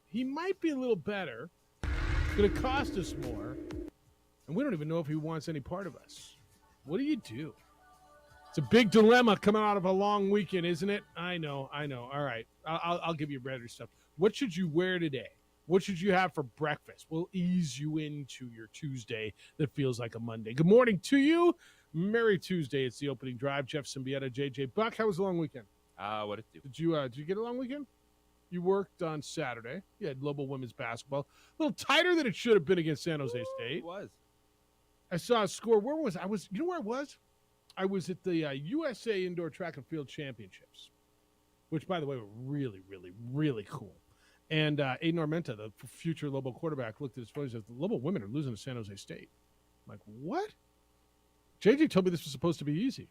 He might be a little better. It's going to cost us more. And we don't even know if he wants any part of us. What do you do? It's a big dilemma coming out of a long weekend, isn't it? I know. All right. I'll give you better stuff. What should you wear today? What should you have for breakfast? We'll ease you into your Tuesday that feels like a Monday. Good morning to you. Merry Tuesday. It's the opening drive. Jeff Symbieta, JJ Buck. How was the long weekend? What did it do? Did you get a long weekend? You worked on Saturday. You had Lobo women's basketball. A little tighter than it should have been against San Jose State. It was. I saw a score. Where was I? You know where I was? I was at the USA Indoor Track and Field Championships, which, by the way, were really, really, really cool. And Aiden Armenta, the future Lobo quarterback, looked at his phone and said, the Lobo women are losing to San Jose State. I'm like, what? JJ told me this was supposed to be easy.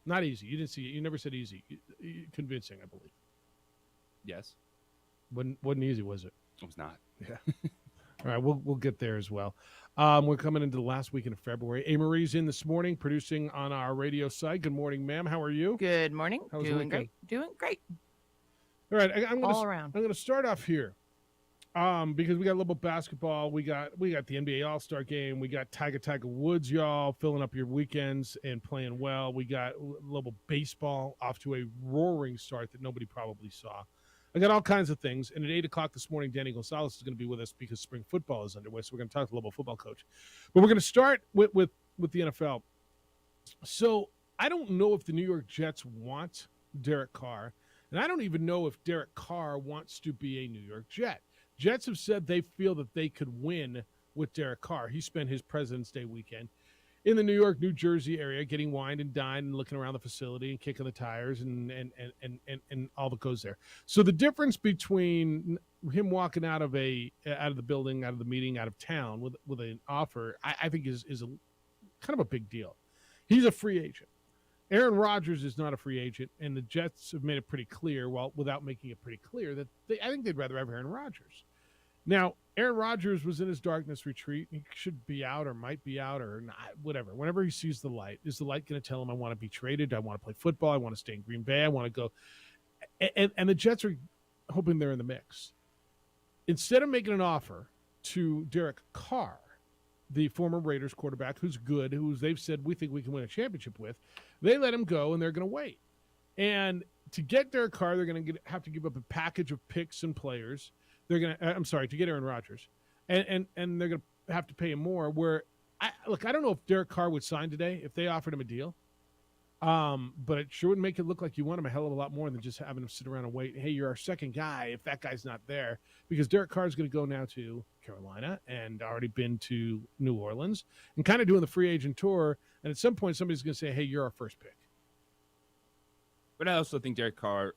Not easy. You didn't see it. You never said easy. Convincing, I believe. Yes. Wasn't easy, was it? It was not. Yeah. All right, we'll get there as well. We're coming into the last weekend of February. A. Marie's in this morning, producing on our radio site. Good morning, ma'am. How are you? Good morning. How was the Doing weekend? great. Doing great. All right, I'm All around. going to start off here, because we got Lobo basketball, we got the NBA All-Star game, we got Tiger Woods, y'all, filling up your weekends and playing well. We got Lobo baseball off to a roaring start that nobody probably saw. I got all kinds of things, and at 8 o'clock this morning, Danny Gonzalez is going to be with us because spring football is underway, so we're going to talk to the Lobo football coach. But we're going to start with the NFL. So I don't know if the New York Jets want Derek Carr, and I don't even know if Derek Carr wants to be a New York Jet. Jets have said they feel that they could win with Derek Carr. He spent his President's Day weekend in the New York, New Jersey area, getting wined and dined and looking around the facility and kicking the tires and all that goes there. So the difference between him walking out of the building, out of the meeting, out of town with an offer, I think is a kind of a big deal. He's a free agent. Aaron Rodgers is not a free agent, and the Jets have made it pretty clear, without making it pretty clear, that I think they'd rather have Aaron Rodgers. Now, Aaron Rodgers was in his darkness retreat. He should be out or might be out or not, whatever. Whenever he sees the light, is the light going to tell him, I want to be traded, I want to play football, I want to stay in Green Bay, I want to go. And the Jets are hoping they're in the mix. Instead of making an offer to Derek Carr, the former Raiders quarterback, who's good, who they've said we think we can win a championship with, they let him go, and they're going to wait. And to get Derek Carr, they're going to have to give up a package of picks and players. They're going to, to get Aaron Rodgers. And they're going to have to pay him more. I don't know if Derek Carr would sign today if they offered him a deal. But it sure would make it look like you want him a hell of a lot more than just having him sit around and wait. Hey, you're our second guy if that guy's not there. Because Derek Carr is going to go now to Carolina and already been to New Orleans and kind of doing the free agent tour. And at some point, somebody's going to say, hey, you're our first pick. But I also think Derek Carr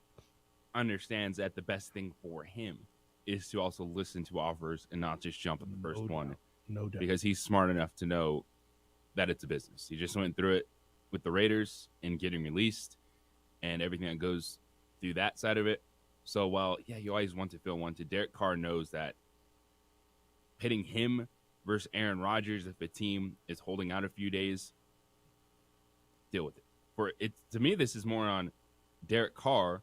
understands that the best thing for him is to also listen to offers and not just jump at the first one. No doubt. Because he's smart enough to know that it's a business. He just went through it with the Raiders and getting released and everything that goes through that side of it. So while, you always want to feel wanted, Derek Carr knows that pitting him versus Aaron Rodgers, if a team is holding out a few days, deal with it. To me, this is more on Derek Carr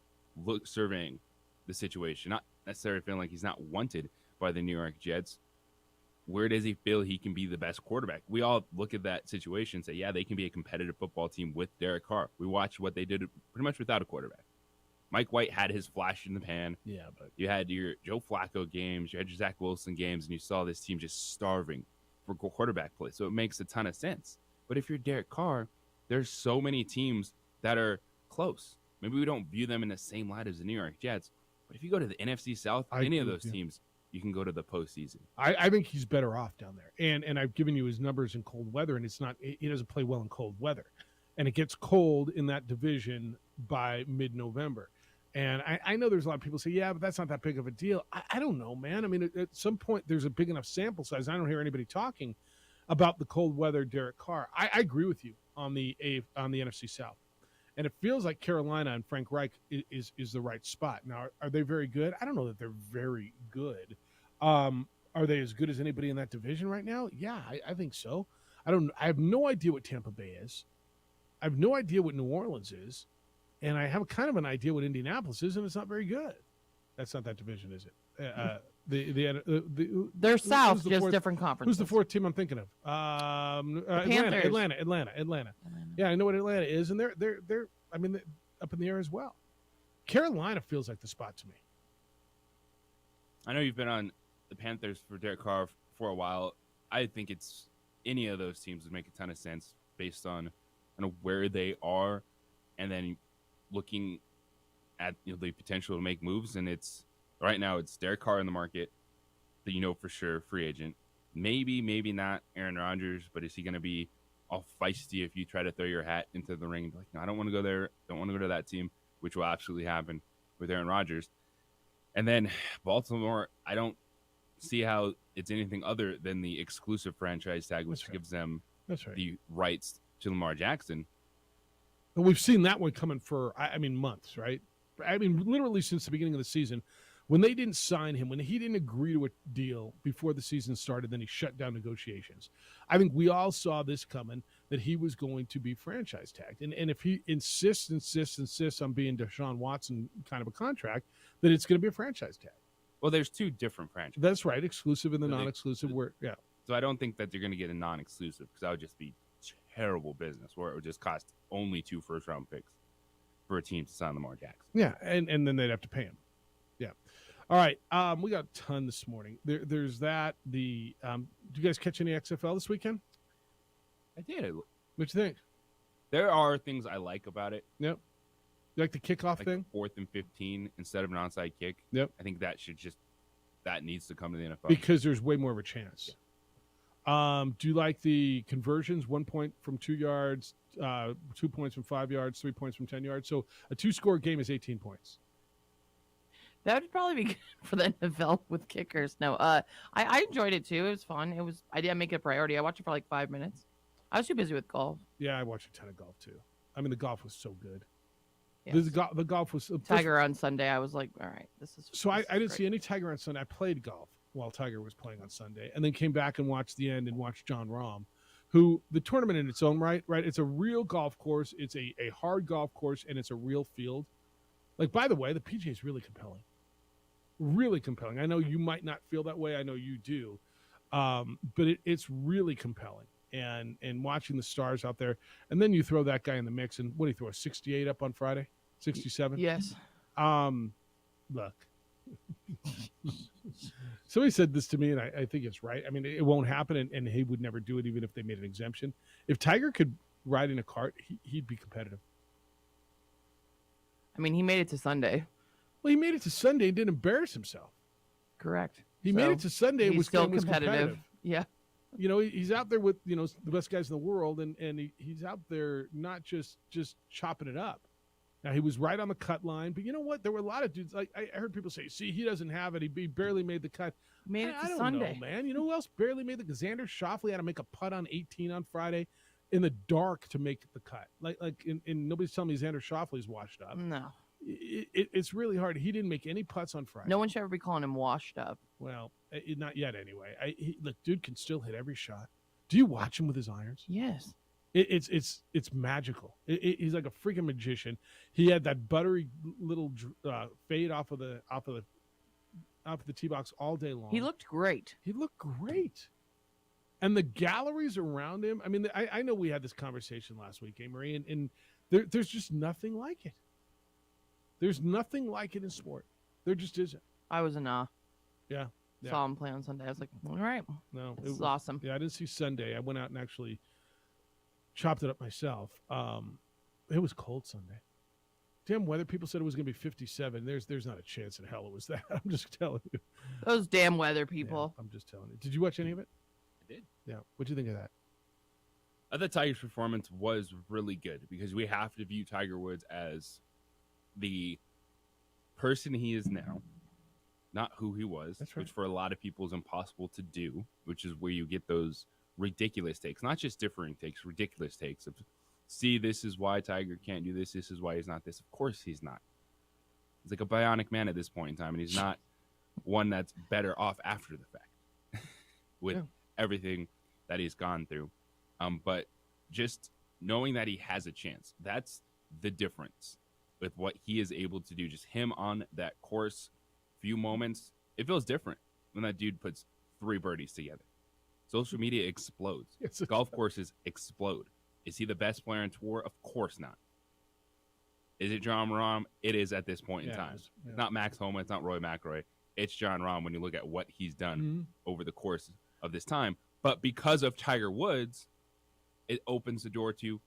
surveying the situation, not necessarily feeling like he's not wanted by the New York Jets. Where does he feel he can be the best quarterback? We all look at that situation and say, they can be a competitive football team with Derek Carr. We watched what they did pretty much without a quarterback. Mike White had his flash in the pan. Yeah, but you had your Joe Flacco games, you had your Zach Wilson games, and you saw this team just starving for quarterback play. So it makes a ton of sense. But if you're Derek Carr, there's so many teams that are close. Maybe we don't view them in the same light as the New York Jets. But if you go to the NFC South, any of those teams, you can go to the postseason. I think he's better off down there. And I've given you his numbers in cold weather, and he doesn't play well in cold weather. And it gets cold in that division by mid-November. And I know there's a lot of people say, but that's not that big of a deal. I don't know, man. I mean, at some point, there's a big enough sample size. I don't hear anybody talking about the cold weather Derek Carr. I agree with you on the NFC South. And it feels like Carolina and Frank Reich is the right spot. Now, are they very good? I don't know that they're very good. Are they as good as anybody in that division right now? Yeah, I think so. I have no idea what Tampa Bay is. I have no idea what New Orleans is. And I have kind of an idea what Indianapolis is, and it's not very good. That's not that division, is it? They're south, who's the just fourth- different conferences. Who's the fourth team I'm thinking of? Panthers. Atlanta. Yeah, I know what Atlanta is, and they're I mean they're up in the air as well. Carolina feels like the spot to me. I know you've been on the Panthers for Derek Carr for a while. I think it's any of those teams would make a ton of sense based on where they are, and then looking at the potential to make moves. And it's right now it's Derek Carr in the market that for sure free agent. Maybe not Aaron Rodgers, but is he going to be all feisty if you try to throw your hat into the ring? Like, no, I don't want to go there. Don't want to go to that team, which will absolutely happen with Aaron Rodgers. And then Baltimore, I don't see how it's anything other than the exclusive franchise tag, which gives them the rights to Lamar Jackson. And we've seen that one coming for, months, right? I mean, literally since the beginning of the season, when they didn't sign him, when he didn't agree to a deal before the season started, then he shut down negotiations. I think we all saw this coming, that he was going to be franchise tagged. And if he insists on being Deshaun Watson kind of a contract, then it's going to be a franchise tag. Well, there's two different franchises. That's right, exclusive and the non-exclusive. So I don't think that they're going to get a non-exclusive, because that would just be terrible business, where it would just cost only 2 first-round picks for a team to sign Lamar Jackson. Yeah, and then they'd have to pay him. Yeah. All right, we got a ton this morning. There's that. Did you guys catch any XFL this weekend? I did. What'd you think? There are things I like about it. Yep. You like the kickoff thing? 4th and 15 instead of an onside kick. Yep. I think that needs to come to the NFL. Because there's way more of a chance. Yeah. Do you like the conversions? 1 point from 2 yards, 2 points from 5 yards, 3 points from 10 yards. So a 2-score game is 18 points. That would probably be good for the NFL with kickers. No, I enjoyed it too. It was fun. I didn't make it a priority. I watched it for like 5 minutes. I was too busy with golf. Yeah, I watched a ton of golf too. I mean, the golf was so good. Yes. The golf was Tiger on Sunday. I was like, all right, this is. So I didn't see any Tiger on Sunday. I played golf while Tiger was playing on Sunday, and then came back and watched the end and watched John Rahm, who the tournament in its own right. It's a real golf course. It's a hard golf course, and it's a real field. Like, by the way, the PGA is really compelling. Really compelling. I know you might not feel that way. I know you do. But it's really compelling. And watching the stars out there. And then you throw that guy in the mix. And what do you throw, a 68 up on Friday? 67? Yes. Look. Somebody said this to me, and I think it's right. I mean, it won't happen, and he would never do it even if they made an exemption. If Tiger could ride in a cart, he'd be competitive. I mean, he made it to Sunday. Well, he made it to Sunday and didn't embarrass himself. Correct. He made it to Sunday and was still was competitive. Yeah. He's out there with, the best guys in the world, and he's out there not just chopping it up. Now, he was right on the cut line, but you know what? There were a lot of dudes. Like, I heard people say, see, he doesn't have it. He barely made the cut. Made it to I don't Sunday. know, man. You know who else barely made the cut? Xander Schauffele had to make a putt on 18 on Friday in the dark to make the cut. And nobody's telling me Xander Schauffele's washed up. No. It's really hard. He didn't make any putts on Friday. No one should ever be calling him washed up. Well, not yet anyway. Look, dude can still hit every shot. Do you watch him with his irons? Yes. It's magical. He's like a freaking magician. He had that buttery little fade off of the tee box all day long. He looked great. And the galleries around him. I mean, I know we had this conversation last week, Marie, and there's just nothing like it. There's nothing like it in sport. There just isn't. I was in awe. Yeah. Saw him play on Sunday. I was like, all right. No, this is awesome. Yeah, I didn't see Sunday. I went out and actually chopped it up myself. It was cold Sunday. Damn weather people said it was going to be 57. There's not a chance in hell it was that. I'm just telling you. Those damn weather people. Yeah, I'm just telling you. Did you watch any of it? I did. Yeah. What'd you think of that? I thought Tiger's performance was really good, because we have to view Tiger Woods as the person he is now, not who he was. That's right. Which for a lot of people is impossible to do, which is where you get those ridiculous takes, not just differing takes, ridiculous takes of see, this is why Tiger can't do this. This is why he's not this. Of course he's not. He's like a bionic man at this point in time, and he's not one that's better off after the fact with everything that he's gone through. But just knowing that he has a chance, that's the difference with what he is able to do. Just him on that course, few moments, it feels different when that dude puts 3 birdies together. Social media explodes. Golf courses explode. Is he the best player on tour? Of course not. Is it Jon Rahm? It is at this point in time. It's not Max Homa. It's not Roy McIlroy. It's Jon Rahm when you look at what he's done over the course of this time. But because of Tiger Woods, it opens the door to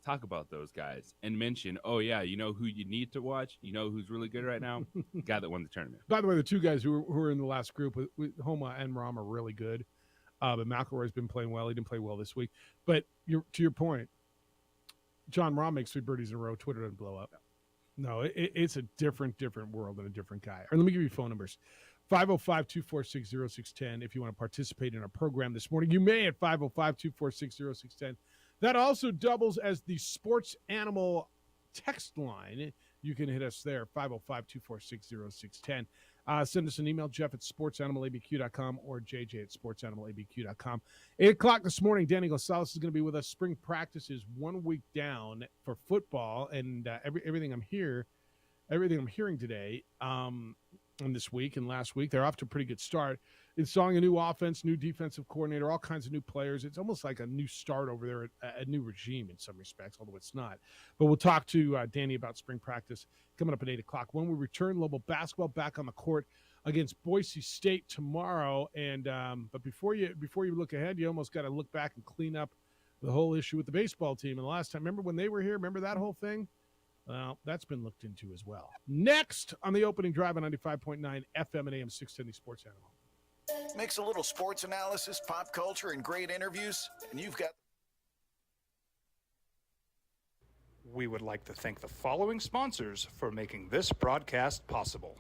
talk about those guys and mention, oh, yeah, you know who you need to watch? You know who's really good right now? The guy that won the tournament. By the way, the 2 guys who were in the last group, with Homa and Rahm, are really good. But McIlroy's been playing well. He didn't play well this week. But to your point, Jon Rahm makes 3 birdies in a row. Twitter doesn't blow up. No, it's a different world and a different guy. Or let me give you phone numbers. 505-246-0610 if you want to participate in our program this morning. You may at 505-246-0610. That also doubles as the Sports Animal text line. You can hit us there, 505-246-0610. Send us an email, Jeff at sportsanimalabq.com or JJ at sportsanimalabq.com. 8 o'clock this morning, Danny Gonzalez is going to be with us. Spring practice is 1 week down for football, and everything I'm hearing today and this week and last week, they're off to a pretty good start. Installing a new offense, new defensive coordinator, all kinds of new players. It's almost like a new start over there, a new regime in some respects, although it's not. But we'll talk to Danny about spring practice coming up at 8 o'clock. When we return, Lobo basketball back on the court against Boise State tomorrow. And but before you look ahead, you almost got to look back and clean up the whole issue with the baseball team. And the last time, remember when they were here? Remember that whole thing? Well, that's been looked into as well. Next on the opening drive on 95.9 FM and AM 610, the Sports Animal. Mix a little sports analysis, pop culture, and great interviews, and you've got... We would like to thank the following sponsors for making this broadcast possible.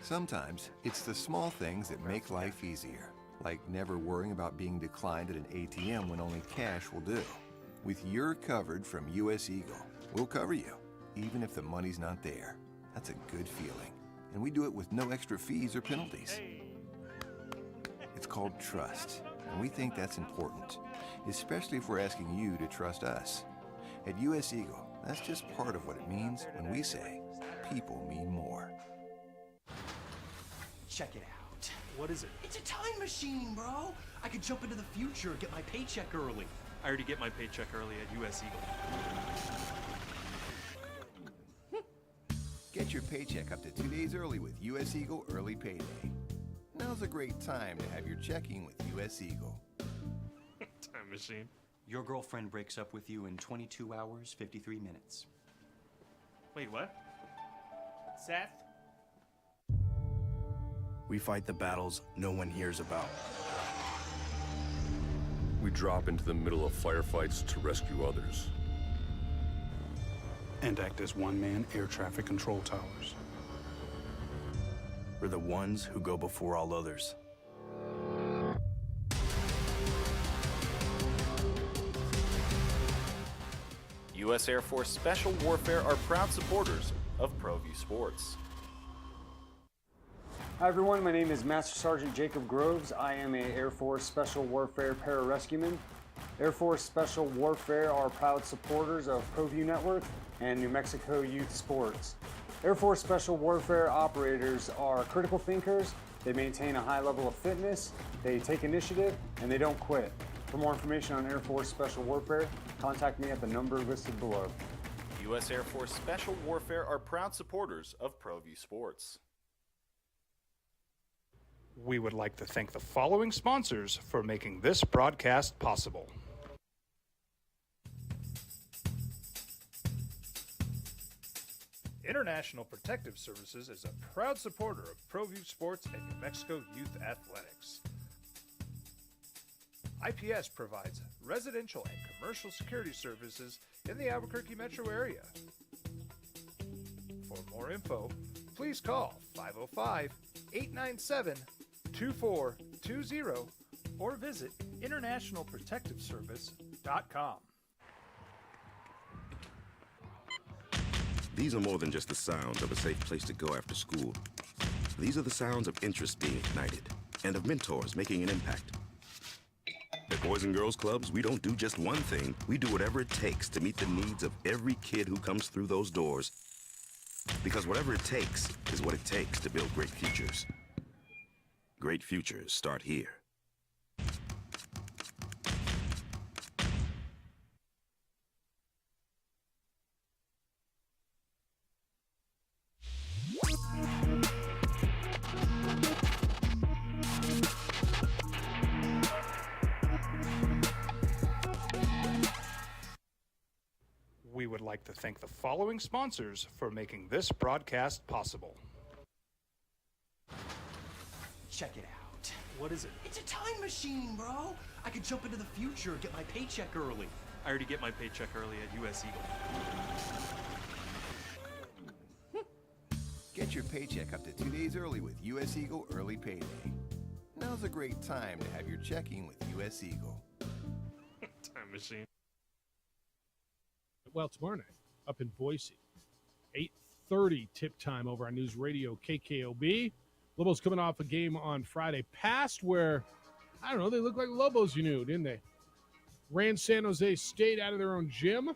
Sometimes it's the small things that make life easier, like never worrying about being declined at an ATM when only cash will do. With You're Covered from U.S. Eagle, we'll cover you, even if the money's not there. That's a good feeling. And we do it with no extra fees or penalties. It's called trust, and we think that's important, especially if we're asking you to trust us. At U.S. Eagle, that's just part of what it means when we say people mean more. Check it out. What is it? It's a time machine, bro. I could jump into the future, get my paycheck early. I already get my paycheck early at U.S. Eagle. Get your paycheck up to 2 days early with U.S. Eagle Early Payday. Now's a great time to have your checking with U.S. Eagle. Time machine. Your girlfriend breaks up with you in 22 hours, 53 minutes. Wait, what? Seth? We fight the battles no one hears about. We drop into the middle of firefights to rescue others. And act as one-man air traffic control towers. We're the ones who go before all others. U.S. Air Force Special Warfare are proud supporters of ProView Sports. Hi everyone, my name is Master Sergeant Jacob Groves. I am a Air Force Special Warfare pararescueman. Air Force Special Warfare are proud supporters of ProView Network and New Mexico Youth Sports. Air Force Special Warfare operators are critical thinkers. They maintain a high level of fitness, they take initiative, and they don't quit. For more information on Air Force Special Warfare, contact me at the number listed below. U.S. Air Force Special Warfare are proud supporters of ProView Sports. We would like to thank the following sponsors for making this broadcast possible. International Protective Services is a proud supporter of ProView Sports and New Mexico Youth Athletics. IPS provides residential and commercial security services in the Albuquerque metro area. For more info, please call 505-897-2420 or visit internationalprotectiveservice.com. ProviewSports.com. These are more than just the sounds of a safe place to go after school. These are the sounds of interest being ignited and of mentors making an impact. At Boys and Girls Clubs, we don't do just one thing. We do whatever it takes to meet the needs of every kid who comes through those doors. Because whatever it takes is what it takes to build great futures. Great futures start here. We would like to thank the following sponsors for making this broadcast possible. Check it out. What is it? It's a time machine, bro. I could jump into the future, get my paycheck early. I already get my paycheck early at US Eagle. Get your paycheck up to 2 days early with US Eagle Early Payday. Now's a great time to have your checking with US Eagle. Time machine. Well, tomorrow night up in Boise, 8:30 tip time over on News Radio KKOB. Lobos coming off a game on Friday past where, I don't know, they look like Lobos you knew, didn't they? Ran San Jose State out of their own gym.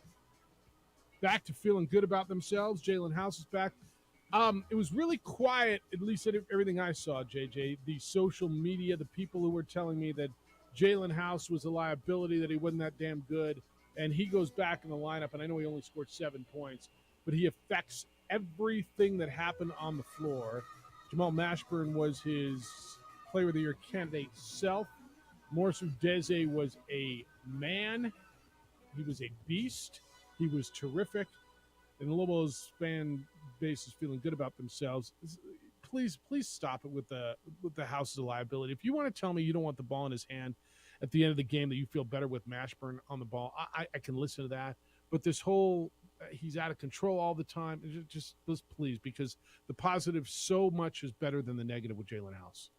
Back to feeling good about themselves. Jalen House is back. It was really quiet, at least at everything I saw, JJ. The social media, the people who were telling me that Jalen House was a liability, that he wasn't that damn good. And he goes back in the lineup, and I know he only scored 7 points, but he affects everything that happened on the floor. Jamal Mashburn was his Player of the Year candidate self. Morris Udeze was a man. He was a beast. He was terrific. And the Lobos fan base is feeling good about themselves. Please stop it with the House as a liability. If you want to tell me you don't want the ball in his hand at the end of the game, that you feel better with Mashburn on the ball, I can listen to that. But this whole he's out of control all the time, just please, because the positive so much is better than the negative with Jalen House.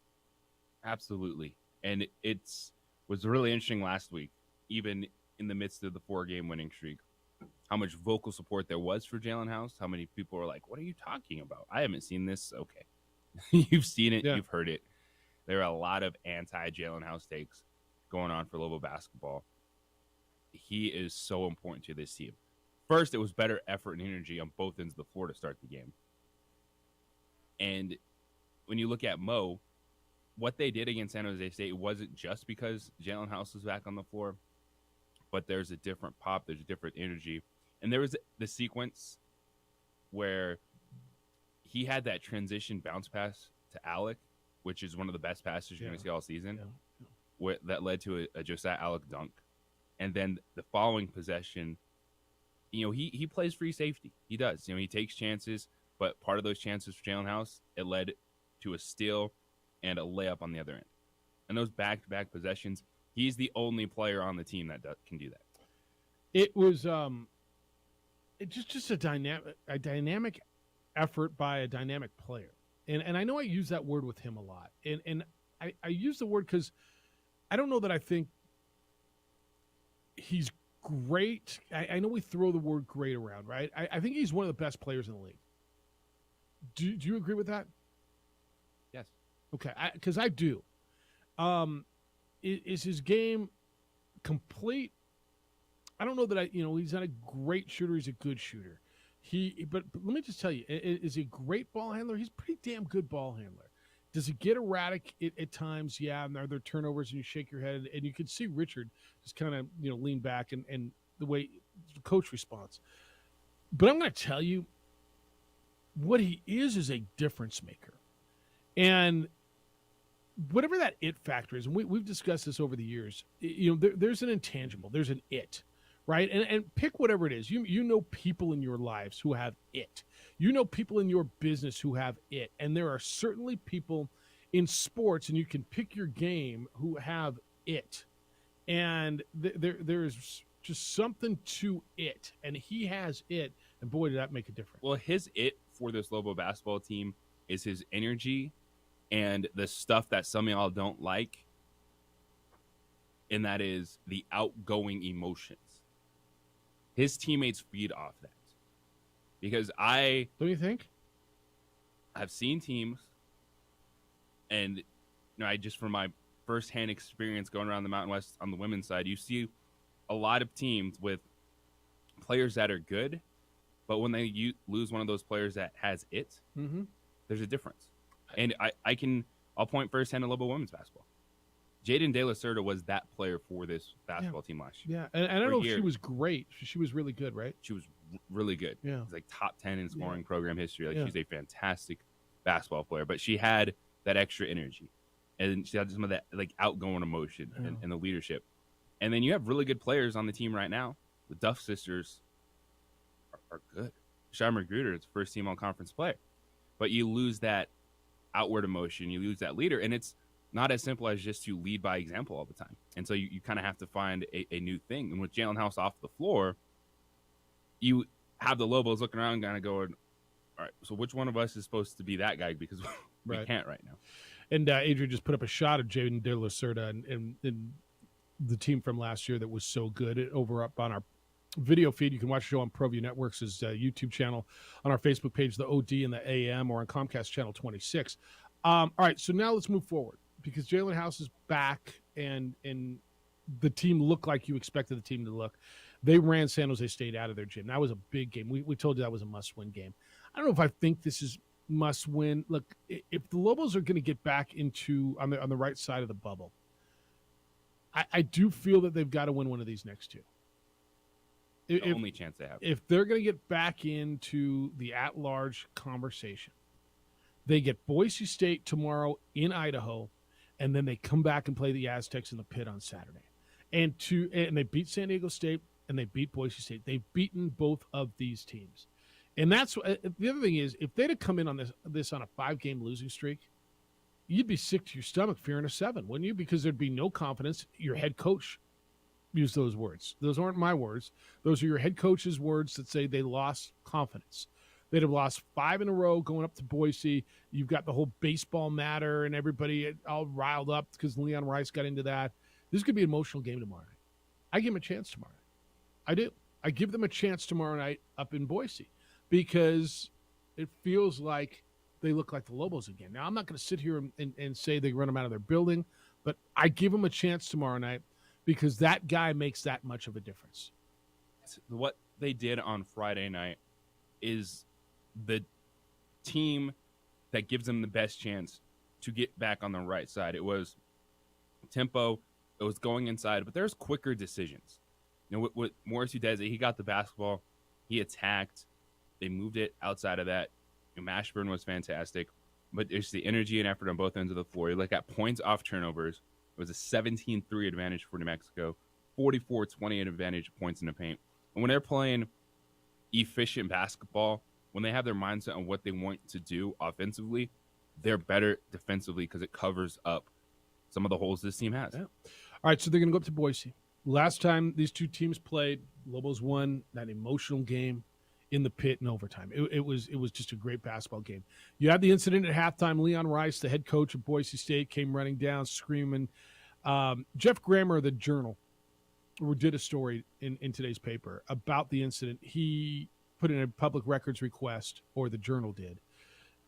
Absolutely. And was really interesting last week, even in the midst of the 4-game winning streak, how much vocal support there was for Jalen House, how many people were like, what are you talking about? I haven't seen this. Okay. You've seen it. Yeah. You've heard it. There are a lot of anti-Jalen House takes going on for Lobo basketball. He is so important to this team. First, it was better effort and energy on both ends of the floor to start the game. And when you look at Mo, what they did against San Jose State wasn't just because Jalen House was back on the floor, but there's a different pop, there's a different energy. And there was the sequence where he had that transition bounce pass to Alec, which is one of the best passes you're going to see all season, that led to a Josiah Alec dunk. And then the following possession, he plays free safety. He does. He takes chances, but part of those chances for Jalen House, it led to a steal and a layup on the other end. And those back-to-back possessions, he's the only player on the team that can do that. It was just a dynamic effort by a dynamic player. And I know I use that word with him a lot. And I use the word because I don't know that I think he's great. I know we throw the word great around, right? I think he's one of the best players in the league. Do you agree with that? Yes. Okay, because I do. Is his game complete? I don't know that he's not a great shooter. He's a good shooter. But let me just tell you, is he a great ball handler? He's a pretty damn good ball handler. Does he get erratic at times? Yeah, and are there turnovers and you shake your head? And you can see Richard just kind of lean back and the way the coach responds. But I'm going to tell you, what he is a difference maker. And whatever that it factor is, and we've discussed this over the years, there's an intangible. There's an it. Right? And pick whatever it is. You know people in your lives who have it. You know people in your business who have it. And there are certainly people in sports, and you can pick your game, who have it. And there's just something to it. And he has it. And boy, did that make a difference. Well, his it for this Lobo basketball team is his energy and the stuff that some of y'all don't like. and that is the outgoing emotions. His teammates feed off that. Because don't you think? I've seen teams, and I just from my firsthand experience going around the Mountain West on the women's side, you see a lot of teams with players that are good, but when they lose one of those players that has it, there's a difference. And I'll point firsthand to Lobo women's basketball. Jaden De La Cerda was that player for this basketball team last year. Yeah, and I don't know if she was great. She was really good, right? She was really good. Yeah. She's like top 10 in scoring program history. Like she's a fantastic basketball player, but she had that extra energy. And she had some of that like outgoing emotion and the leadership. And then you have really good players on the team right now. The Duff sisters are good. Shai Magruder is first team all conference player. But you lose that outward emotion, you lose that leader, and it's not as simple as just to lead by example all the time. And so you kind of have to find a new thing. And with Jalen House off the floor, you have the Lobos looking around kind of going, all right, so which one of us is supposed to be that guy? Because we can't right now. And Adrian just put up a shot of Jaden De La Cerda and the team from last year that was so good over up on our video feed. You can watch the show on ProView Networks' YouTube channel, on our Facebook page, the OD and the AM, or on Comcast Channel 26. All right, so now let's move forward because Jalen House is back and the team looked like you expected the team to look. They ran San Jose State out of their gym. That was a big game. We told you that was a must-win game. I don't know if I think this is must-win. Look, if the Lobos are going to get back into on the right side of the bubble, I do feel that they've got to win one of these next two. The only chance they have. If they're going to get back into the at-large conversation, they get Boise State tomorrow in Idaho, and then they come back and play the Aztecs in the Pit on Saturday. And they beat San Diego State, and they beat Boise State. They've beaten both of these teams. And that's the other thing is, if they'd have come in on this on a 5-game losing streak, you'd be sick to your stomach fearing a 7, wouldn't you? Because there'd be no confidence. Your head coach used those words. Those aren't my words. Those are your head coach's words that say they lost confidence. They'd have lost 5 in a row going up to Boise. You've got the whole baseball matter and everybody all riled up because Leon Rice got into that. This could be an emotional game tomorrow night. I give them a chance tomorrow night. I do. I give them a chance tomorrow night up in Boise because it feels like they look like the Lobos again. Now, I'm not going to sit here and say they run them out of their building, but I give them a chance tomorrow night because that guy makes that much of a difference. What they did on Friday night is the team that gives them the best chance to get back on the right side. It was tempo. It was going inside, but there's quicker decisions. You know, with Morris Udeze, he got the basketball. He attacked. They moved it outside of that. Mashburn was fantastic, but there's the energy and effort on both ends of the floor. You look at points off turnovers. It was a 17-3 advantage for New Mexico, 44-28 advantage points in the paint. And when they're playing efficient basketball, when they have their mindset on what they want to do offensively, they're better defensively because it covers up some of the holes this team has. Yeah. All right, so they're going to go up to Boise. Last time these two teams played, Lobos won that emotional game in the Pit in overtime. It was just a great basketball game. You had the incident at halftime. Leon Rice, the head coach of Boise State, came running down, screaming. Jeff Grammer of the Journal did a story in today's paper about the incident. He put in a public records request, or the Journal did,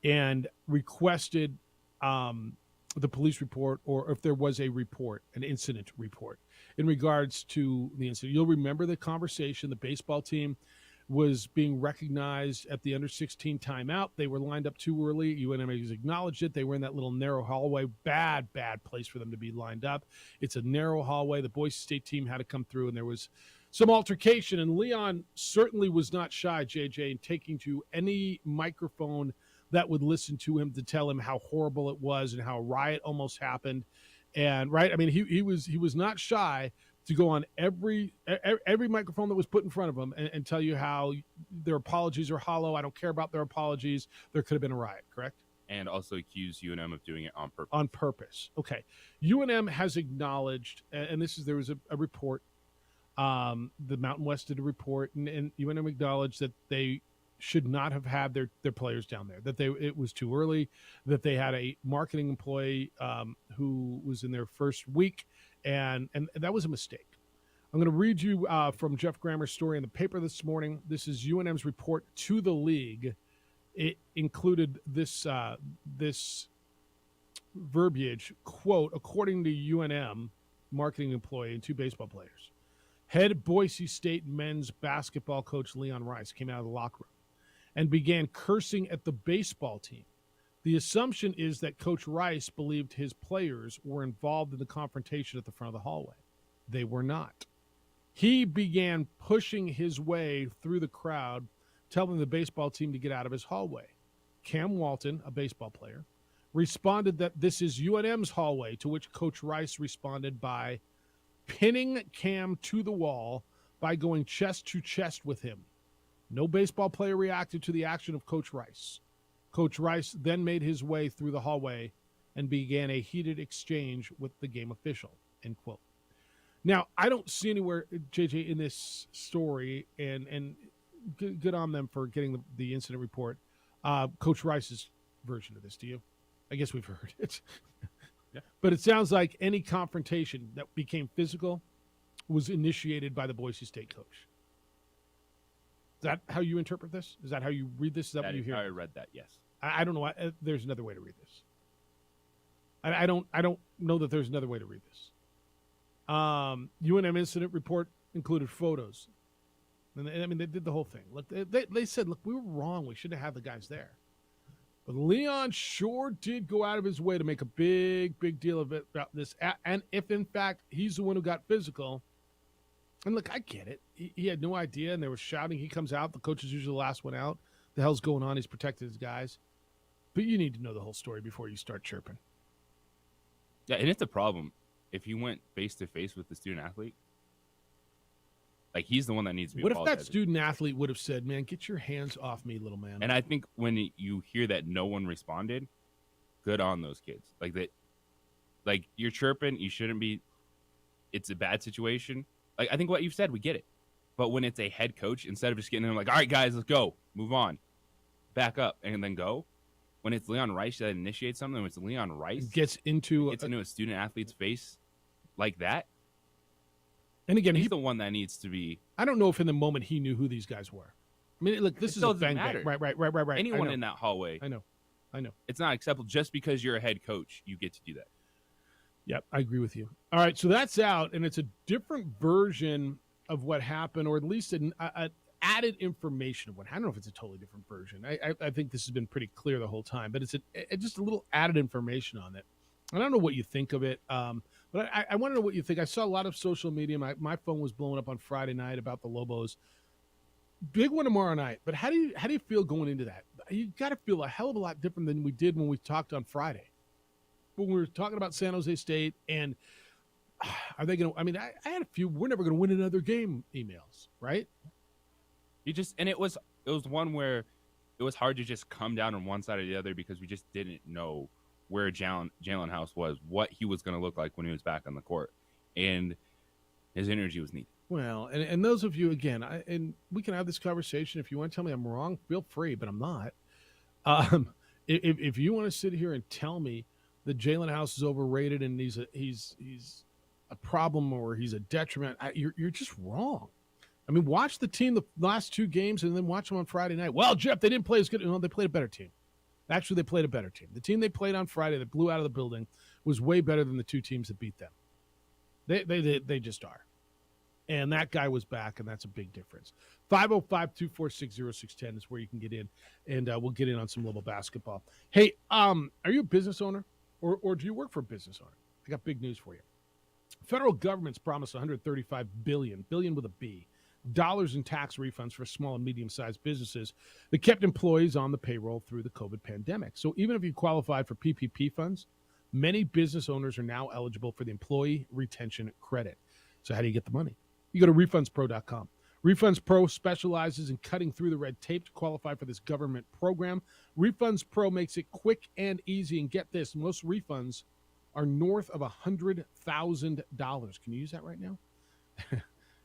and requested the police report, or if there was a report, an incident report, in regards to the incident. You'll remember the conversation. The baseball team was being recognized at the under-16 timeout. They were lined up too early. UNM has acknowledged it. They were in that little narrow hallway. Bad place for them to be lined up. It's a narrow hallway. The Boise State team had to come through, and there was some altercation. And Leon certainly was not shy, JJ, in taking to any microphone that would listen to him to tell him how horrible it was and how a riot almost happened. And, right, I mean, he was not shy to go on every microphone that was put in front of him and tell you how their apologies are hollow. I don't care about their apologies. There could have been a riot, correct? And also accuse UNM of doing it on purpose. On purpose. Okay. UNM has acknowledged, and there was a report, the Mountain West did a report, and UNM acknowledged that they should not have had their players down there, that it was too early, that they had a marketing employee who was in their first week and that was a mistake. I'm going to read you from Jeff Grammer's story in the paper this morning. This is UNM's report to the league. It included this this verbiage, quote, according to UNM marketing employee and 2 baseball players. Head Boise State men's basketball coach Leon Rice came out of the locker room and began cursing at the baseball team. The assumption is that Coach Rice believed his players were involved in the confrontation at the front of the hallway. They were not. He began pushing his way through the crowd, telling the baseball team to get out of his hallway. Cam Walton, a baseball player, responded that this is UNM's hallway, to which Coach Rice responded by pinning Cam to the wall by going chest to chest with him. No baseball player reacted to the action of Coach Rice. Coach Rice then made his way through the hallway and began a heated exchange with the game official, end quote. Now, I don't see anywhere, JJ, in this story, and good on them for getting the incident report, Coach Rice's version of this. Do you? I guess we've heard it. Yeah. But it sounds like any confrontation that became physical was initiated by the Boise State coach. Is that how you interpret this? Is that how you read this? Is that what you hear? I read that, yes. I don't know. There's another way to read this. I don't know that there's another way to read this. UNM incident report included photos. And I mean, they did the whole thing. Look, they said, look, we were wrong. We shouldn't have the guys there. But Leon sure did go out of his way to make a big deal of it about this. And if, in fact, he's the one who got physical, and look, I get it. He had no idea, and they were shouting. He comes out. The coach is usually the last one out. The hell's going on? He's protected his guys. But you need to know the whole story before you start chirping. Yeah, and it's a problem. If you went face-to-face with the student-athlete, like, he's the one that needs to be What if that apologizing. student-athlete would have said, man, get your hands off me, little man? And I think when you hear that no one responded, good on those kids. Like, that, like, you're chirping, you shouldn't be. It's a bad situation. Like, I think what you've said, we get it. But when it's a head coach, instead of just getting them like, all right, guys, let's go, move on, back up, and then go. When it's Leon Rice that initiates something, when it's Leon Rice gets into a student-athlete's face like that, and again, he's the one that needs to be. I don't know if in the moment he knew who these guys were. I mean, look, this is a bang bang. Right. Anyone in that hallway. I know. It's not acceptable just because you're a head coach. You get to do that. Yep, I agree with you. All right, so that's out, and it's a different version of what happened, or at least an added information of what. I don't know if it's a totally different version. I think this has been pretty clear the whole time, but it's just a little added information on it. I don't know what you think of it, but I want to know what you think. I saw a lot of social media. My phone was blowing up on Friday night about the Lobos. Big one tomorrow night, but how do you feel going into that? You got to feel a hell of a lot different than we did when we talked on Friday. When we were talking about San Jose State, and are they going to? I mean, I had a few. We're never going to win another game. Emails, right? It was one where it was hard to just come down on one side or the other because we just didn't know where Jalen House was, what he was going to look like when he was back on the court, and his energy was needed. Well, and those of you, again, and we can have this conversation. If you want to tell me I'm wrong, feel free, but I'm not. If you want to sit here and tell me that Jalen House is overrated and he's a problem or he's a detriment, you're just wrong. I mean, watch the team the last 2 games and then watch them on Friday night. Well, Jeff, they didn't play as good. No, they played a better team. Actually, they played a better team. The team they played on Friday that blew out of the building was way better than the 2 teams that beat them. They just are. And that guy was back, and that's a big difference. 505-246-0610 is where you can get in, and we'll get in on some Lobo basketball. Hey, are you a business owner, or do you work for a business owner? I got big news for you. Federal government's promised $135 billion with a B, dollars in tax refunds for small and medium-sized businesses that kept employees on the payroll through the COVID pandemic. So even if you qualified for PPP funds, many business owners are now eligible for the Employee Retention Credit. So how do you get the money? You go to RefundsPro.com. Refunds Pro specializes in cutting through the red tape to qualify for this government program. Refunds Pro makes it quick and easy. And get this, most refunds are north of $100,000. Can you use that right now?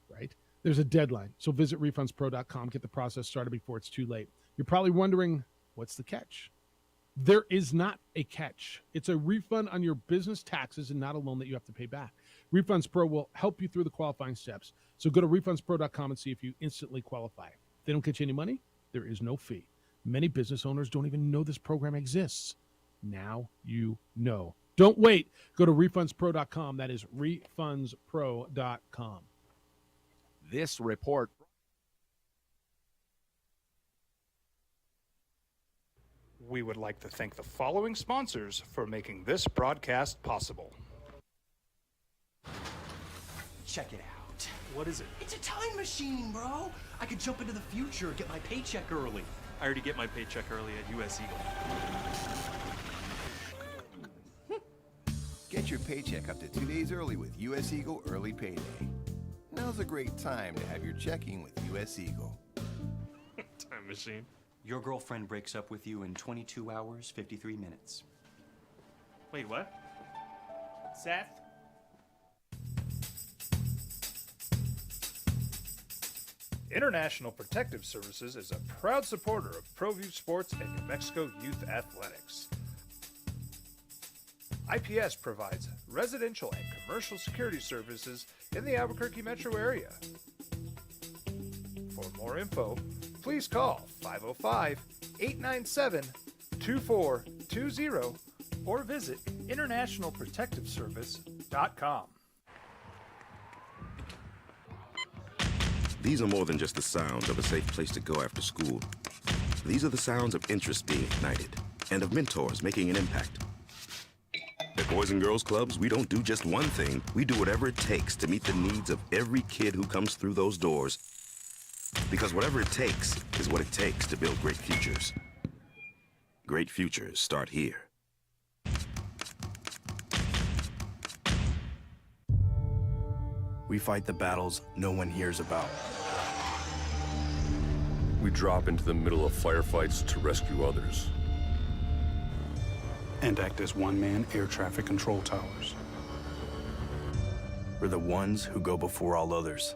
Right? There's a deadline. So visit RefundsPro.com. Get the process started before it's too late. You're probably wondering, what's the catch? There is not a catch. It's a refund on your business taxes and not a loan that you have to pay back. Refunds Pro will help you through the qualifying steps. So go to refundspro.com and see if you instantly qualify. If they don't get you any money, there is no fee. Many business owners don't even know this program exists. Now you know. Don't wait. Go to refundspro.com. That is refundspro.com. This report. We would like to thank the following sponsors for making this broadcast possible. Check it out. What is it? It's a time machine, bro. I could jump into the future, get my paycheck early. I already get my paycheck early at US Eagle. Get your paycheck up to 2 days early with US Eagle Early Payday. Now's a great time to have your checking with US Eagle. Time machine. Your girlfriend breaks up with you in 22 hours, 53 minutes. Wait, what? Seth? International Protective Services is a proud supporter of ProView Sports and New Mexico Youth Athletics. IPS provides residential and commercial security services in the Albuquerque metro area. For more info, please call 505-897-2420 or visit internationalprotectiveservice.com. These are more than just the sounds of a safe place to go after school. These are the sounds of interest being ignited and of mentors making an impact. At Boys and Girls Clubs, we don't do just one thing. We do whatever it takes to meet the needs of every kid who comes through those doors. Because whatever it takes is what it takes to build great futures. Great futures start here. We fight the battles no one hears about. We drop into the middle of firefights to rescue others. And act as one-man air traffic control towers. We're the ones who go before all others.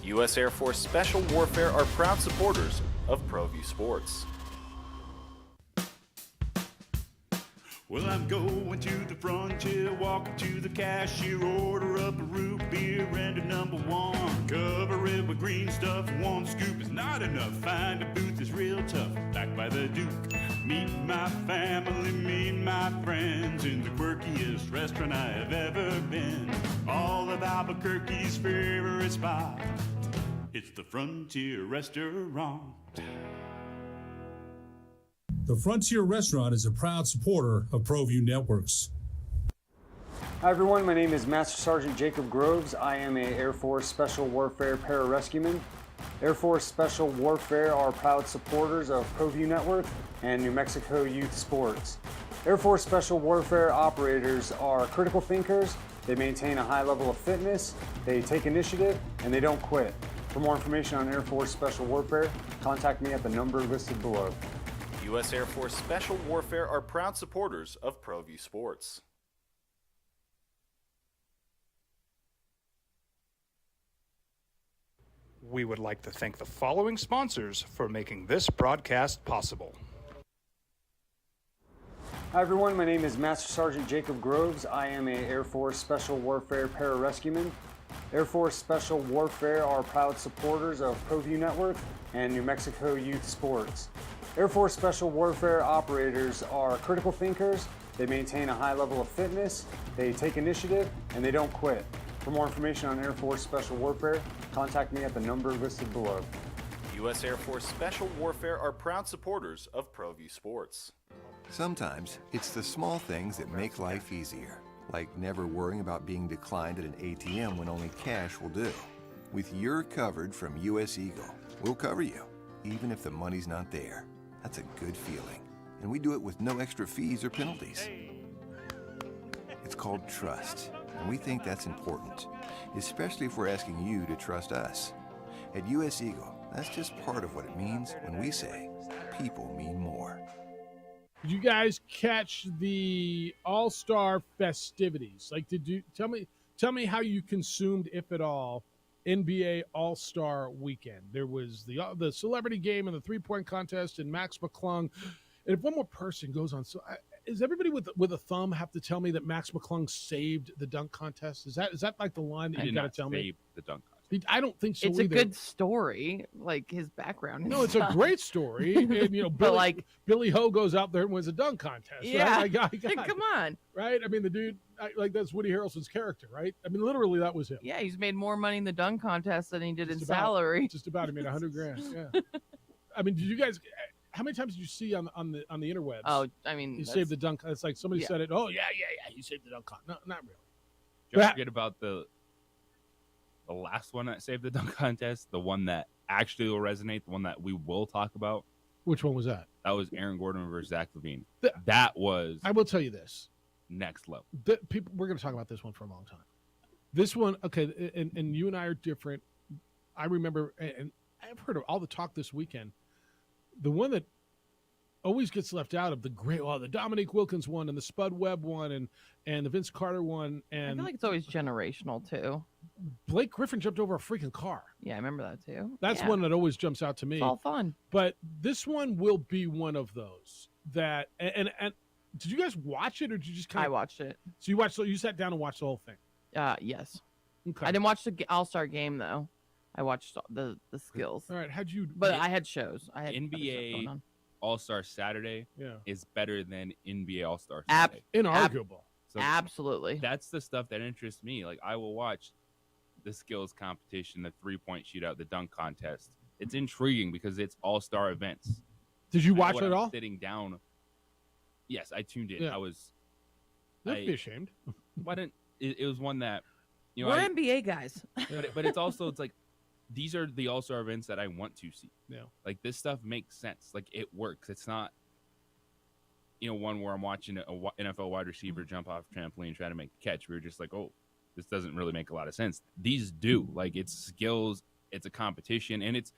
U.S. Air Force Special Warfare are proud supporters of ProView Sports. Well, I'm going to the frontier, walking to the cashier, order up a root beer and a number one. Cover it with green stuff, one scoop is not enough. Find a booth that's real tough, backed by the Duke. Meet my family, meet my friends in the quirkiest restaurant I have ever been. All of Albuquerque's favorite spot, it's the Frontier Restaurant. The Frontier Restaurant is a proud supporter of ProView Networks. Hi everyone, my name is Master Sergeant Jacob Groves. I am a Air Force Special Warfare Pararescueman. Air Force Special Warfare are proud supporters of ProView Network and New Mexico Youth Sports. Air Force Special Warfare operators are critical thinkers. They maintain a high level of fitness, they take initiative, and they don't quit. For more information on Air Force Special Warfare, contact me at the number listed below. U.S. Air Force Special Warfare are proud supporters of ProView Sports. We would like to thank the following sponsors for making this broadcast possible. Hi everyone, my name is Master Sergeant Jacob Groves. I am a Air Force Special Warfare Pararescueman. Air Force Special Warfare are proud supporters of ProView Network and New Mexico Youth Sports. Air Force Special Warfare operators are critical thinkers. They maintain a high level of fitness, they take initiative, and they don't quit. For more information on Air Force Special Warfare, contact me at the number listed below. U.S. Air Force Special Warfare are proud supporters of ProView Sports. Sometimes it's the small things that make life easier, like never worrying about being declined at an ATM when only cash will do. With You're Covered from US Eagle, we'll cover you, even if the money's not there. That's a good feeling. And we do it with no extra fees or penalties. It's called trust, and we think that's important, especially if we're asking you to trust us. At US Eagle, that's just part of what it means when we say people mean more. Did you guys catch the All-Star festivities? Like, did you tell me how you consumed, if at all, NBA All-Star Weekend? There was the celebrity game and the three-point contest, and Max McClung And if one more person goes on, is everybody with a thumb have to tell me that Max McClung saved the dunk contest? Is that like the line that you got to tell me? The dunk contest. I don't think so. It's either. a good story, like his background. No, it's a great story. And Billy Ho goes out there and wins a dunk contest. Yeah, right? come on, right? I mean, the dude, that's Woody Harrelson's character, right? I mean, literally, that was him. Yeah, he's made more money in the dunk contest than he did in Just salary. Just about, he made $100,000. Yeah. I mean, did you guys? How many times did you see on the interwebs? Oh, I mean, he saved the dunk. It's like somebody said it. Oh yeah, he saved the dunk contest. No, not really. Did you forget about the last one that saved the dunk contest? The one that actually will resonate. The one that we will talk about. Which one was that? That was Aaron Gordon versus Zach LaVine. That was. I will tell you this. Next level. We're going to talk about this one for a long time. This one, okay, and you and I are different. I remember, and I've heard of all the talk this weekend. The one that always gets left out of the Dominique Wilkins one and the Spud Webb one and the Vince Carter one. And I feel like it's always generational too. Blake Griffin jumped over a freaking car. Yeah, I remember that too. That's one that always jumps out to me. It's all fun. But this one will be one of those that, and did you guys watch it or did you just kind of? I watched it. So you sat down and watched the whole thing? Yes. Okay. I didn't watch the All-Star game though. I watched the skills. All right, how'd you? But I had shows. I had NBA All-Star Saturday is better than NBA All-Star Saturday. Inarguable. So absolutely. That's the stuff that interests me. Like I will watch the skills competition, the 3-point shootout, the dunk contest. It's intriguing because it's all-star events. Did you watch it at all? Sitting down. Yes, I tuned in. Yeah. I was. Don't be ashamed. Why didn't it was one that we're NBA guys. But it's also it's like these are the all-star events that I want to see. Yeah. Like this stuff makes sense. Like it works. It's not one where I'm watching a NFL wide receiver jump off a trampoline and try to make a catch. We're just like, oh, this doesn't really make a lot of sense. These do. Like it's skills, it's a competition, and it's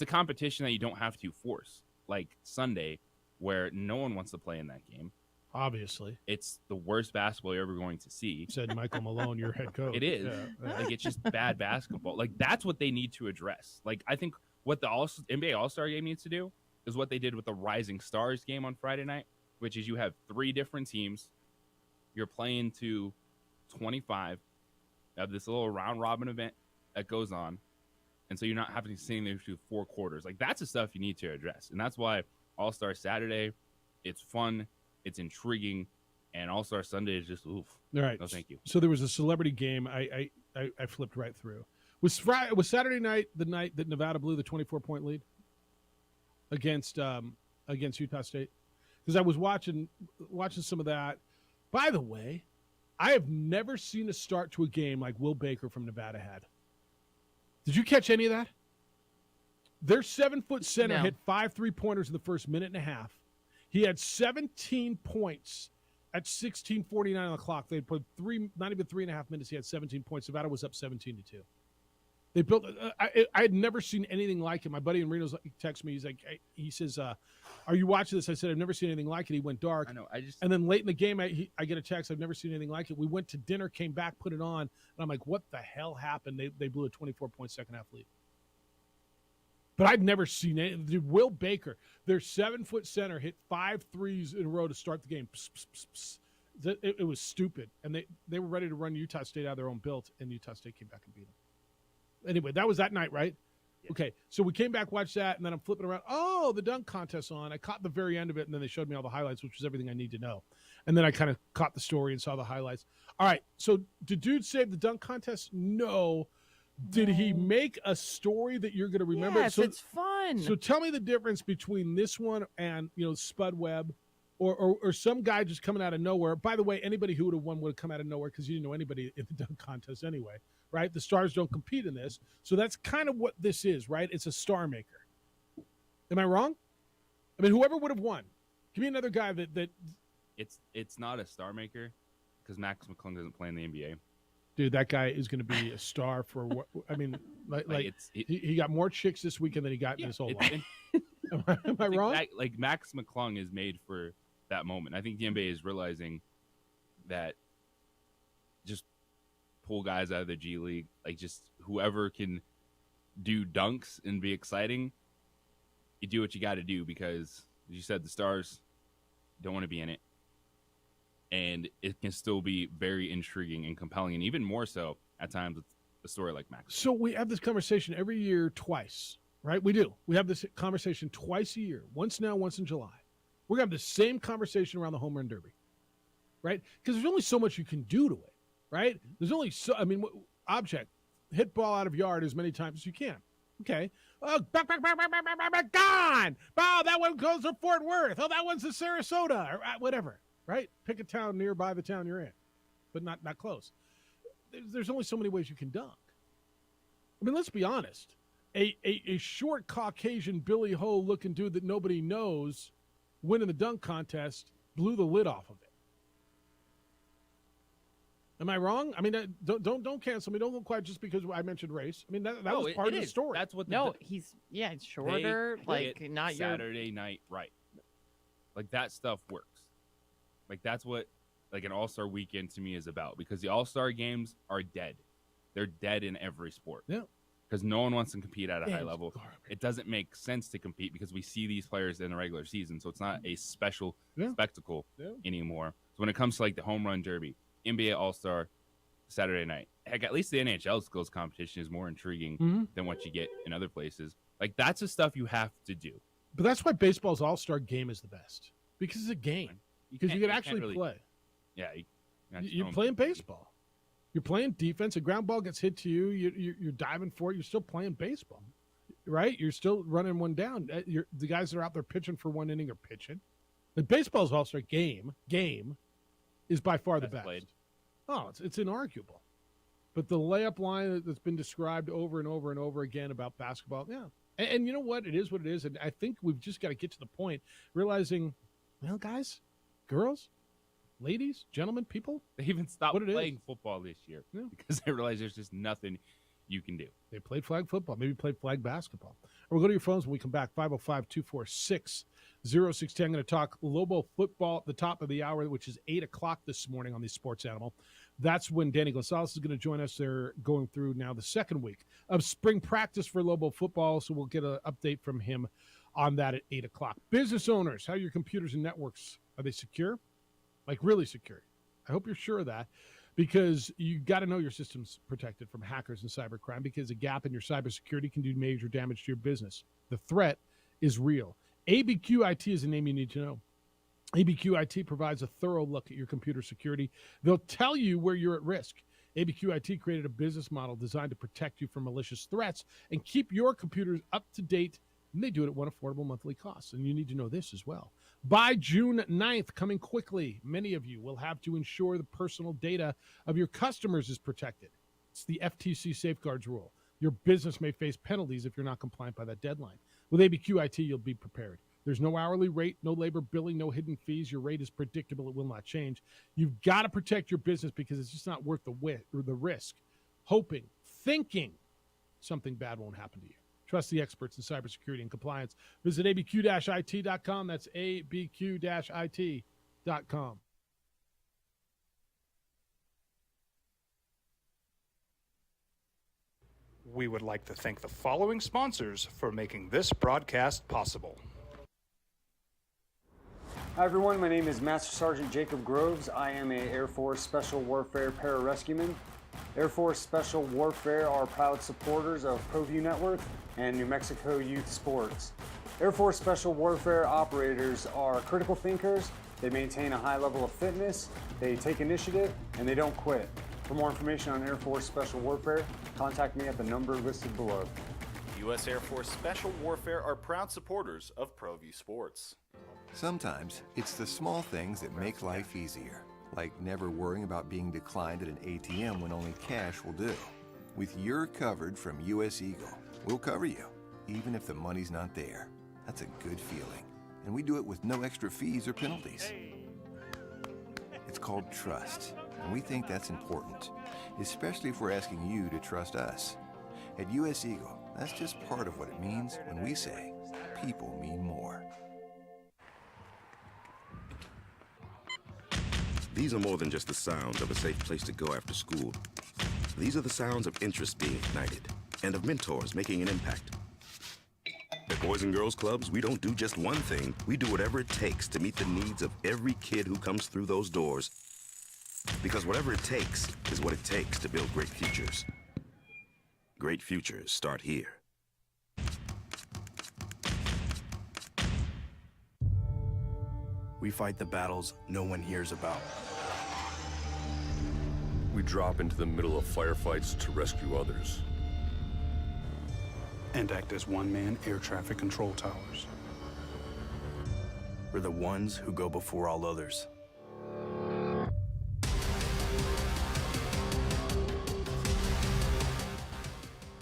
a competition that you don't have to force. Like Sunday, where no one wants to play in that game. Obviously. It's the worst basketball you're ever going to see. Said Michael Malone, your head coach. It is. Yeah. Like it's just bad basketball. Like that's what they need to address. Like I think what the NBA All-Star game needs to do is what they did with the Rising Stars game on Friday night, which is you have 3 different teams. You're playing to 25. You have this little round robin event that goes on. And so you're not having to sing there through 4 quarters. Like that's the stuff you need to address. And that's why All-Star Saturday, it's fun, it's intriguing, and All-Star Sunday is just oof. All right. No, thank you. So there was a celebrity game I flipped right through. Was Saturday night the night that Nevada blew the 24-point lead against Utah State? Because I was watching some of that. By the way, I have never seen a start to a game like Will Baker from Nevada had. Did you catch any of that? Their 7-foot center hit 5 3-pointers in the first minute and a half. He had 17 points at 16:49 on the clock. They put not even 3.5 minutes. He had 17 points. Nevada was up 17-2. They built. I had never seen anything like it. My buddy in Reno's texted me. He's like, he says, "Are you watching this?" I said, "I've never seen anything like it." He went dark. I know. And then late in the game, I get a text. I've never seen anything like it. We went to dinner, came back, put it on, and I'm like, "What the hell happened?" They blew a 24-point second half lead. But I'd never seen it. Dude, Will Baker, their 7-foot center, hit 5 threes in a row to start the game. Pss, pss, pss, pss. It was stupid. And they were ready to run Utah State out of their own built, and Utah State came back and beat them. Anyway, that was that night, right? Yeah. Okay, so we came back, watched that, and then I'm flipping around. Oh, the dunk contest on. I caught the very end of it, and then they showed me all the highlights, which was everything I need to know. And then I kind of caught the story and saw the highlights. All right, so did dude save the dunk contest? No. Did he make a story that you're going to remember? Yes, it's fun. So tell me the difference between this one and Spud Webb, or some guy just coming out of nowhere. By the way, anybody who would have won would have come out of nowhere because you didn't know anybody in the dunk contest anyway, right? The stars don't compete in this, so that's kind of what this is, right? It's a star maker. Am I wrong? I mean, whoever would have won, give me another guy that. It's not a star maker because Max McClung doesn't play in the NBA. Dude, that guy is going to be a star for what? I mean, he got more chicks this weekend than he got in his whole life. Am I wrong? Like Max McClung is made for that moment. I think the NBA is realizing that just pull guys out of the G League, like just whoever can do dunks and be exciting, you do what you got to do because, as you said, the stars don't want to be in it. And it can still be very intriguing and compelling, and even more so at times with a story like Max. So we have this conversation every year twice, right? We do. We have this conversation twice a year, once now, once in July. We're going to have the same conversation around the home run derby, right? Because there's only so much you can do to it, right? There's only object, hit ball out of yard as many times as you can. Okay. Oh, back, gone. Oh, that one goes to Fort Worth. Oh, that one's to Sarasota, or whatever, right? Pick a town nearby the town you're in, but not close. There's only so many ways you can dunk. I mean, let's be honest. A short Caucasian Billy Ho looking dude that nobody knows winning the dunk contest blew the lid off of it. Am I wrong? I mean, don't cancel me. Don't look quiet just because I mentioned race. I mean, that was part of the story. That's what. He's shorter. Like not Saturday night, right? Like that stuff works. Like that's what like an All-Star weekend to me is about, because the All-Star games are dead. They're dead in every sport. Yeah. Because no one wants to compete at a high level. It doesn't make sense to compete because we see these players in the regular season, so it's not a special spectacle anymore. So when it comes to like the home run derby, NBA All-Star Saturday night, heck, at least the NHL skills competition is more intriguing than what you get in other places. Like that's the stuff you have to do. But that's why baseball's All-Star game is the best, because it's a game. Because you can actually play. Yeah, you're playing baseball. You're playing defense. A ground ball gets hit to you. You're diving for it. You're still playing baseball, right? You're still running one down. The guys that are out there pitching for one inning are pitching. The baseball's All-Star game is by far the best. Played. Oh, it's inarguable. But the layup line that's been described over and over and over again about basketball, yeah. And you know what? It is what it is. And I think we've just got to get to the point realizing, well, guys, girls, ladies, gentlemen, people, they even stopped playing football this year because they realized there's just nothing you can do. They played flag football, maybe played flag basketball. Or we'll go to your phones when we come back, 505-246-0610. I'm going to talk Lobo football at the top of the hour, which is 8 o'clock this morning on the Sports Animal. That's when Danny Gonzalez is going to join us. They're going through now the second week of spring practice for Lobo football, so we'll get an update from him on that at 8 o'clock. Business owners, how are your computers and networks? Are they secure? Like really secure? I hope you're sure of that, because you got to know your system's protected from hackers and cybercrime, because a gap in your cybersecurity can do major damage to your business. The threat is real. ABQ IT is the name you need to know. ABQ IT provides a thorough look at your computer security. They'll tell you where you're at risk. ABQ IT created a business model designed to protect you from malicious threats and keep your computers up to date, and they do it at one affordable monthly cost. And you need to know this as well. By June 9th, coming quickly, many of you will have to ensure the personal data of your customers is protected. It's the FTC safeguards rule. Your business may face penalties if you're not compliant by that deadline. With ABQ IT, you'll be prepared. There's no hourly rate, no labor billing, no hidden fees. Your rate is predictable. It will not change. You've got to protect your business because it's just not worth the risk, hoping, thinking something bad won't happen to you. Trust the experts in cybersecurity and compliance. Visit abq-it.com. That's abq-it.com. We would like to thank the following sponsors for making this broadcast possible. Hi everyone, my name is Master Sergeant Jacob Groves. I am a Air Force Special Warfare Pararescueman. Air Force Special Warfare are proud supporters of ProView Network and New Mexico Youth Sports. Air Force Special Warfare operators are critical thinkers. They maintain a high level of fitness, they take initiative, and they don't quit. For more information on Air Force Special Warfare, contact me at the number listed below. U.S. Air Force Special Warfare are proud supporters of ProView Sports. Sometimes it's the small things that make life easier, like never worrying about being declined at an ATM when only cash will do. With You're Covered from U.S. Eagle, we'll cover you, even if the money's not there. That's a good feeling. And we do it with no extra fees or penalties. It's called trust, and we think that's important, especially if we're asking you to trust us. At U.S. Eagle, that's just part of what it means when we say people mean more. These are more than just the sounds of a safe place to go after school. These are the sounds of interest being ignited and of mentors making an impact. The Boys and Girls Clubs, we don't do just one thing. We do whatever it takes to meet the needs of every kid who comes through those doors. Because whatever it takes is what it takes to build great futures. Great futures start here. We fight the battles no one hears about. We drop into the middle of firefights to rescue others. And act as one-man air traffic control towers. We're the ones who go before all others.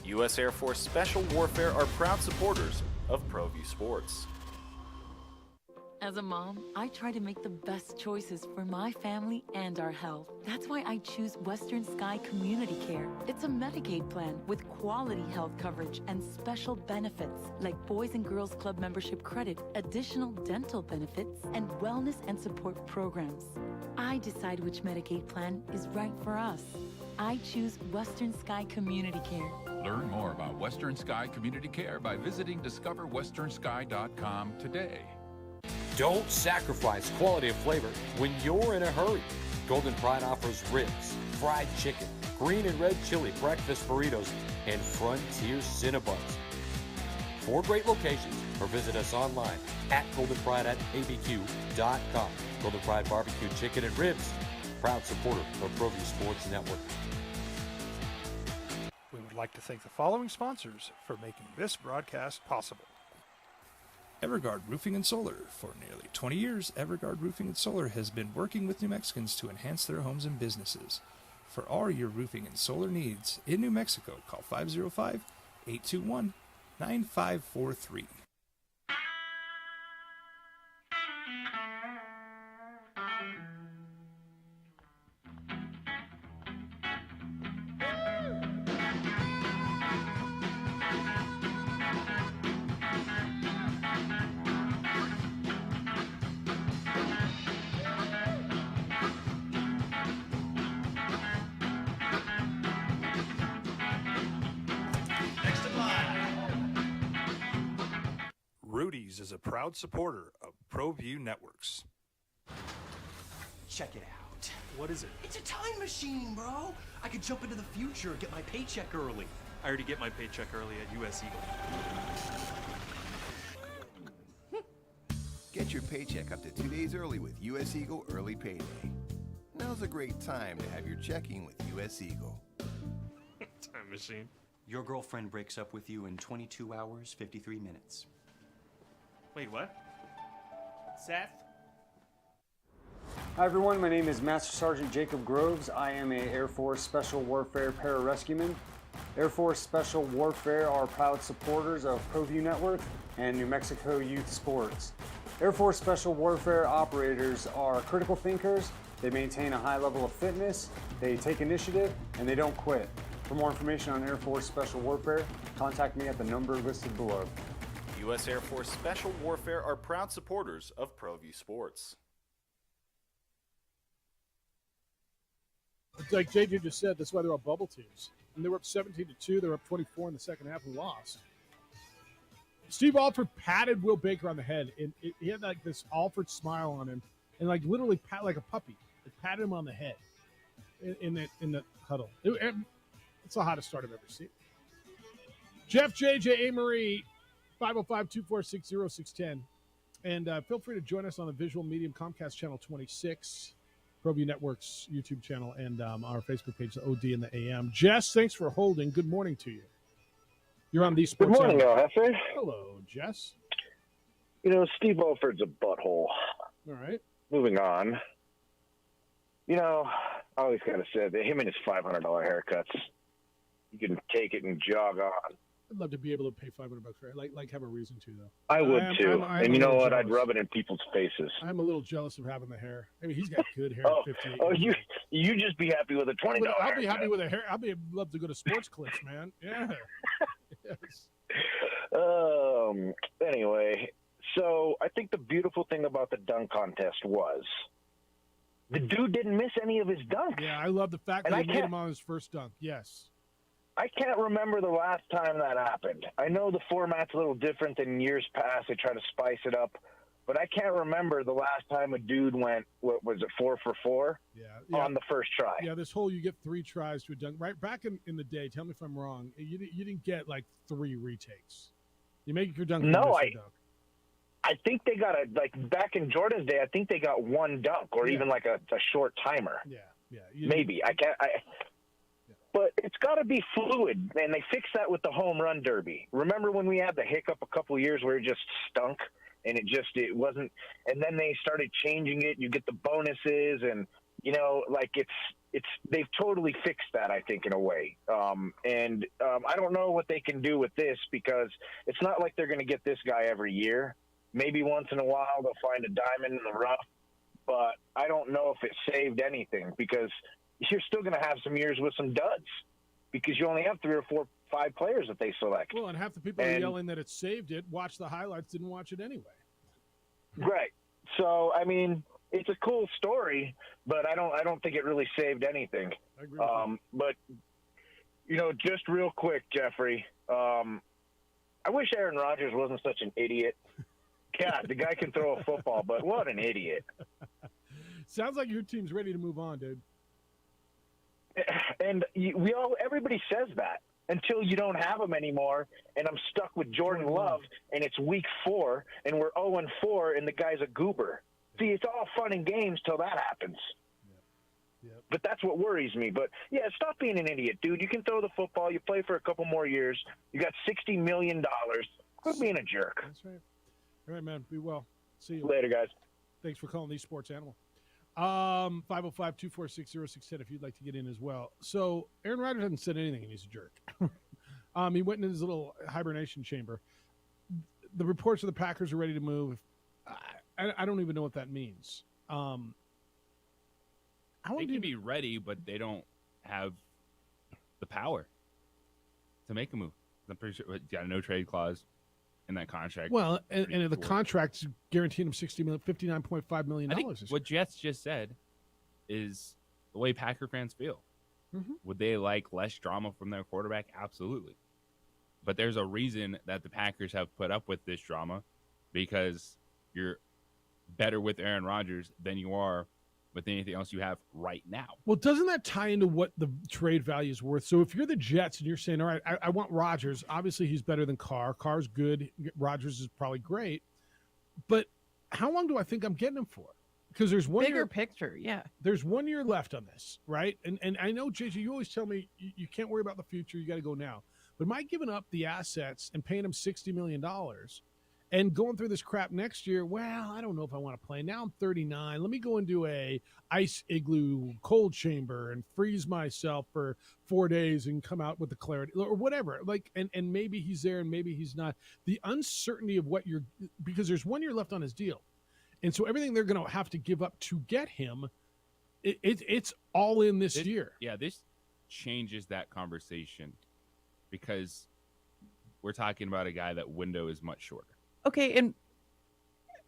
U.S. Air Force Special Warfare are proud supporters of ProView Sports. As a mom, I try to make the best choices for my family and our health. That's why I choose Western Sky Community Care. It's a Medicaid plan with quality health coverage and special benefits like Boys and Girls Club membership credit, additional dental benefits, and wellness and support programs. I decide which Medicaid plan is right for us. I choose Western Sky Community Care. Learn more about Western Sky Community Care by visiting discoverwesternsky.com today. Don't sacrifice quality of flavor when you're in a hurry. Golden Pride offers ribs, fried chicken, green and red chili breakfast burritos, and Frontier Cinnabons. 4 great locations, or visit us online at goldenpride@abq.com. Golden Pride Barbecue Chicken and Ribs, proud supporter of ProView Sports Network. We would like to thank the following sponsors for making this broadcast possible. Everguard Roofing and Solar. For nearly 20 years, Everguard Roofing and Solar has been working with New Mexicans to enhance their homes and businesses. For all your roofing and solar needs in New Mexico, call 505-821-9543. Rudy's is a proud supporter of ProView Networks. Check it out. What is it? It's a time machine, bro. I could jump into the future, get my paycheck early. I already get my paycheck early at US Eagle. Get your paycheck up to 2 days early with US Eagle Early Payday. Now's a great time to have your checking with US Eagle. Time machine. Your girlfriend breaks up with you in 22 hours, 53 minutes. Wait, what? Seth? Hi everyone, my name is Master Sergeant Jacob Groves. I am a Air Force Special Warfare Pararescueman. Air Force Special Warfare are proud supporters of ProView Network and New Mexico Youth Sports. Air Force Special Warfare operators are critical thinkers. They maintain a high level of fitness, they take initiative, and they don't quit. For more information on Air Force Special Warfare, contact me at the number listed below. U.S. Air Force Special Warfare are proud supporters of ProView Sports. It's like JJ just said, that's why they're all bubble teams. And they were up 17-2. They were up 24 in the second half and lost. Steve Alford patted Will Baker on the head. And he had like this Alford smile on him and like literally pat like a puppy. It patted him on the head in the huddle. It's the hottest start I've ever seen. Jeff, JJ, A. Marie, 505-246-0610. And feel free to join us on the Visual Medium Comcast Channel 26, ProView Network's YouTube channel, and our Facebook page, the OD and the AM. Jess, thanks for holding. Good morning to you. You're on the Sports. Good morning, Jefe. Hello, Jess. You know, Steve Alford's a butthole. All right. Moving on. You know, I always got to say that him and his $500 haircuts, you can take it and jog on. I'd love to be able to pay $500 for it. Like have a reason to, though. I would, too. And you know what? Jealous. I'd rub it in people's faces. I'm a little jealous of having the hair. I mean, he's got good hair at 58. Oh, you just be happy with a $20 I'll be happy haircut. with a hair. Love to go to Sports Clips, man. Yeah. Yes. Anyway, so I think the beautiful thing about the dunk contest was the dude didn't miss any of his dunks. Yeah, I love the fact And that I he made can't- him on his first dunk. Yes. I can't remember the last time that happened. I know the format's a little different than years past. They try to spice it up. But I can't remember the last time a dude went, what was it, 4 for 4 on the first try. Yeah, this whole you get 3 tries to a dunk. Right back in the day, tell me if I'm wrong, you didn't get like 3 retakes. You make your dunk. No, I think they got back in Jordan's day, I think they got 1 dunk or even like a short timer. Yeah. Maybe. But it's got to be fluid, and they fixed that with the home run derby. Remember when we had the hiccup a couple of years where it just stunk? And it wasn't, and then they started changing it. You get the bonuses, and they've totally fixed that, I think, in a way. I don't know what they can do with this because it's not like they're going to get this guy every year. Maybe once in a while they'll find a diamond in the rough, but I don't know if it saved anything because you're still going to have some years with some duds because you only have 3 or 4, 5 players that they select. Well, and half the people are yelling that it saved it, watch the highlights, didn't watch it anyway. Right. So, I mean, it's a cool story, but I don't think it really saved anything. I agree with But, just real quick, Jeffrey, I wish Aaron Rodgers wasn't such an idiot. God, the guy can throw a football, but what an idiot. Sounds like your team's ready to move on, dude. And everybody says that. Until you don't have them anymore, and I'm stuck with Jordan Love, and it's week 4, and we're 0-4, and the guy's a goober. See, it's all fun and games till that happens. But that's what worries me. But, yeah, stop being an idiot, dude. You can throw the football. You play for a couple more years. You got $60 million. Quit being a jerk. That's right. All right, man. Be well. See you. Later, guys. Thanks for calling the Sports Animal. 505-246-0610 if you'd like to get in as well. So Aaron Rodgers hasn't said anything and he's a jerk. He went in his little hibernation chamber. The reports of the Packers are ready to move. I don't even know what that means. They can be ready, but they don't have the power to make a move. I'm pretty sure got a no trade clause in that contract. Well, and the contract's guaranteed him $59.5 million. I think what Jets just said is the way Packer fans feel. Mm-hmm. Would they like less drama from their quarterback? Absolutely. But there's a reason that the Packers have put up with this drama because you're better with Aaron Rodgers than you are with anything else you have right now. Well, doesn't that tie into what the trade value is worth? So if you're the Jets and you're saying, all right, I want Rodgers, obviously he's better than Carr. Carr's good. Rodgers is probably great. But how long do I think I'm getting him for? Because there's one bigger year, picture, yeah. There's 1 year left on this, right? And I know, JJ, you always tell me you can't worry about the future. You got to go now. But am I giving up the assets and paying him $60 million and going through this crap next year? Well, I don't know if I want to play. Now I'm 39. Let me go into a ice igloo cold chamber and freeze myself for 4 days and come out with the clarity or whatever. Like, and maybe he's there and maybe he's not. The uncertainty of what because there's 1 year left on his deal. And so everything they're going to have to give up to get him, it's all in this year. Yeah, this changes that conversation because we're talking about a guy that window is much shorter. Okay, and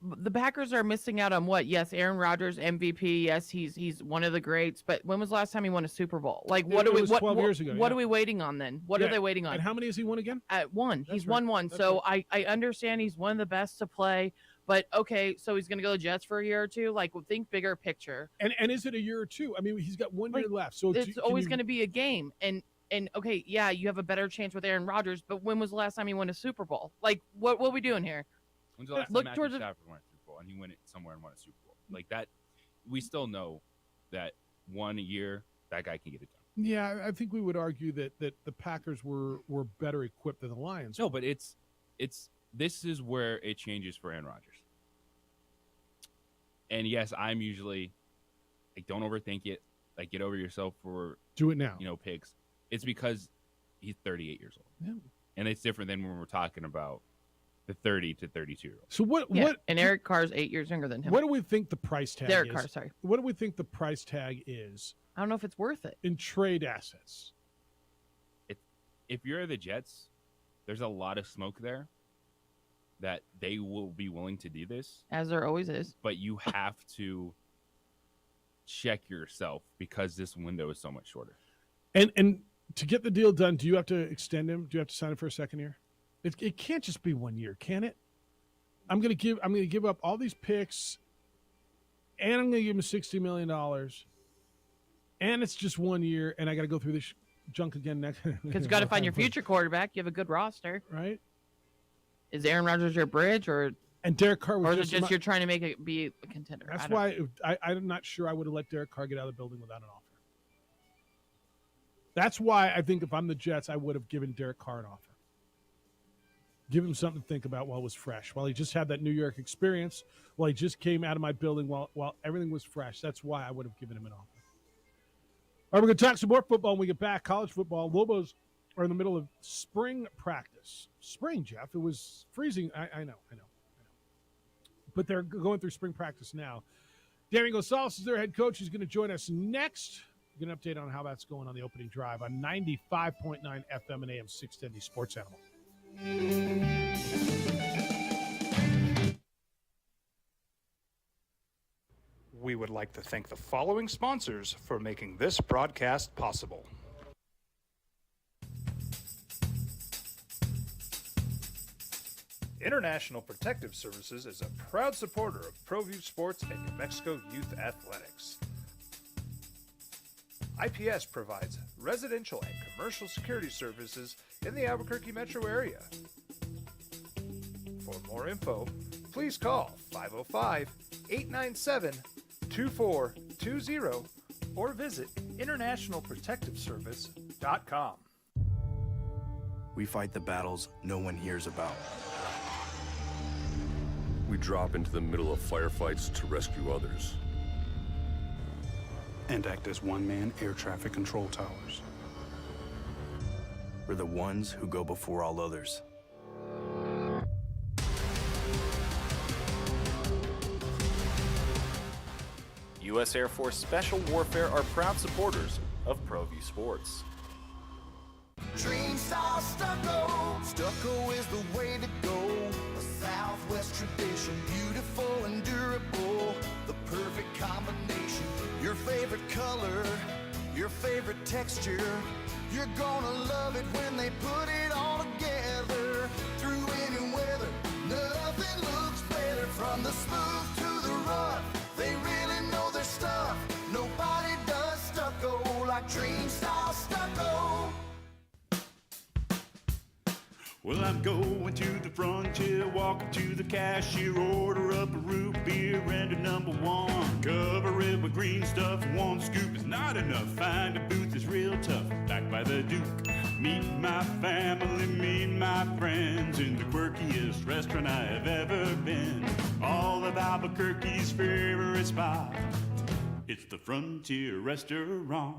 the Packers are missing out on what? Yes, Aaron Rodgers, MVP. Yes, he's one of the greats. But when was the last time he won a Super Bowl? Like, what It are we? was What 12 years ago, What yeah. are we waiting on then? What are they waiting on? And how many has he won again? One. That's He's won right. one. That's So I understand he's one of the best to play. But okay, so he's going to go to the Jets for a year or two. Like, think bigger picture. And is it a year or two? I mean, he's got 1 year left. So It's always going to be a game. And okay, yeah, you have a better chance with Aaron Rodgers. But when was the last time he won a Super Bowl? Like, what are we doing here? When's the last time Matthew Stafford won a Super Bowl and he went it somewhere and won a Super Bowl? Like that, we still know that 1 year that guy can get it done. Yeah, I think we would argue that the Packers were better equipped than the Lions. No, but this is where it changes for Aaron Rodgers. And yes, I'm usually like, don't overthink it. Like, get over yourself for do it now. Picks. It's because he's 38 years old. Yeah. And it's different than when we're talking about the 30 to 32 year old. So what? And Eric Carr's 8 years younger than him. What do we think the price tag Derek is? Carr, sorry. What do we think the price tag is? I don't know if it's worth it. In trade assets. If you're the Jets, there's a lot of smoke there that they will be willing to do this. As there always is. But you have to check yourself because this window is so much shorter. And To get the deal done, do you have to extend him? Do you have to sign him for a second year? It can't just be 1 year, can it? I'm gonna give up all these picks, and I'm gonna give him $60 million, and it's just 1 year, and I got to go through this junk again next. Because you got to find your future quarterback. You have a good roster, right? Is Aaron Rodgers your bridge, or Derek Carr was or is it just you're trying to make it be a contender? That's why I'm not sure I would have let Derek Carr get out of the building without an offer. That's why I think if I'm the Jets, I would have given Derek Carr an offer. Give him something to think about while it was fresh, while he just had that New York experience, while he just came out of my building, while everything was fresh. That's why I would have given him an offer. All right, we're going to talk some more football when we get back. College football. Lobos are in the middle of spring practice. Spring, Jeff. It was freezing. I know. But they're going through spring practice now. Danny Gonzalez is their head coach. He's going to join us next. We're going to update on how that's going on the opening drive on 95.9 FM and AM 610 Sports Animal. We would like to thank the following sponsors for making this broadcast possible. International Protective Services is a proud supporter of ProView Sports and New Mexico Youth Athletics. IPS provides residential and commercial security services in the Albuquerque metro area. For more info, please call 505-897-2420 or visit internationalprotectiveservice.com. We fight the battles no one hears about. We drop into the middle of firefights to rescue others. And act as one-man air traffic control towers. We're the ones who go before all others. U.S. Air Force Special Warfare are proud supporters of ProView Sports. Dream style stucco. Stucco is the way to go. A Southwest tradition, beautiful and durable. The perfect combination. Your favorite color, your favorite texture. You're gonna love it when they put it all together. Through any weather, nothing looks better. From the smooth to the rough, they really know their stuff. Nobody does stucco like Dream style stucco. Well, I'm going to the frontier, walking to the cashier, order up a root beer and a number one. Cover it with green stuff, one scoop is not enough. Find a booth that's real tough, backed by the Duke. Meet my family, meet my friends in the quirkiest restaurant I have ever been. All of Albuquerque's favorite spot, it's the Frontier Restaurant.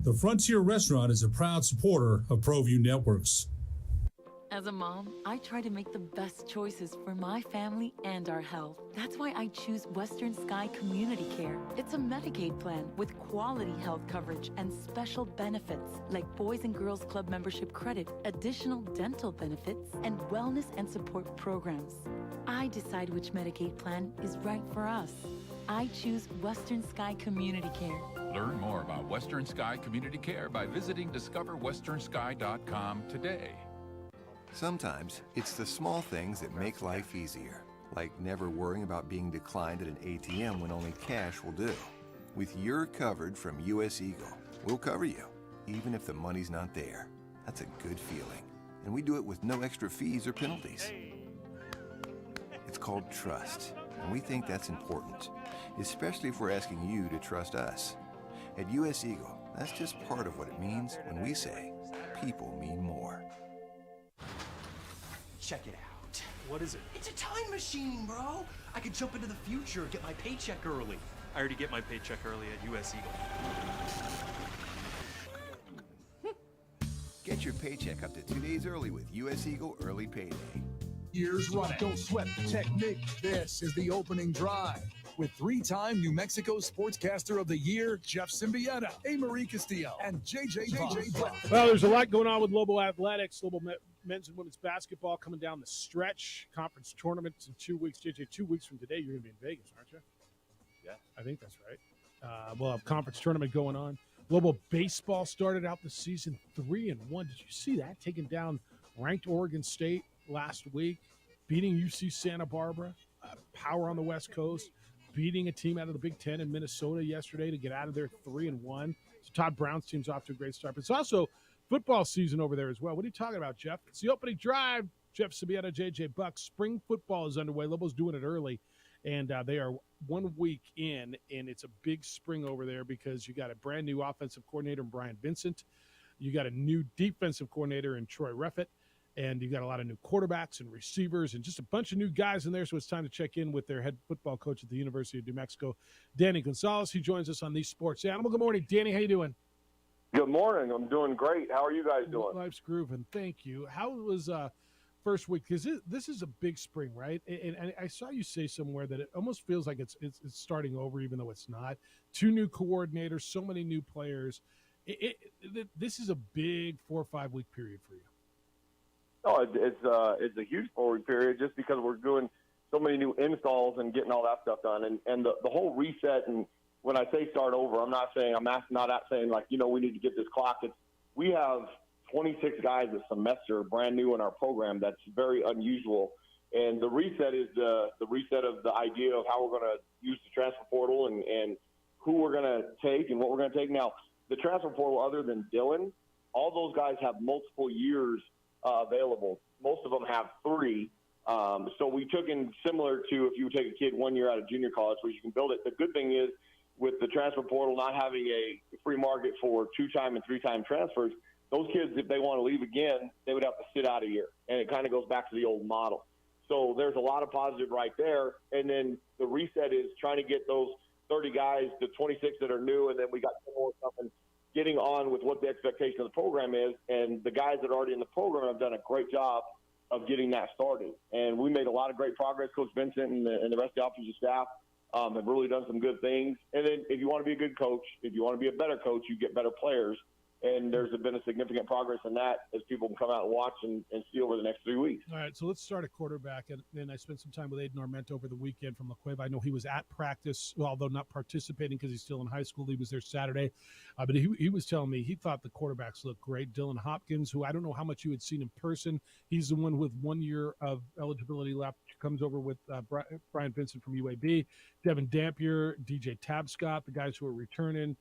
The Frontier Restaurant is a proud supporter of ProView Networks. As a mom, I try to make the best choices for my family and our health. That's why I choose Western Sky Community Care. It's a Medicaid plan with quality health coverage and special benefits like Boys and Girls Club membership credit, additional dental benefits, and wellness and support programs. I decide which Medicaid plan is right for us. I choose Western Sky Community Care. Learn more about Western Sky Community Care by visiting discoverwesternsky.com today. Sometimes it's the small things that make life easier, like never worrying about being declined at an ATM when only cash will do. With your covered from US Eagle, we'll cover you, even if the money's not there. That's a good feeling. And we do it with no extra fees or penalties. It's called trust, and we think that's important, especially if we're asking you to trust us. At US Eagle, that's just part of what it means when we say people mean more. Check it out. What is it? It's a time machine, bro. I could jump into the future, get my paycheck early. I already get my paycheck early at US Eagle. Get your paycheck up to 2 days early with US Eagle Early Payday. Years running. Don't sweat the technique. This is the opening drive with three-time New Mexico Sportscaster of the Year, Jeff Symbieta, A. Marie Castillo, and JJ Voss. Well, there's a lot going on with Lobo Athletics, Lobo men's and women's basketball coming down the stretch. Conference tournaments in 2 weeks. JJ, 2 weeks from today, you're going to be in Vegas, aren't you? Yeah. I think that's right. We'll have conference tournament going on. Global Baseball started out the season 3-1. Did you see that? Taking down ranked Oregon State last week, beating UC Santa Barbara, power on the West Coast, beating a team out of the Big Ten in Minnesota yesterday to get out of there 3-1. So Todd Brown's team's off to a great start. But it's also football season over there as well. What are you talking about, Jeff? It's the opening drive. Jeff Sibieta, JJ Buck. Spring football is underway. Lobo's doing it early. And they are 1 week in, and it's a big spring over there because you got a brand new offensive coordinator in Brian Vincent. You got a new defensive coordinator in Troy Ruffett, and you got a lot of new quarterbacks and receivers and just a bunch of new guys in there. So it's time to check in with their head football coach at the University of New Mexico, Danny Gonzalez. He joins us on These Sports Animal. Good morning, Danny. How you doing? Good morning. I'm doing great. How are you guys doing? Life's grooving. Thank you. How was first week? Because this is a big spring, right? And I saw you say somewhere that it almost feels like it's starting over, even though it's not. 2 new coordinators, so many new players. This is a big 4 or 5 week period for you. Oh, it's a huge 4 week period just because we're doing so many new installs and getting all that stuff done, and the whole reset. And when I say start over, I'm not saying like, we need to get this clock. We have 26 guys a semester brand new in our program. That's very unusual. And the reset is the reset of the idea of how we're going to use the transfer portal and who we're going to take and what we're going to take. Now, the transfer portal, other than Dylan, all those guys have multiple years available. Most of them have 3. So we took in similar to if you take a kid 1 year out of junior college where you can build it. The good thing is with the transfer portal not having a free market for 2-time and 3-time transfers, those kids, if they want to leave again, they would have to sit out a year. And it kind of goes back to the old model. So there's a lot of positive right there. And then the reset is trying to get those 30 guys, the 26 that are new, and then we got 10 more coming, getting on with what the expectation of the program is. And the guys that are already in the program have done a great job of getting that started. And we made a lot of great progress. Coach Vincent and the rest of the offensive staff have really done some good things. And then if you want to be a good coach, if you want to be a better coach, you get better players. And there's been a significant progress in that as people can come out and watch and see over the next 3 weeks. All right, so let's start at quarterback. And I spent some time with Aiden Armento over the weekend from La Cueva. I know he was at practice, although not participating because he's still in high school. He was there Saturday. But he was telling me he thought the quarterbacks looked great. Dylan Hopkins, who I don't know how much you had seen in person. He's the one with 1 year of eligibility left. Comes over with Brian Vincent from UAB. Devin Dampier, DJ Tabscott, the guys who are returning.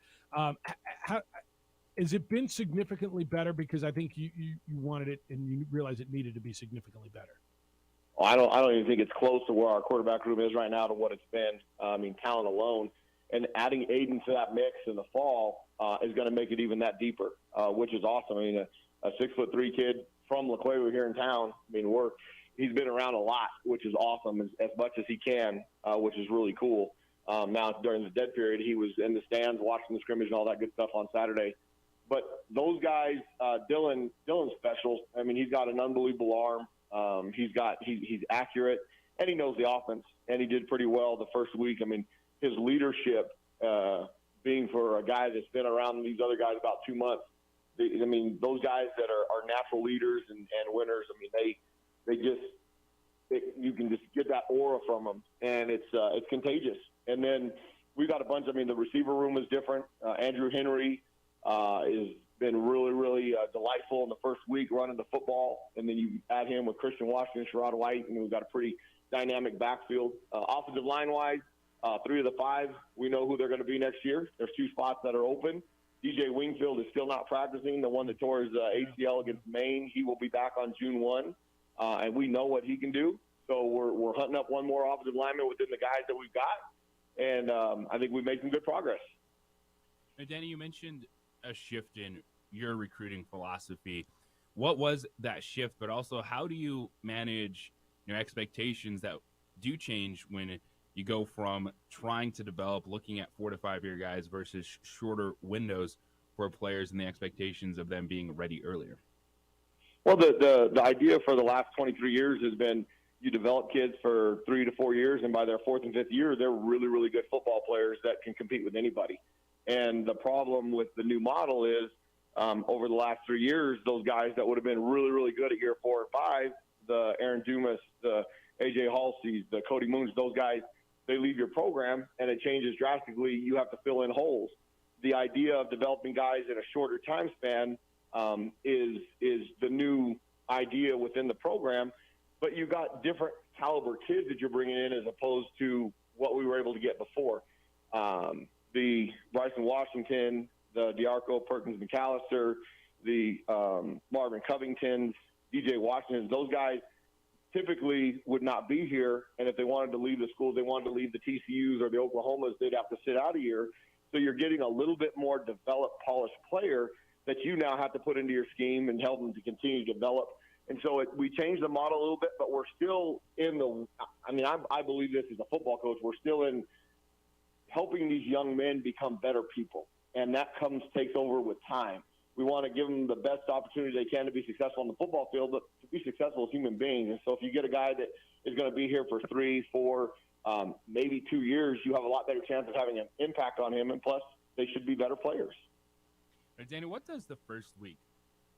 Has it been significantly better? Because I think you wanted it and you realized it needed to be significantly better. I don't even think it's close to where our quarterback room is right now to what it's been. Talent alone. And adding Aiden to that mix in the fall is going to make it even that deeper, which is awesome. A 6'3" kid from La Cueva here in town. He's been around a lot, which is awesome, as much as he can, which is really cool. Now, during the dead period, he was in the stands watching the scrimmage and all that good stuff on Saturday. But those guys, Dylan's special. He's got an unbelievable arm. He's accurate, and he knows the offense, and he did pretty well the first week. His leadership, being for a guy that's been around these other guys about 2 months, those guys that are natural leaders and winners, you can just get that aura from them, and it's contagious. And then we got a bunch. The receiver room is different. Andrew Henry has been really, really delightful in the first week running the football, and then you add him with Christian Washington, Sherrod White, and we've got a pretty dynamic backfield. Offensive line-wise, 3 of the 5, we know who they're going to be next year. There's 2 spots that are open. DJ Wingfield is still not practicing, the one that tore his ACL against Maine. He will be back on June 1, and we know what he can do. So we're hunting up one more offensive lineman within the guys that we've got, and I think we've made some good progress. Now, Danny, you mentioned a shift in your recruiting philosophy. What was that shift, but also how do you manage expectations that do change when you go from trying to develop, looking at 4 to 5 year guys versus shorter windows for players and the expectations of them being ready earlier? Well, the idea for the last 23 years has been you develop kids for 3 to 4 years, and by their 4th and 5th year, they're really, really good football players that can compete with anybody. And the problem with the new model is over the last 3 years, those guys that would have been really, really good at year 4 or 5, the Aaron Dumas, the A.J. Halseys, the Cody Moons, those guys, they leave your program, and it changes drastically. You have to fill in holes. the idea of developing guys in a shorter time span is the new idea within the program. But you got different caliber kids that you're bringing in as opposed to what we were able to get before. The Bryson Washington, the DeArco Perkins McAllister, the Marvin Covingtons, DJ Washington, those guys typically would not be here. And if they wanted to leave the schools, they wanted to leave the TCUs or the Oklahomas, they'd have to sit out a year. So you're getting a little bit more developed, polished player that you now have to put into your scheme and help them to continue to develop. And so we changed the model a little bit, but we're still in the – I mean, I believe this as a football coach. We're still in helping these young men become better people, and that takes over with time. We want to give them the best opportunity they can to be successful on the football field, but to be successful as human beings. And so if you get a guy that is going to be here for 3, 4, maybe 2 years, you have a lot better chance of having an impact on him, and plus they should be better players. Danny, what does the first week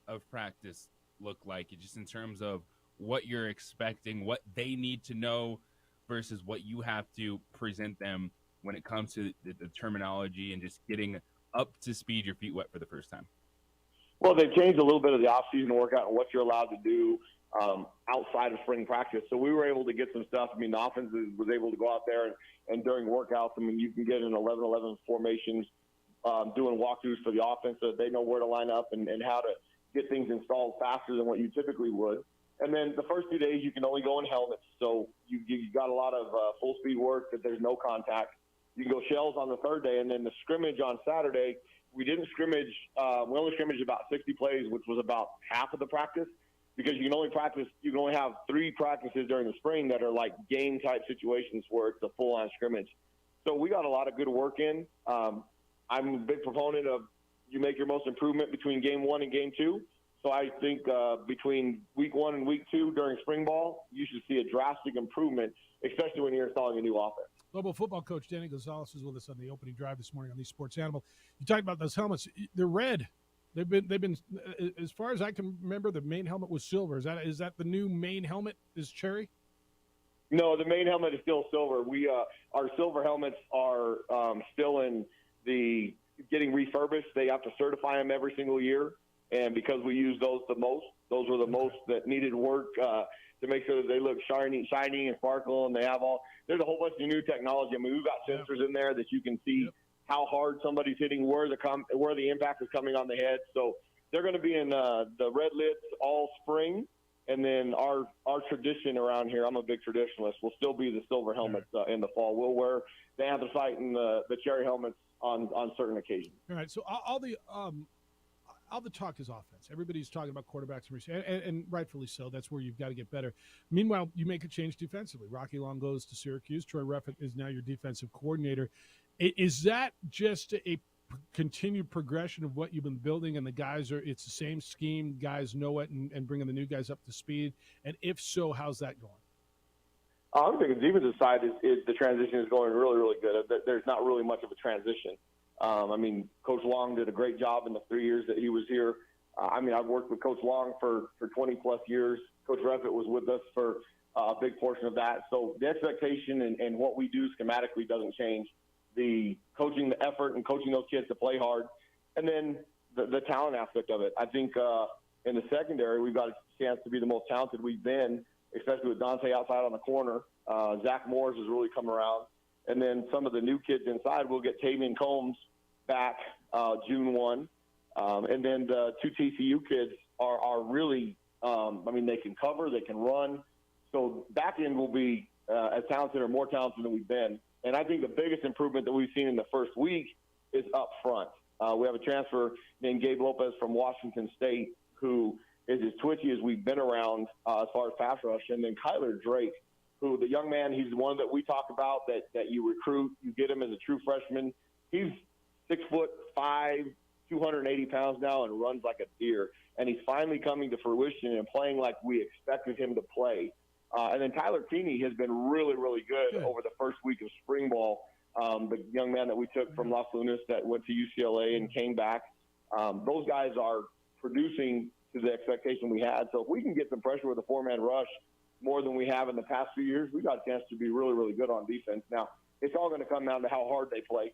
of practice look like, just in terms of what you're expecting, what they need to know versus what you have to present them when it comes to the terminology and just getting up to speed, your feet wet for the first time? Well, they've changed a little bit of the off-season workout and what you're allowed to do outside of spring practice. So we were able to get some stuff. I mean, the offense was able to go out there and during workouts, I mean, you can get in 11-11 formations, doing walkthroughs for the offense so that they know where to line up and how to get things installed faster than what you typically would. And then the first 2 days, you can only go in helmets. So you got a lot of full-speed work that there's no contact. You can go shells on the third day, and then the scrimmage on Saturday, we didn't scrimmage. We only scrimmaged about 60 plays, which was about half of the practice, because you can only have 3 practices during the spring that are like game-type situations where it's a full-on scrimmage. So we got a lot of good work in. I'm a big proponent of you make your most improvement between game 1 and game 2. So I think between week 1 and week 2 during spring ball, you should see a drastic improvement, especially when you're installing a new offense. Lobo football coach Danny Gonzalez is with us on the opening drive this morning on the Sports Animal. You talked about those helmets; they're red. They've been as far as I can remember. The main helmet was silver. Is that the new main helmet? Is cherry? No, the main helmet is still silver. Our silver helmets are still in the getting refurbished. They have to certify them every single year, and because we use those the most, those were the most that needed work to make sure that they look shiny and sparkle, and they have there's a whole bunch of new technology. I mean, we've got sensors in there that you can see how hard somebody's hitting, where the impact is coming on the head. So they're going to be in the red lids all spring, and then our tradition around here, I'm a big traditionalist, will still be the silver helmets in the fall. We'll wear the anthracite and the cherry helmets on certain occasions. All right, so all the talk is offense. Everybody's talking about quarterbacks and rightfully so. That's where you've got to get better. Meanwhile, you make a change defensively. Rocky Long goes to Syracuse. Troy Ruffin is now your defensive coordinator. Is that just a continued progression of what you've been building, and it's the same scheme, guys know it, and bringing the new guys up to speed? And if so, how's that going? I think the defensive side is the transition is going really, really good. There's not really much of a transition. I mean, Coach Long did a great job in the 3 years that he was here. I've worked with Coach Long for 20-plus years. Coach Reffitt was with us for a big portion of that. So the expectation and what we do schematically doesn't change. The coaching, the effort, and coaching those kids to play hard, and then the talent aspect of it. I think in the secondary, we've got a chance to be the most talented we've been, especially with Dante outside on the corner. Zach Morris has really come around. And then some of the new kids inside, we'll get Tavian Combs back June 1. And then the 2 TCU kids are really, they can cover, they can run. So back end will be as talented or more talented than we've been. And I think the biggest improvement that we've seen in the first week is up front. We have a transfer named Gabe Lopez from Washington State, who is as twitchy as we've been around as far as pass rush. And then Kyler Drake, who the young man, he's the one that we talk about that you recruit. You get him as a true freshman. He's 6'5", 280 pounds now and runs like a deer. And he's finally coming to fruition and playing like we expected him to play. And then Tyler Keeney has been really, really good over the first week of spring ball. The young man that we took from Las Lunas that went to UCLA and came back. Those guys are producing to the expectation we had. So if we can get some pressure with a 4-man rush more than we have in the past few years, we got a chance to be really, really good on defense. Now, it's all going to come down to how hard they play.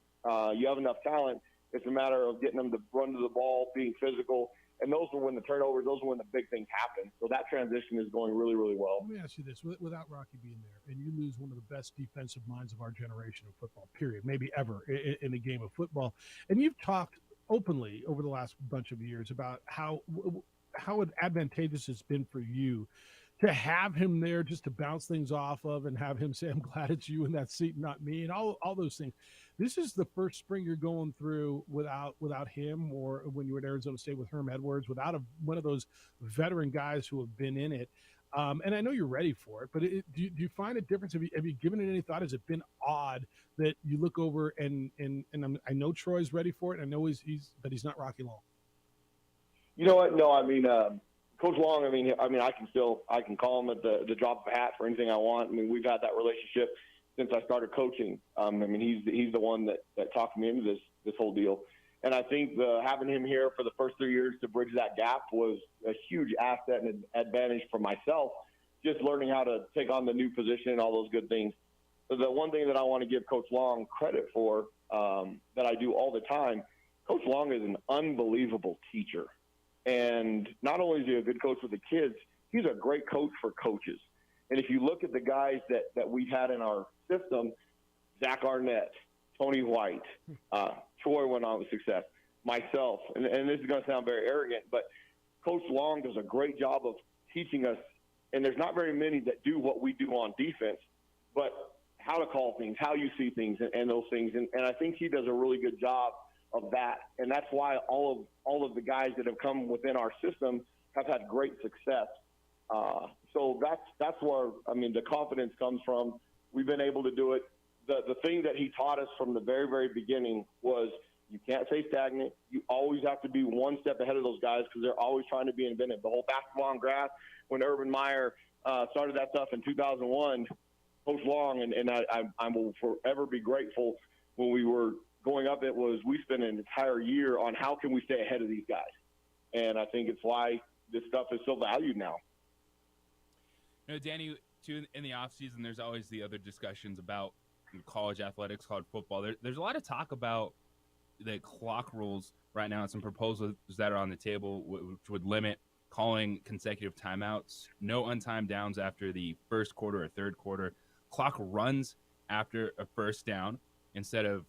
You have enough talent. It's a matter of getting them to run to the ball, being physical. And those are when the turnovers, those are when the big things happen. So that transition is going really, really well. Let me ask you this. Without Rocky being there, and you lose one of the best defensive minds of our generation of football, period, maybe ever in the game of football, and you've talked openly over the last bunch of years about how advantageous it's been for you to have him there just to bounce things off of and have him say, I'm glad it's you in that seat, not me, and all those things. This is the first spring you're going through without him, or when you were at Arizona State with Herm Edwards, without one of those veteran guys who have been in it. And I know you're ready for it, but do you find a difference? Have you given it any thought? Has it been odd that you look over and I know Troy's ready for it, and I know but he's not Rocky Long. You know what? No, I mean, Coach Long, I can call him at the drop of a hat for anything I want. I mean, we've had that relationship since I started coaching. He's the one that talked me into this whole deal. And I think having him here for the first 3 years to bridge that gap was a huge asset and advantage for myself, just learning how to take on the new position and all those good things. But the one thing that I want to give Coach Long credit for, that I do all the time, Coach Long is an unbelievable teacher. And not only is he a good coach with the kids, he's a great coach for coaches. And if you look at the guys that we've had in our system, Zach Arnett, Tony White, Troy went on with success, myself, and this is going to sound very arrogant, but Coach Long does a great job of teaching us, and there's not very many that do what we do on defense, but how to call things, how you see things, and those things. And I think he does a really good job of that, and that's why all of the guys that have come within our system have had great success. So that's where, the confidence comes from. We've been able to do it. The thing that he taught us from the very, very beginning was you can't stay stagnant. You always have to be one step ahead of those guys because they're always trying to be inventive. The whole basketball on grass, when Urban Meyer started that stuff in 2001, Coach Long, and I will forever be grateful when we were going up, we spent an entire year on how can we stay ahead of these guys. And I think it's why this stuff is so valued now. Danny, too, in the offseason, there's always the other discussions about college athletics, college football. There's a lot of talk about the clock rules right now and some proposals that are on the table which would limit calling consecutive timeouts, no untimed downs after the first quarter or third quarter, clock runs after a first down instead of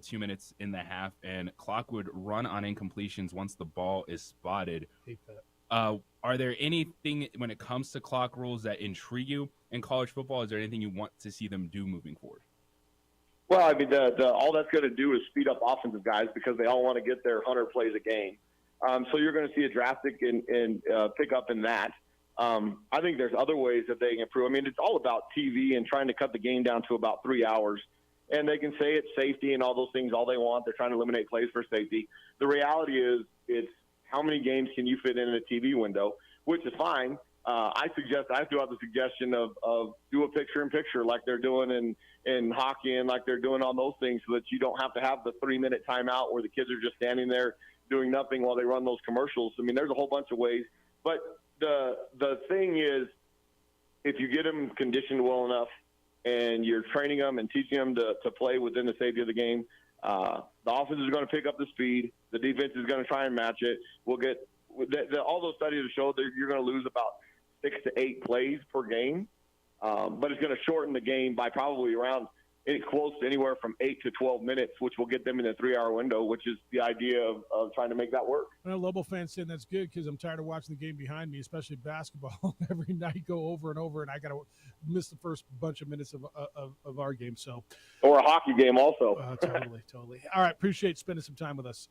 2 minutes in the half, and clock would run on incompletions once the ball is spotted. Are there anything when it comes to clock rules that intrigue you in college football? Is there anything you want to see them do moving forward? Well, all that's going to do is speed up offensive guys because they all want to get their 100 plays a game. So you're going to see a drastic pick up in that. I think there's other ways that they can improve. It's all about TV and trying to cut the game down to about 3 hours. And they can say it's safety and all those things all they want. They're trying to eliminate plays for safety. The reality is it's how many games can you fit in a TV window, which is fine. I threw out the suggestion of do a picture-in-picture like they're doing in hockey and like they're doing on those things so that you don't have to have the 3-minute timeout where the kids are just standing there doing nothing while they run those commercials. There's a whole bunch of ways. But the thing is, if you get them conditioned well enough, and you're training them and teaching them to play within the safety of the game, the offense is going to pick up the speed. The defense is going to try and match it. We'll get all those studies have showed that you're going to lose about 6 to 8 plays per game, but it's going to shorten the game by probably around close to anywhere from 8 to 12 minutes, which will get them in a 3-hour window, which is the idea of trying to make that work. I know Lobo fans saying that's good because I'm tired of watching the game behind me, especially basketball. Every night go over and over, and I got to miss the first bunch of minutes of our game. Or a hockey game also. Totally. All right, appreciate spending some time with us.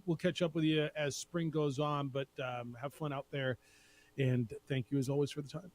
We'll catch up with you as spring goes on, but have fun out there, and thank you as always for the time.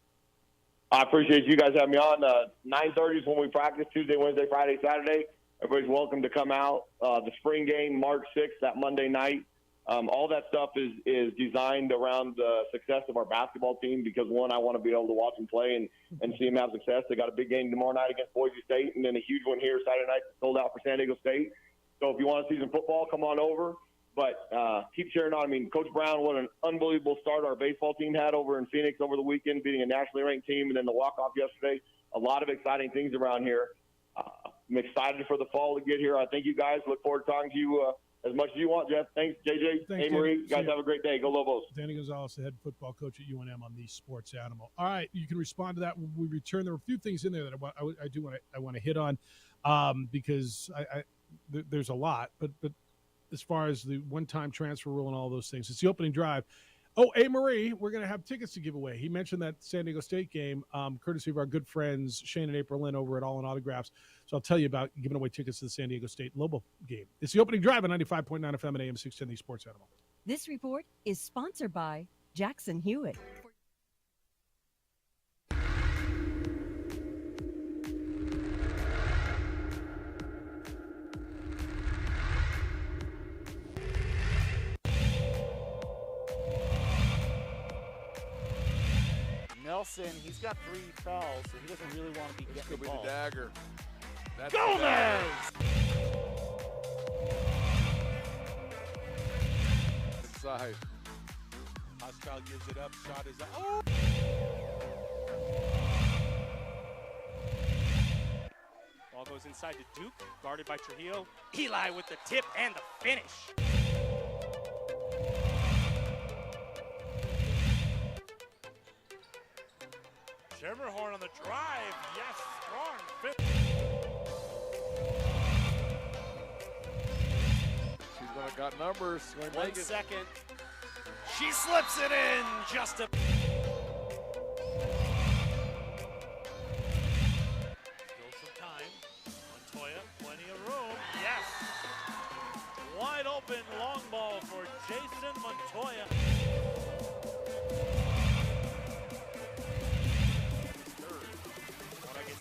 I appreciate you guys having me on. 9:30 is when we practice, Tuesday, Wednesday, Friday, Saturday. Everybody's welcome to come out. The spring game, March 6th, that Monday night. All that stuff is designed around the success of our basketball team because, one, I want to be able to watch them play and see them have success. They got a big game tomorrow night against Boise State and then a huge one here Saturday night sold out for San Diego State. So if you want to see some football, come on over. But keep cheering on. Coach Brown, what an unbelievable start our baseball team had over in Phoenix over the weekend, beating a nationally ranked team, and then the walk-off yesterday. A lot of exciting things around here. I'm excited for the fall to get here. I thank you guys. Look forward to talking to you as much as you want, Jeff. Thanks, JJ. Thanks, hey, Marie. Danny. You guys have a great day. Go Lobos. Danny Gonzalez, the head football coach at UNM on the Sports Animal. All right, you can respond to that when we return. There were a few things in there that I want to hit on because there's a lot, but as far as the one-time transfer rule and all those things, it's the opening drive. Oh, hey, Marie, we're going to have tickets to give away. He mentioned that San Diego State game, courtesy of our good friends Shane and April Lynn over at All in Autographs. So I'll tell you about giving away tickets to the San Diego State Lobo game. It's the opening drive on 95.9 FM and AM 610, the Sports Animal. This report is sponsored by Jackson Hewitt. Nelson, he's got 3 fouls, so he doesn't really want to be getting the ball. The dagger. That's Gomez! Inside. Hostile gives it up. Shot is up. Oh! Ball goes inside to Duke, guarded by Trujillo. Eli with the tip and the finish. Schermerhorn on the drive. Yes, strong fit. She's gonna got numbers. She's gonna 1 make it. second. She slips it in. Just a. Still some time. Montoya, plenty of room. Yes. Wide open long ball for Jason Montoya.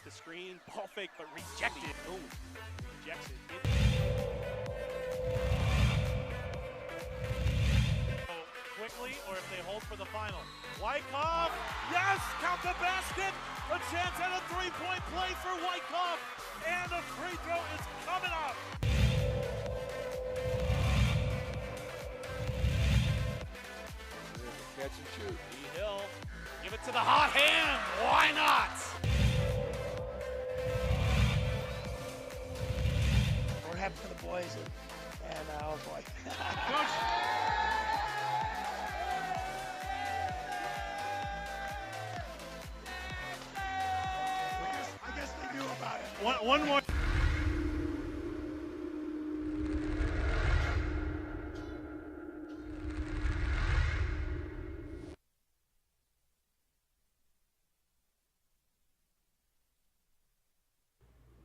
The screen, ball fake, but rejected. Ooh, rejects it. Quickly, or if they hold for the final. Wyckoff, yes, count the basket. A chance at a three-point play for Wyckoff, and a free throw is coming up. Catch and shoot. E-Hill, give it to the hot hand. Why not? We're happy for the boys, and oh boy. I guess they knew about it. One more.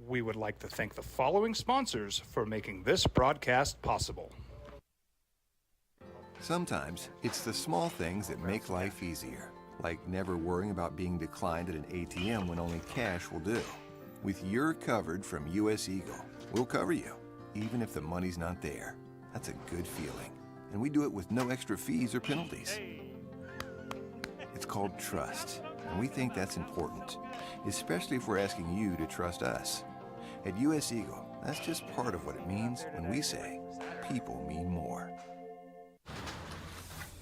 We would like to thank the following sponsors for making this broadcast possible. Sometimes it's the small things that make life easier, like never worrying about being declined at an ATM when only cash will do. With You're Covered from US Eagle, we'll cover you, even if the money's not there. That's a good feeling. And we do it with no extra fees or penalties. It's called trust, and we think that's important, especially if we're asking you to trust us. At US Eagle, that's just part of what it means when we say people mean more.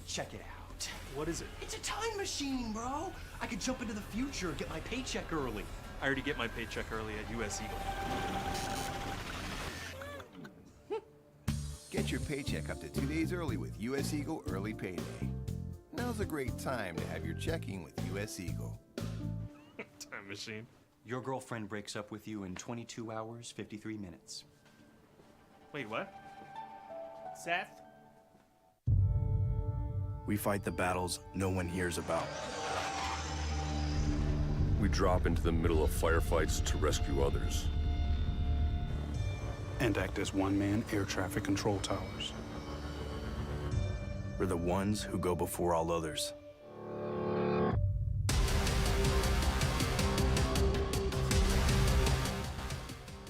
Check it out. What is it? It's a time machine, bro. I could jump into the future, get my paycheck early. I already get my paycheck early at US Eagle. Get your paycheck up to 2 days early with US Eagle Early Payday. Now's a great time to have your checking with US Eagle. Time machine. Your girlfriend breaks up with you in 22 hours, 53 minutes. Wait, what? Seth? We fight the battles no one hears about. We drop into the middle of firefights to rescue others. And act as one-man air traffic control towers. We're the ones who go before all others.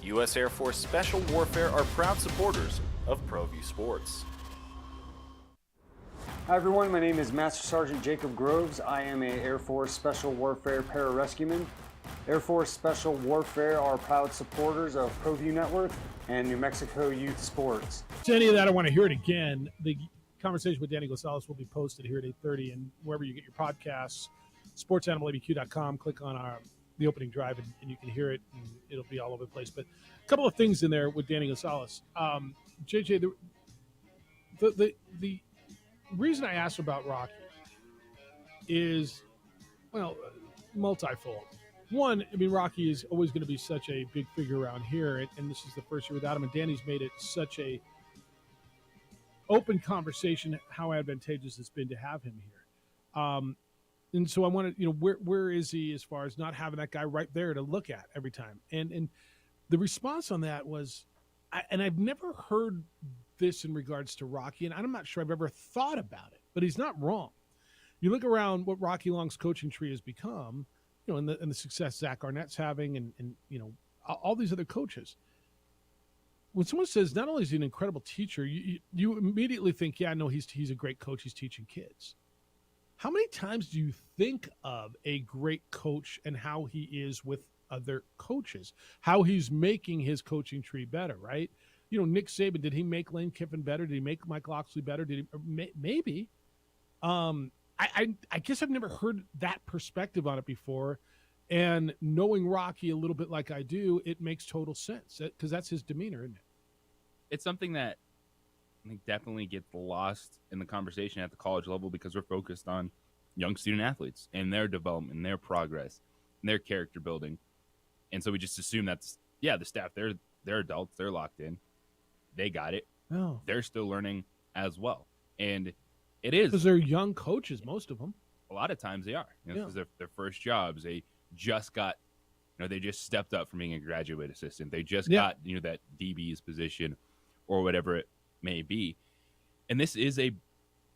U.S. Air Force Special Warfare are proud supporters of ProView Sports. Hi everyone, my name is Master Sergeant Jacob Groves. I am a Air Force Special Warfare pararescueman. Air Force Special Warfare are proud supporters of ProView Network and New Mexico Youth Sports. To any of that, I want to hear it again. The conversation with Danny Gonzalez will be posted here at 8:30 and wherever you get your podcasts, sportsanimalabq.com. Click on the opening drive and you can hear it, and it'll be all over the place. But a couple of things in there with Danny Gonzalez. JJ, the reason I asked about Rocky is, well, multifold. One, I mean, Rocky is always going to be such a big figure around here, and this is the first year without him, and Danny's made it such a open conversation how advantageous it's been to have him here. And so I wanted, where is he as far as not having that guy right there to look at every time? And the response on that was, and I've never heard this in regards to Rocky, and I'm not sure I've ever thought about it, but he's not wrong. You look around what Rocky Long's coaching tree has become, and the success Zach Arnett's having, and all these other coaches. When someone says not only is he an incredible teacher, you immediately think, yeah, no, he's a great coach. He's teaching kids. How many times do you think of a great coach and how he is with other coaches, how he's making his coaching tree better, right? Nick Saban, did he make Lane Kiffin better? Did he make Mike Locksley better? Did he? Maybe. I guess I've never heard that perspective on it before. And knowing Rocky a little bit like I do, it makes total sense because that's his demeanor, isn't it? It's something that I think definitely gets lost in the conversation at the college level because we're focused on young student athletes and their development, and their progress, and their character building. And so we just assume that's, the staff, they're adults, they're locked in. They got it. Oh. They're still learning as well. And it is. Because they're young coaches, most of them. A lot of times they are. This is their first jobs. They just got, they just stepped up from being a graduate assistant. They just got, that DB's position or whatever it may be. And this is a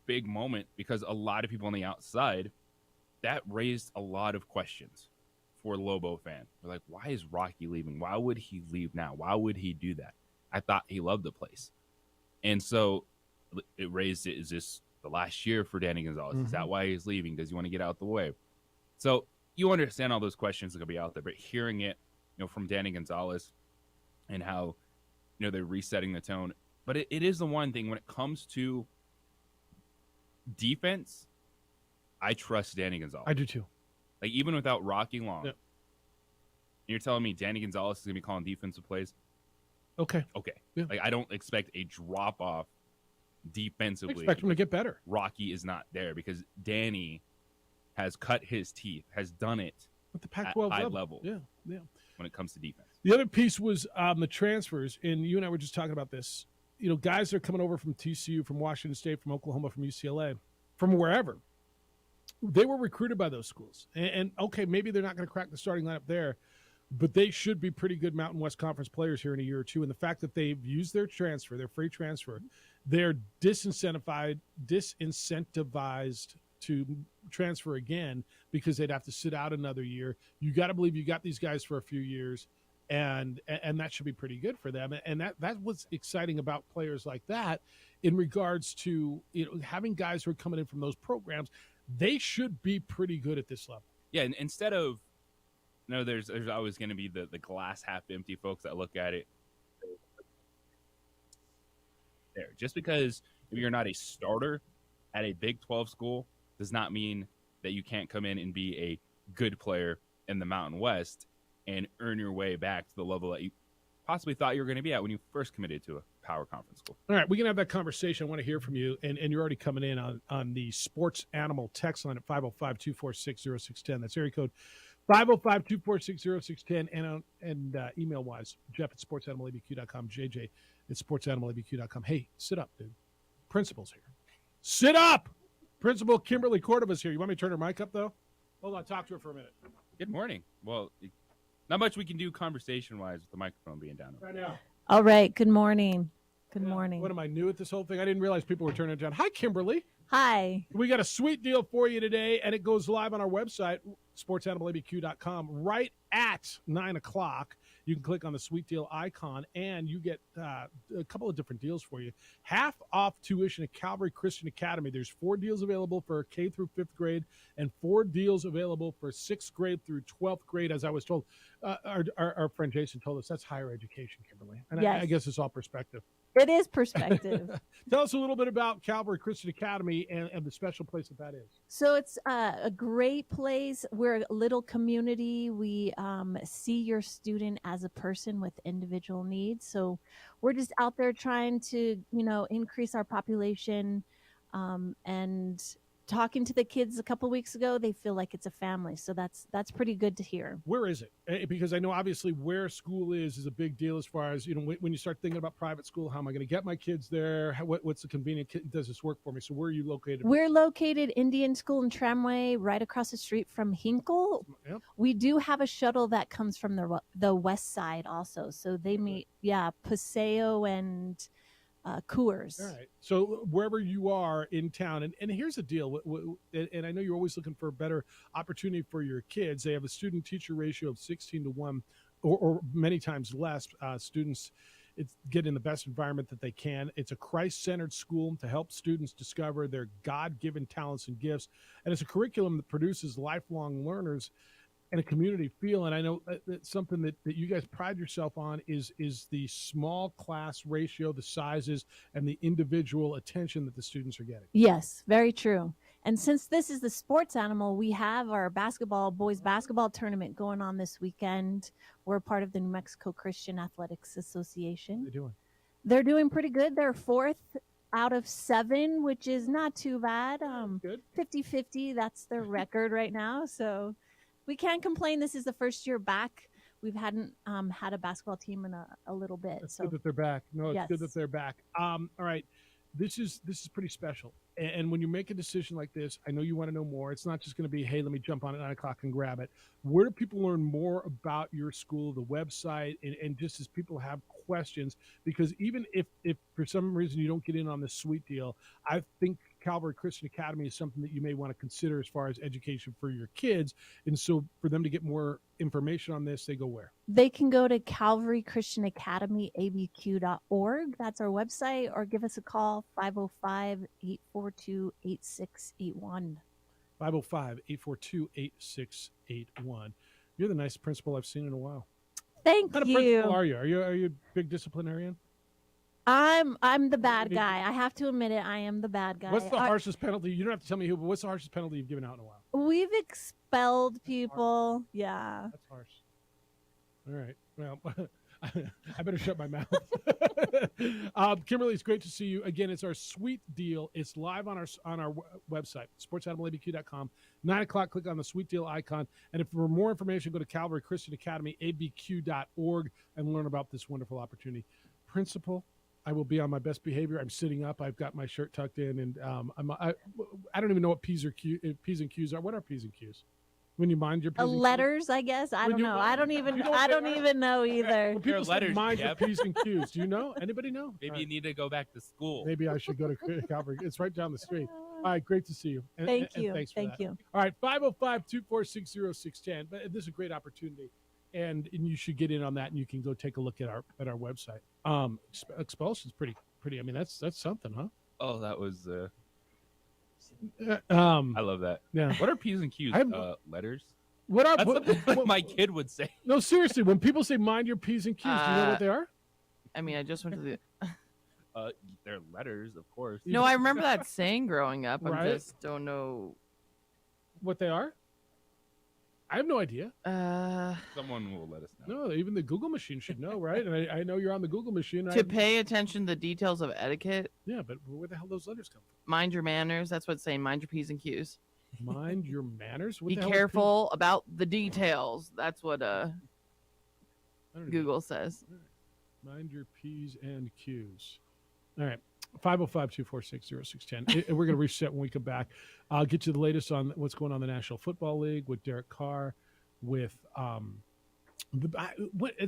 big moment because a lot of people on the outside, that raised a lot of questions for a Lobo fan. They're like, why is Rocky leaving? Why would he leave now? Why would he do that? I thought he loved the place. And so it raised it. Is this the last year for Danny Gonzalez? Mm-hmm. Is that why he's leaving? Does he want to get out the way? So you understand all those questions that could be out there, but hearing it, from Danny Gonzalez and how, they're resetting the tone. But it is the one thing when it comes to defense, I trust Danny Gonzalez. I do too. Like, even without Rocky Long, you're telling me Danny Gonzalez is going to be calling defensive plays? Okay. Yeah. Like, I don't expect a drop-off defensively. I expect him to get better. Rocky is not there because Danny has cut his teeth, has done it at the Pac-12 high level. Yeah. When it comes to defense. The other piece was the transfers, and you and I were just talking about this. Guys are coming over from TCU, from Washington State, from Oklahoma, from UCLA, from wherever. They were recruited by those schools. And okay, maybe they're not going to crack the starting lineup there, but they should be pretty good Mountain West Conference players here in a year or two. And the fact that they've used their transfer, their free transfer, they're disincentivized to transfer again because they'd have to sit out another year. You got to believe you got these guys for a few years, and that should be pretty good for them. And that's what's exciting about players like that in regards to having guys who are coming in from those programs. They should be pretty good at this level. Yeah, and instead of there's always going to be the glass half empty folks that look at it there. Just because you're not a starter at a Big 12 school does not mean that you can't come in and be a good player in the Mountain West and earn your way back to the level that you possibly thought you were going to be at when you first committed to a power conference school. All right, we can have that conversation. I want to hear from you, and you're already coming in on the Sports Animal text line at 505-246-0610. That's area code 505-246-0610, and email-wise, Jeff at sportsanimallabq.com, JJ at sportsanimallabq.com. Hey, sit up, dude. Principal's here. Sit up! Principal Kimberly Cordova's here. You want me to turn her mic up, though? Hold on, talk to her for a minute. Good morning. Well, not much we can do conversation-wise with the microphone being down. Right now. All right. Good morning. Good morning. What, am I new at this whole thing? I didn't realize people were turning it down. Hi, Kimberly. Hi. We got a sweet deal for you today, and it goes live on our website, sportsanimallabq.com, right at 9 o'clock. You can click on the sweet deal icon, and you get a couple of different deals for you. Half off tuition at Calvary Christian Academy. There's 4 deals available for K through 5th grade and 4 deals available for 6th grade through 12th grade. As I was told, our friend Jason told us that's higher education, Kimberly. And yes. I guess it's all perspective. It is perspective. Tell us a little bit about Calvary Christian Academy and the special place that is. So it's a great place. We're a little community. We see your student as a person with individual needs. So we're just out there trying to, increase our population. And talking to the kids a couple weeks ago, they feel like it's a family. So that's pretty good to hear. Where is it? Because I know obviously where school is a big deal as far as, when you start thinking about private school, how am I going to get my kids there? What's the convenient, does this work for me? So where are you located? We're located Indian School and Tramway, right across the street from Hinkle. Yep. We do have a shuttle that comes from the west side also. So they meet, Paseo and Coors. All right. So wherever you are in town, and here's the deal, and I know you're always looking for a better opportunity for your kids. They have a student-teacher ratio of 16-1, or many times less. Students get in the best environment that they can. It's a Christ-centered school to help students discover their God-given talents and gifts, and it's a curriculum that produces lifelong learners and a community feel. And I know that's something that you guys pride yourself on is the small class ratio, the sizes, and the individual attention that the students are getting. Yes, very true. And since this is the sports animal, we have our boys basketball tournament going on this weekend. We're part of the New Mexico Christian Athletics Association. How they doing? They're doing pretty good. They're 4th out of 7, which is not too bad. Good. 50-50, that's their record right now. So we can't complain. This is the first year back. We hadn't had a basketball team in a little bit. It's so good that they're back. No, it's Yes. good that they're back. All right. This is pretty special. And when you make a decision like this, I know you want to know more. It's not just going to be, hey, let me jump on at 9 o'clock and grab it. Where do people learn more about your school, the website, and just as people have questions? Because even if for some reason you don't get in on this sweet deal, I think Calvary Christian Academy is something that you may want to consider as far as education for your kids. And so for them to get more information on this, they go where? they can go to Calvary Christian Academy, abq.org. That's our website, or give us a call, 505-842-8681. 505-842-8681. You're the nicest principal I've seen in a while. Thank What kind you. of principal are you? Are you a big disciplinarian? I'm the bad guy. I have to admit it. I am the bad guy. What's the harshest penalty? You don't have to tell me who, but what's the harshest penalty you've given out in a while? We've expelled people. Yeah. That's harsh. All right. Well, I better shut my mouth. Kimberly, it's great to see you again. It's our sweet deal. It's live on our website, sportsanimalabq.com. 9 o'clock. Click on the sweet deal icon, and if for more information, go to Calvary Christian Academy, abq.org, and learn about this wonderful opportunity. Principal, I will be on my best behavior. I'm sitting up. I've got my shirt tucked in, and I don't even know what P's and Q's are. What are P's and Q's? When you mind your P's and Q's? Letters, I guess. I don't know. I don't even know either. When people say letters, mind your Jeff. P's and Q's, do you know? Anybody know? Maybe you need to go back to school. Maybe I should go to Calvary. It's right down the street. All right, great to see you. And Thank you. thanks for Thank that. you. All right, 505-246-0610. But this is a great opportunity, and you should get in on that, and you can go take a look at our website. Expulsion's pretty. I mean, that's something, huh? Oh, that was. I love that. Yeah. What are P's and Q's? Letters. What are That's something my kid would say. No, seriously. When people say mind your P's and Q's, do you know what they are? I mean, I just went to the. They're letters, of course. No, I remember that saying growing up. I Right? just don't know what they are. I have no idea. Someone will let us know. No, even the Google machine should know, right? And I know you're on the Google machine. to pay attention to the details of etiquette. Yeah, but where the hell those letters come Mind your manners. That's what it's saying. Mind your P's and Q's. from? Mind your manners. What Be the hell is careful about the details. That's what don't even Google says. Mind your P's and Q's. All right. 505-246-0610. We're going to reset when we come back. I'll get you the latest on what's going on in the National Football League with Derek Carr, with at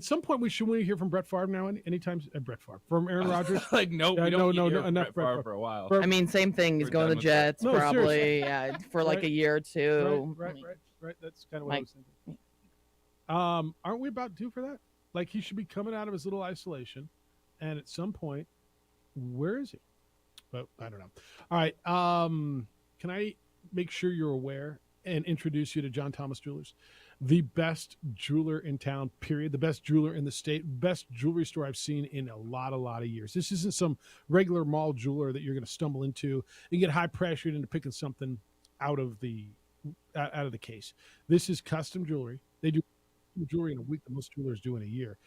some point we hear from Brett Favre now. Anytime Brett Favre from Aaron Rodgers. Like no, we don't no, hear enough Brett Favre for a while. I mean, same thing. He's We're going to done the with that. Jets No, probably. seriously. Yeah, for like Right. a year or two. Right. That's kind of what I was thinking. Aren't we about due for that? Like he should be coming out of his little isolation, and at some point, where is he? But I don't know. All right. Can I make sure you're aware and introduce you to John Thomas Jewelers, the best jeweler in town, period. The best jeweler in the state, best jewelry store I've seen in a lot of years. This isn't some regular mall jeweler that you're going to stumble into and get high pressured into picking something out of the case. This is custom jewelry. They do jewelry in a week that most jewelers do in a year.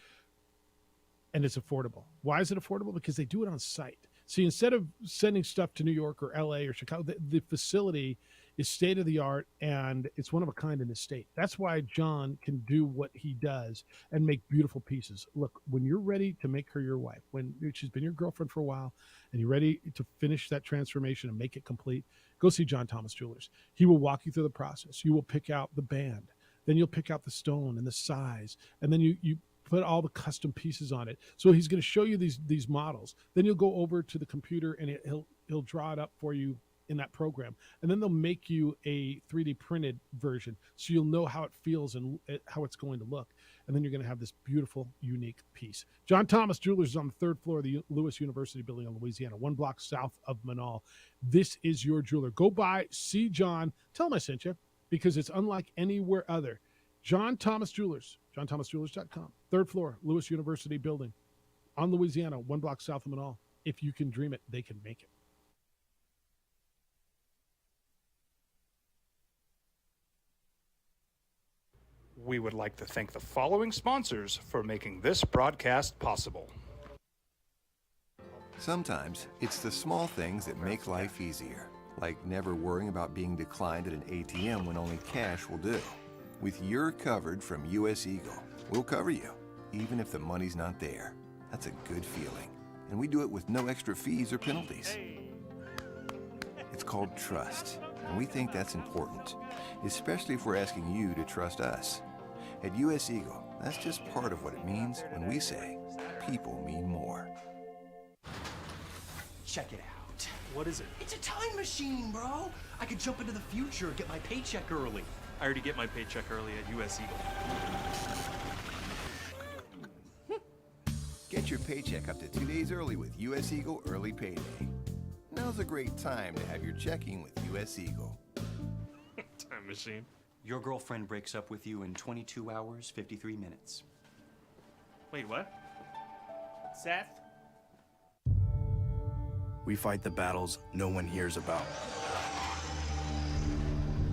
And it's affordable. Why is it affordable? Because they do it on site. See, instead of sending stuff to New York or LA or Chicago, the facility is state of the art and it's one of a kind in the state. That's why John can do what he does and make beautiful pieces. Look, when you're ready to make her your wife, when she's been your girlfriend for a while and you're ready to finish that transformation and make it complete, go see John Thomas Jewelers. He will walk you through the process. You will pick out the band, then you'll pick out the stone and the size, and then you put all the custom pieces on it. So he's going to show you these models. Then you'll go over to the computer and he'll draw it up for you in that program. And then they'll make you a 3D printed version so you'll know how it feels and how it's going to look. And then you're going to have this beautiful, unique piece. John Thomas Jewelers is on the third floor of the Lewis University building in Louisiana, 1 block south of Manal. This is your jeweler. Go by, see John, tell him I sent you, because it's unlike anywhere other. John Thomas Jewelers, johnthomasjewelers.com. Third floor, Lewis University building on Louisiana, 1 block south of Manal. If you can dream it, they can make it. We would like to thank the following sponsors for making this broadcast possible. Sometimes it's the small things that make life easier, like never worrying about being declined at an ATM when only cash will do. With You're Covered from US Eagle, we'll cover you, even if the money's not there. That's a good feeling. And we do it with no extra fees or penalties. It's called trust, and we think that's important, especially if we're asking you to trust us. At US Eagle, that's just part of what it means when we say, people mean more. Check it out. What is it? It's a time machine, bro. I could jump into the future, get my paycheck early. I already get my paycheck early at US Eagle. Get your paycheck up to 2 days early with US Eagle Early Payday. Now's a great time to have your checking with US Eagle. Time machine. Your girlfriend breaks up with you in 22 hours, 53 minutes. Wait, what? Seth? We fight the battles no one hears about.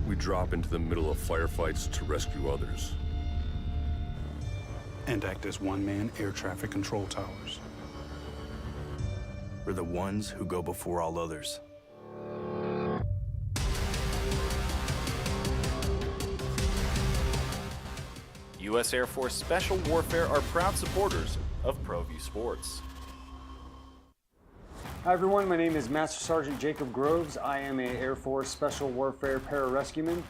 We drop into the middle of firefights to rescue others. And act as one-man air traffic control towers. We're the ones who go before all others. U.S. Air Force Special Warfare are proud supporters of ProView Sports. Hi everyone, my name is Master Sergeant Jacob Groves. I am a Air Force Special Warfare pararescueman.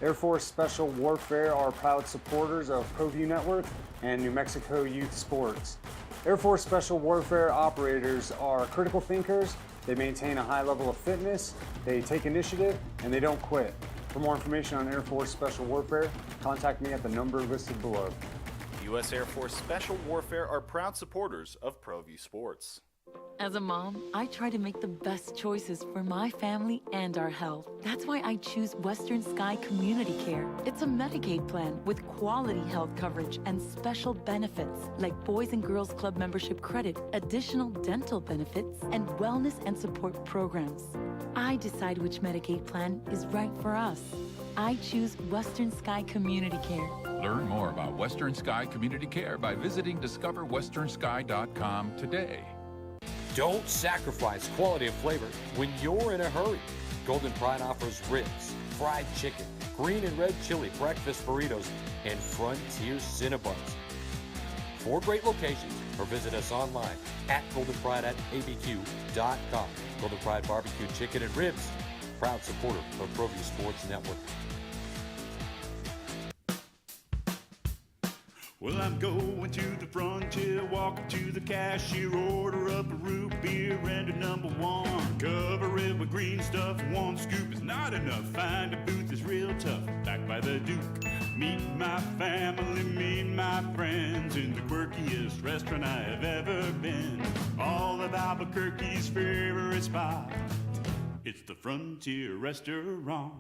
Air Force Special Warfare are proud supporters of ProView Network and New Mexico Youth Sports. Air Force Special Warfare operators are critical thinkers. They maintain a high level of fitness, they take initiative, and they don't quit. For more information on Air Force Special Warfare, contact me at the number listed below. U.S. Air Force Special Warfare are proud supporters of ProView Sports. As a mom, I try to make the best choices for my family and our health. That's why I choose Western Sky Community Care. It's a Medicaid plan with quality health coverage and special benefits like Boys and Girls Club membership credit, additional dental benefits, and wellness and support programs. I decide which Medicaid plan is right for us. I choose Western Sky Community Care. Learn more about Western Sky Community Care by visiting discoverwesternsky.com today. Don't sacrifice quality and flavor when you're in a hurry. Golden Pride offers ribs, fried chicken, green and red chili breakfast burritos, and Frontier Cinnabons. 4 great locations, or visit us online at goldenpride@abq.com. Golden Pride Barbecue Chicken and Ribs, proud supporter of ProView Sports Network. Well, I'm going to the frontier, walk up to the cashier, order up a root beer and a number 1. Cover it with green stuff, 1 scoop is not enough. Find a booth is real tough, backed by the Duke. Meet my family, meet my friends in the quirkiest restaurant I have ever been. All of Albuquerque's favorite spot, it's the Frontier Restaurant.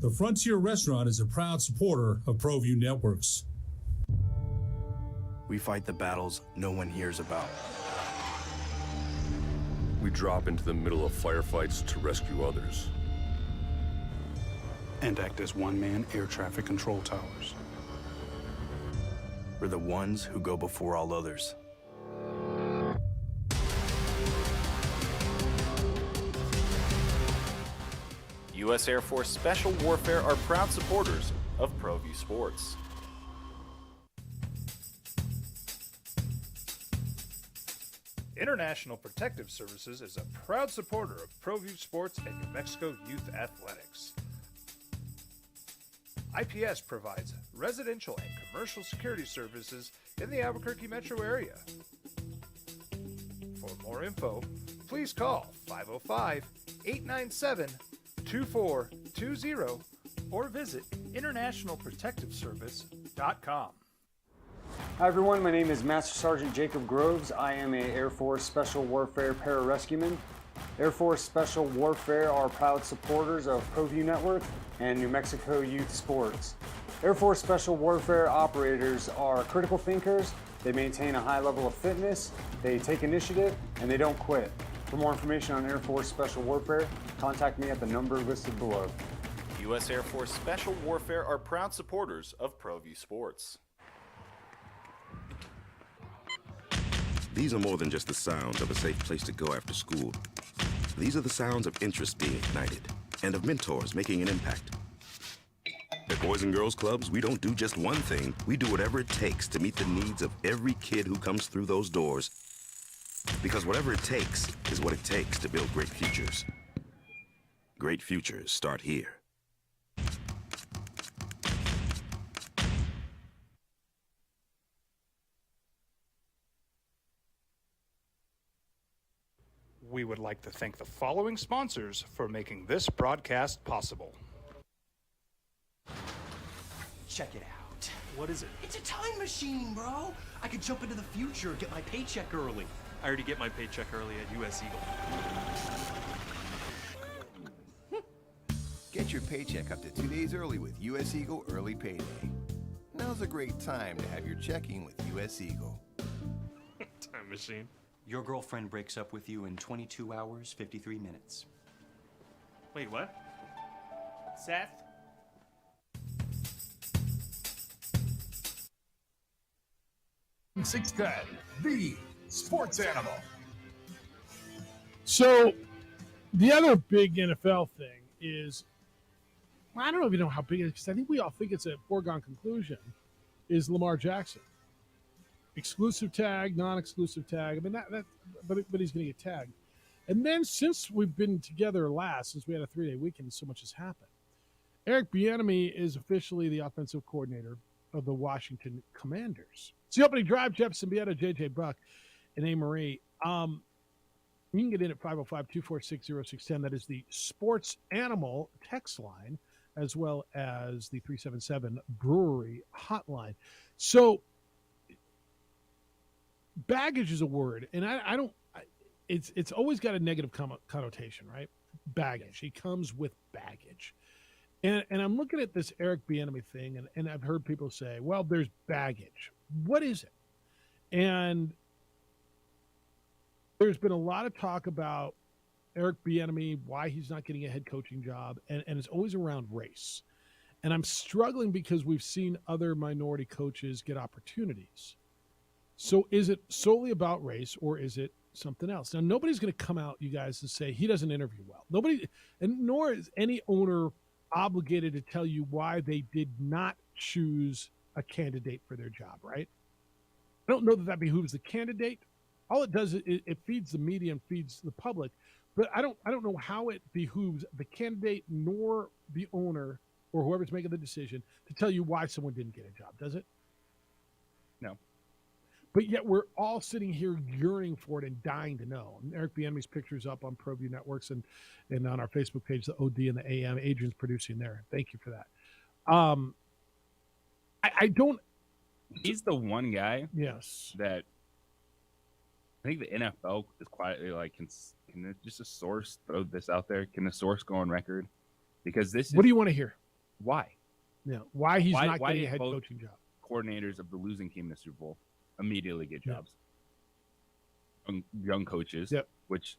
The Frontier Restaurant is a proud supporter of ProView Networks. We fight the battles no one hears about. We drop into the middle of firefights to rescue others. And act as one-man air traffic control towers. We're the ones who go before all others. U.S. Air Force Special Warfare are proud supporters of ProView Sports. International Protective Services is a proud supporter of ProView Sports and New Mexico Youth Athletics. IPS provides residential and commercial security services in the Albuquerque metro area. For more info, please call 505-897-2420 or visit internationalprotectiveservice.com. Hi everyone, my name is Master Sergeant Jacob Groves. I am a Air Force Special Warfare Pararescueman. Air Force Special Warfare are proud supporters of ProView Network and New Mexico Youth Sports. Air Force Special Warfare operators are critical thinkers. They maintain a high level of fitness, they take initiative, and they don't quit. For more information on Air Force Special Warfare, contact me at the number listed below. U.S. Air Force Special Warfare are proud supporters of ProView Sports. These are more than just the sounds of a safe place to go after school. These are the sounds of interest being ignited and of mentors making an impact. At Boys and Girls Clubs, we don't do just one thing. We do whatever it takes to meet the needs of every kid who comes through those doors. Because whatever it takes is what it takes to build great futures. Great futures start here. We would like to thank the following sponsors for making this broadcast possible. Check it out. What is it? It's a time machine, bro. I could jump into the future, get my paycheck early. I already get my paycheck early at US Eagle. Get your paycheck up to 2 days early with US Eagle Early Payday. Now's a great time to have your checking with US Eagle. Time machine. Your girlfriend breaks up with you in 22 hours, 53 minutes. Wait, what? Seth? the sports animal. So, the other big NFL thing is, well, I don't even know how big it is, because I think we all think it's a foregone conclusion, is Lamar Jackson. Exclusive tag, non-exclusive tag. I mean, but he's going to get tagged. And then since we've been together last, since we had a 3-day weekend, so much has happened. Eric Bieniemy is officially the offensive coordinator of the Washington Commanders. It's the opening drive. Jeff Symbieta, J.J. Buck, and A. Marie. You can get in at 505-246-0610. That is the Sports Animal text line, as well as the 377 Brewery hotline. So, baggage is a word, and I don't. It's always got a negative connotation, right? Baggage. He comes with baggage, and I'm looking at this Eric Bieniemy thing, and I've heard people say, "Well, there's baggage. What is it?" And there's been a lot of talk about Eric Bieniemy, why he's not getting a head coaching job, and it's always around race. And I'm struggling because we've seen other minority coaches get opportunities. So is it solely about race, or is it something else? Now, nobody's going to come out, you guys, and say he doesn't interview well. Nobody, and nor is any owner obligated to tell you why they did not choose a candidate for their job, right? I don't know that behooves the candidate. All it does is it feeds the media and feeds the public, but I don't know how it behooves the candidate nor the owner or whoever's making the decision to tell you why someone didn't get a job, does it? No. But yet we're all sitting here yearning for it and dying to know. And Eric Bieniemy's picture's up on ProView Networks and on our Facebook page, the OD and the AM. Adrian's producing there. Thank you for that. I don't. He's the one guy. Yes. That I think the NFL is quietly like, can just a source throw this out there? Can a source go on record? Because this. What do you want to hear? Why? Why he's Why not getting did a head both coaching job? Coordinators of the losing team in the Super Bowl immediately get jobs. Young coaches, which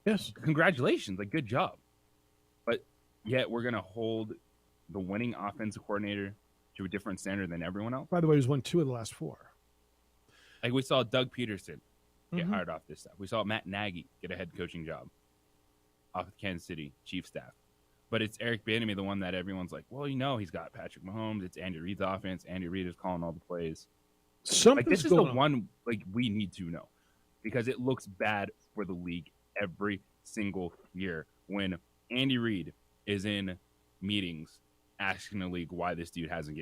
yes, congratulations, like good job. But yet we're gonna hold the winning offensive coordinator to a different standard than everyone else. By the way, he's won 2 of the last 4. Like we saw Doug Peterson get hired off this staff. We saw Matt Nagy get a head coaching job off of Kansas City Chiefs staff. But it's Eric Bieniemy, the one that everyone's like, well, he's got Patrick Mahomes. It's Andy Reid's offense. Andy Reid is calling all the plays. Something's this is going the on. one we need to know, because it looks bad for the league every single year when Andy Reid is in meetings asking the league why this dude hasn't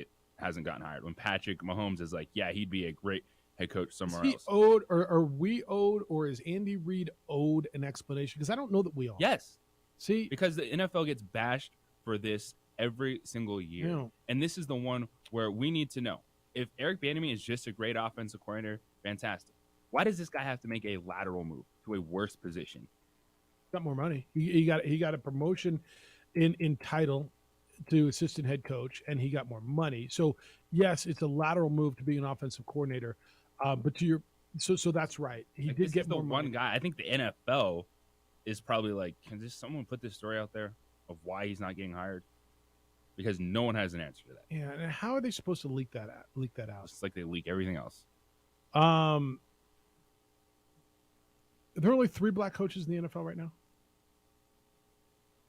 gotten hired. When Patrick Mahomes is like, yeah, he'd be a great head coach somewhere else. Owed, or are we owed, or is Andy Reid owed an explanation? Because I don't know that we are. Yes. See, because the NFL gets bashed for this every single year. Yeah. And this is the one where we need to know. If Eric Bieniemy is just a great offensive coordinator, fantastic. Why does this guy have to make a lateral move to a worse position? Got more money. He got a promotion in title to assistant head coach, and he got more money. So yes, it's a lateral move to be an offensive coordinator. But to your so that's right. He did get more money. One guy. I think the NFL is probably like, can just someone put this story out there of why he's not getting hired? Because no one has an answer to that. Yeah, and how are they supposed to leak that out? It's like they leak everything else. There are only 3 black coaches in the NFL right now.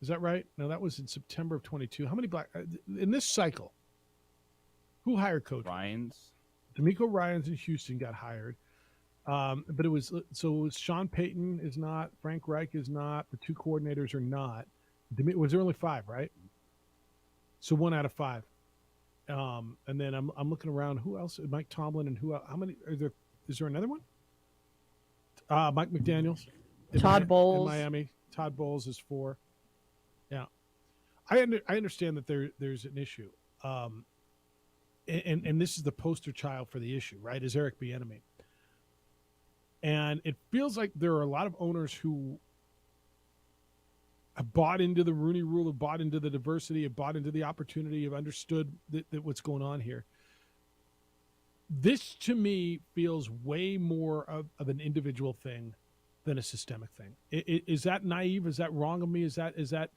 Is that right? No, that was in September of 22. How many black in this cycle? Who hired coach? D'Amico Ryans in Houston got hired. But it was Sean Payton is not, Frank Reich is not, the 2 coordinators are not. Was there only 5, right? So 1 out of 5. And then I'm looking around. Who else? Mike Tomlin and how many are there? Is there another one? Mike McDaniels. Todd Bowles. In Miami. Todd Bowles is 4. Yeah. I understand that there's an issue. And this is the poster child for the issue, right? Is Eric Bieniemy. And it feels like there are a lot of owners who have bought into the Rooney Rule, have bought into the diversity, have bought into the opportunity, have understood that what's going on here. This, to me, feels way more of an individual thing than a systemic thing. Is that naive? Is that wrong of me? Is that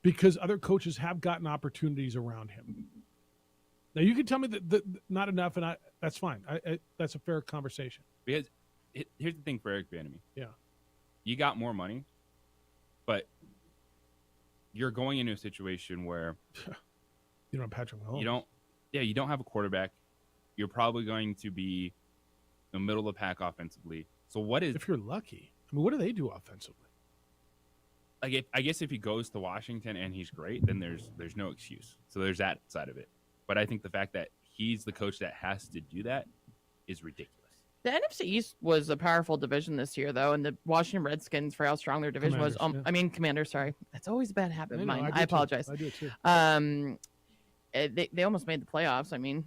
because other coaches have gotten opportunities around him? Now, you can tell me that not enough, and that's fine. That's a fair conversation. Because here's the thing for Eric Bieniemy. Yeah. You got more money, but you're going into a situation where you don't have Patrick Mahomes. You don't have a quarterback. You're probably going to be in the middle of the pack offensively. So if you're lucky? I mean, what do they do offensively? Like, I guess if he goes to Washington and he's great, then there's no excuse. So there's that side of it. But I think the fact that he's the coach that has to do that is ridiculous. The NFC East was a powerful division this year, though, and the Washington Redskins, for how strong their division was. Commanders, sorry. That's always a bad habit of mine. I apologize. I do it too. They almost made the playoffs. I mean,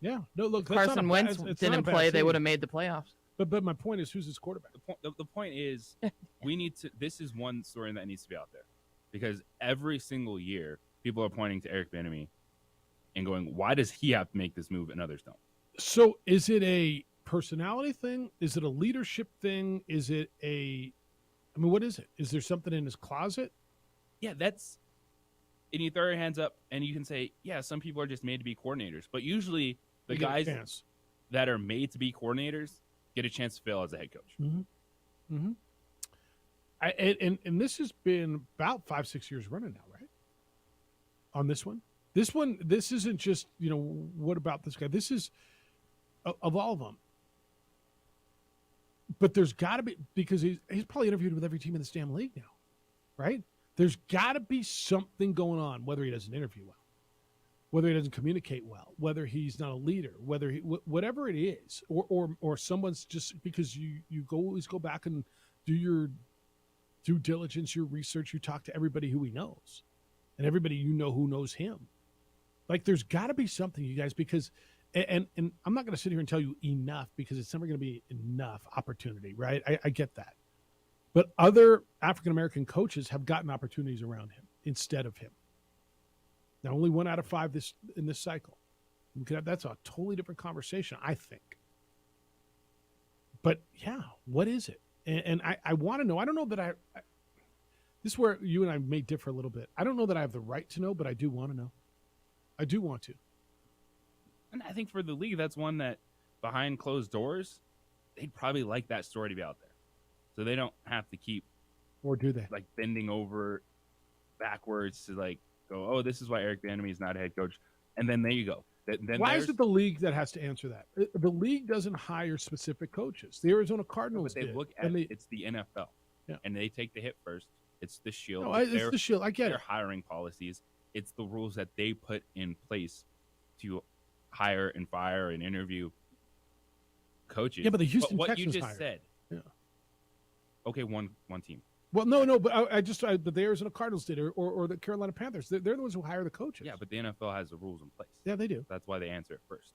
yeah. No, look, Carson Wentz didn't play. They would have made the playoffs. But my point is, who's his quarterback? The point is, we need to. This is one story that needs to be out there, because every single year, people are pointing to Eric Bieniemy and going, "Why does he have to make this move and others don't?" So, is it a personality thing? Is it a leadership thing? Is it what is it? Is there something in his closet? Yeah, and you throw your hands up and you can say, yeah, some people are just made to be coordinators, but usually the guys that are made to be coordinators get a chance to fail as a head coach. Mm-hmm. Mm-hmm. And this has been about 5-6 years running now, right? On this one, this isn't just, what about this guy? This is of all of them. But there's got to be, because he's probably interviewed with every team in this damn league now, right? There's got to be something going on, whether he doesn't interview well, whether he doesn't communicate well, whether he's not a leader, whatever it is, or someone's just, because you always go back and do your due diligence, your research, you talk to everybody who he knows and everybody who knows him. Like, there's got to be something, you guys, because and I'm not going to sit here and tell you enough, because it's never going to be enough opportunity, right? I get that. But other African-American coaches have gotten opportunities around him instead of him. Now, only 1 out of 5 in this cycle. That's a totally different conversation, I think. But yeah, what is it? And I want to know. I don't know that this is where you and I may differ a little bit. I don't know that I have the right to know, but I do want to know. I do want to. And I think for the league, that's one that behind closed doors, they'd probably like that story to be out there. So they don't have to keep, or do they, like bending over backwards to like go, oh, this is why Eric Bieniemy is not a head coach. And then there you go. Then why is it the league that has to answer that? The league doesn't hire specific coaches. The Arizona Cardinals but they did. Look at it's the NFL. Yeah. And they take the hit first. It's the shield. No, it's the shield. I get their it. Hiring policies. It's the rules that they put in place to hire and fire and interview coaches. Yeah, but the Houston what Texans you just hired. said. Yeah. Okay, one team. Well, no, but but the Arizona Cardinals did, or the Carolina Panthers. They're the ones who hire the coaches. Yeah, but the NFL has the rules in place. Yeah, they do. That's why they answer it first.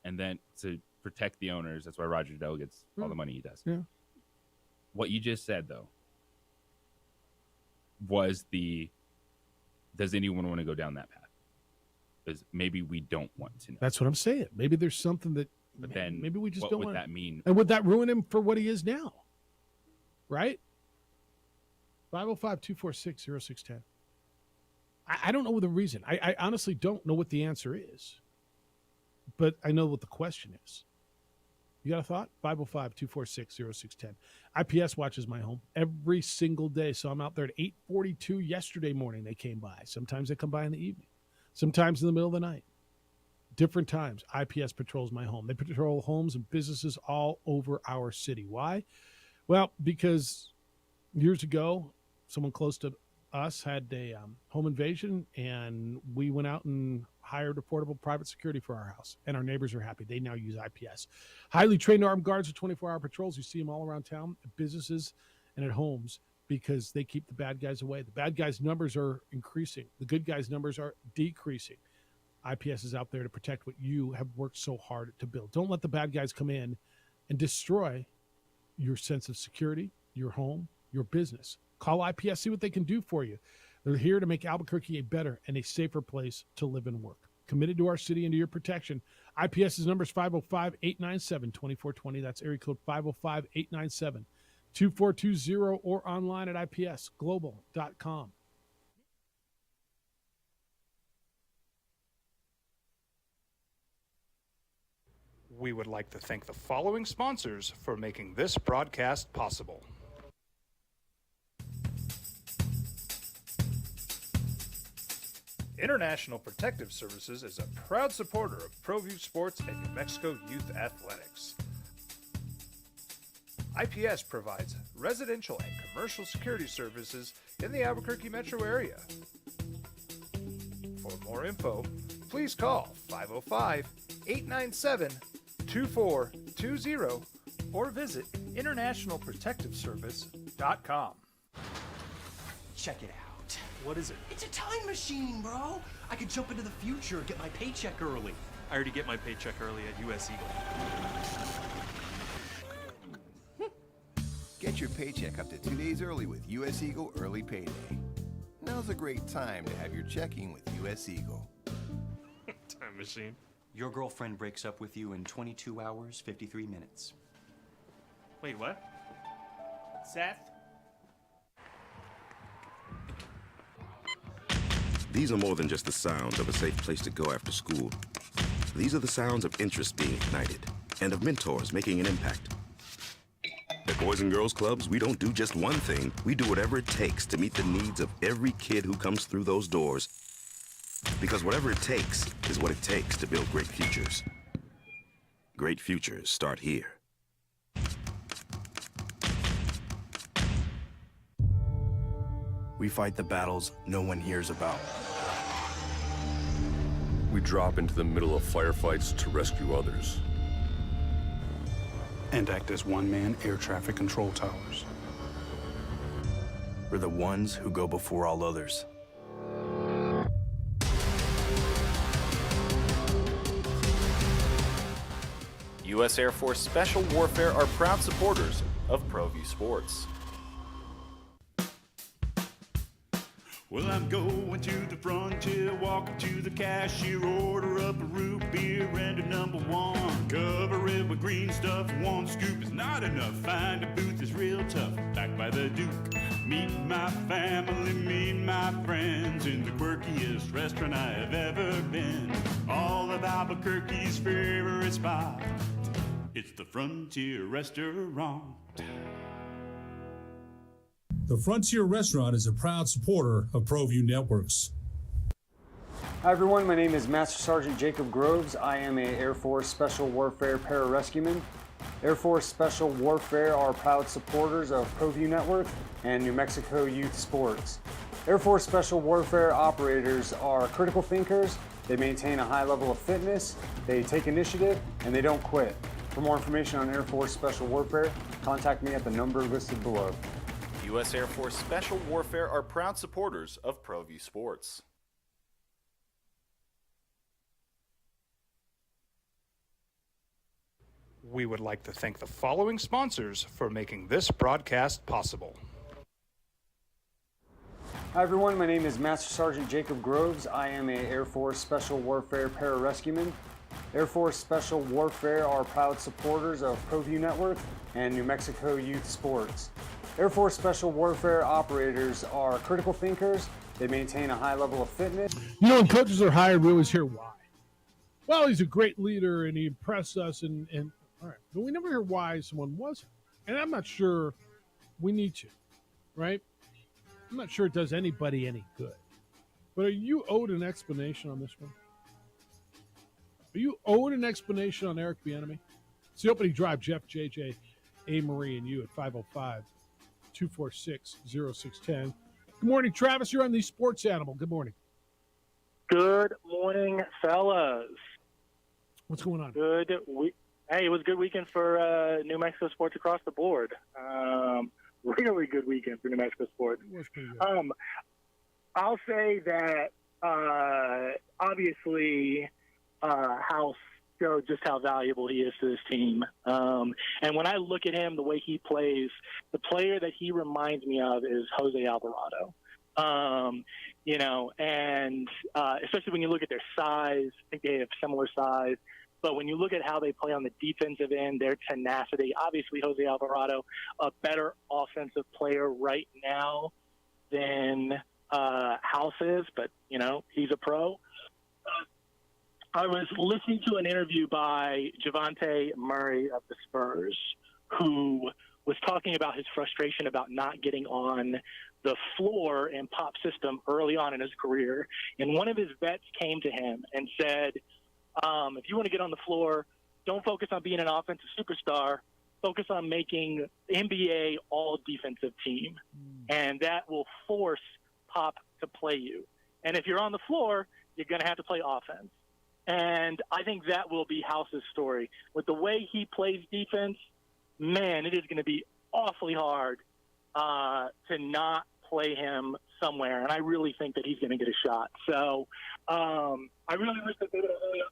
And then to protect the owners, that's why Roger Goodell gets all the money he does. Yeah. What you just said, though, was does anyone want to go down that path? Because maybe we don't want to know. That's what I'm saying. Maybe there's something that, but then maybe we just what don't would want. that mean? And would that ruin him for what he is now? Right? 505-246-0610. I don't know the reason. I honestly don't know what the answer is. But I know what the question is. You got a thought? 505-246-0610. IPS watches my home every single day. So I'm out there at 8:42 yesterday morning. They came by. Sometimes they come by in the evening. Sometimes in the middle of the night. Different times. IPS patrols my home. They patrol homes and businesses all over our city. Why? Well, because years ago, someone close to us had a home invasion, and we went out and hired affordable private security for our house, and our neighbors are happy. They now use IPS. Highly trained armed guards with 24-hour patrols. You see them all around town, at businesses and at homes, because they keep the bad guys away. The bad guys' numbers are increasing. The good guys' numbers are decreasing. IPS is out there to protect what you have worked so hard to build. Don't let the bad guys come in and destroy your sense of security, your home, your business. Call IPS, see what they can do for you. They're here to make Albuquerque a better and a safer place to live and work. Committed to our city and to your protection. IPS's number is 505-897-2420. That's area code 505-897-2420, or online at ipsglobal.com. We would like to thank the following sponsors for making this broadcast possible. International Protective Services is a proud supporter of ProView Sports and New Mexico Youth Athletics. IPS provides residential and commercial security services in the Albuquerque metro area. For more info, please call 505-897-2420 or visit internationalprotectiveservice.com. Check it out. What is it? It's a time machine, bro. I could jump into the future, get my paycheck early. I already get my paycheck early at US Eagle. Get your paycheck up to 2 days early with US Eagle Early Payday. Now's a great time to have your checking with US Eagle. Time machine. Your girlfriend breaks up with you in 22 hours, 53 minutes. Wait, what? Seth? These are more than just the sounds of a safe place to go after school. These are the sounds of interest being ignited and of mentors making an impact. At Boys and Girls Clubs, we don't do just one thing. We do whatever it takes to meet the needs of every kid who comes through those doors. Because whatever it takes is what it takes to build great futures. Great futures start here. We fight the battles no one hears about. We drop into the middle of firefights to rescue others. And act as one-man air traffic control towers. We're the ones who go before all others. U.S. Air Force Special Warfare are proud supporters of ProView Sports. Well, I'm going to the frontier, walk walk up to the cashier, order up a root beer and a number one. Cover it with green stuff, one scoop is not enough. Find a booth is real tough, back by the Duke. Meet my family, meet my friends in the quirkiest restaurant I have ever been. All of Albuquerque's favorite spot, it's the Frontier Restaurant. The Frontier Restaurant is a proud supporter of ProView Networks. Hi everyone, my name is Master Sergeant Jacob Groves. I am a Air Force Special Warfare Pararescueman. Air Force Special Warfare are proud supporters of ProView Network and New Mexico Youth Sports. Air Force Special Warfare operators are critical thinkers. They maintain a high level of fitness, they take initiative, and they don't quit. For more information on Air Force Special Warfare, contact me at the number listed below. U.S. Air Force Special Warfare are proud supporters of ProView Sports. We would like to thank the following sponsors for making this broadcast possible. Hi everyone, my name is Master Sergeant Jacob Groves. I am a Air Force Special Warfare Pararescueman. Air Force Special Warfare are proud supporters of ProView Network and New Mexico Youth Sports. Air Force Special Warfare operators are critical thinkers. They maintain a high level of fitness. You know, when coaches are hired, we always hear why. Well, he's a great leader and he impressed us, and all right, but we never hear why someone wasn't. And I'm not sure we need to, right? I'm not sure it does anybody any good. But are you owed an explanation on this one? Are you owed an explanation on Eric Bieniemy? It's the opening drive. Jeff, JJ, A. Marie, and you at 505-246-0610. Good morning, Travis. You're on the Sports Animal. Good morning. Good morning, fellas. What's going on? Hey, it was a good weekend for New Mexico sports across the board. Really good weekend for New Mexico sports. It was pretty good. I'll say that obviously House showed just how valuable he is to this team. And when I look at him, the way he plays, the player that he reminds me of is Jose Alvarado. You know, and especially when you look at their size, I think they have similar size. But when you look at how they play on the defensive end, their tenacity, obviously Jose Alvarado, a better offensive player right now than House is, but, you know, he's a pro. I was listening to an interview by Javonte Murray of the Spurs, who was talking about his frustration about not getting on the floor in Pop system early on in his career. And one of his vets came to him and said, if you want to get on the floor, don't focus on being an offensive superstar. Focus on making NBA all-defensive team. And that will force Pop to play you. And if you're on the floor, you're going to have to play offense. And I think that will be House's story. With the way he plays defense, man, it is going to be awfully hard to not play him somewhere, and I really think that he's going to get a shot. So I really wish that they would have only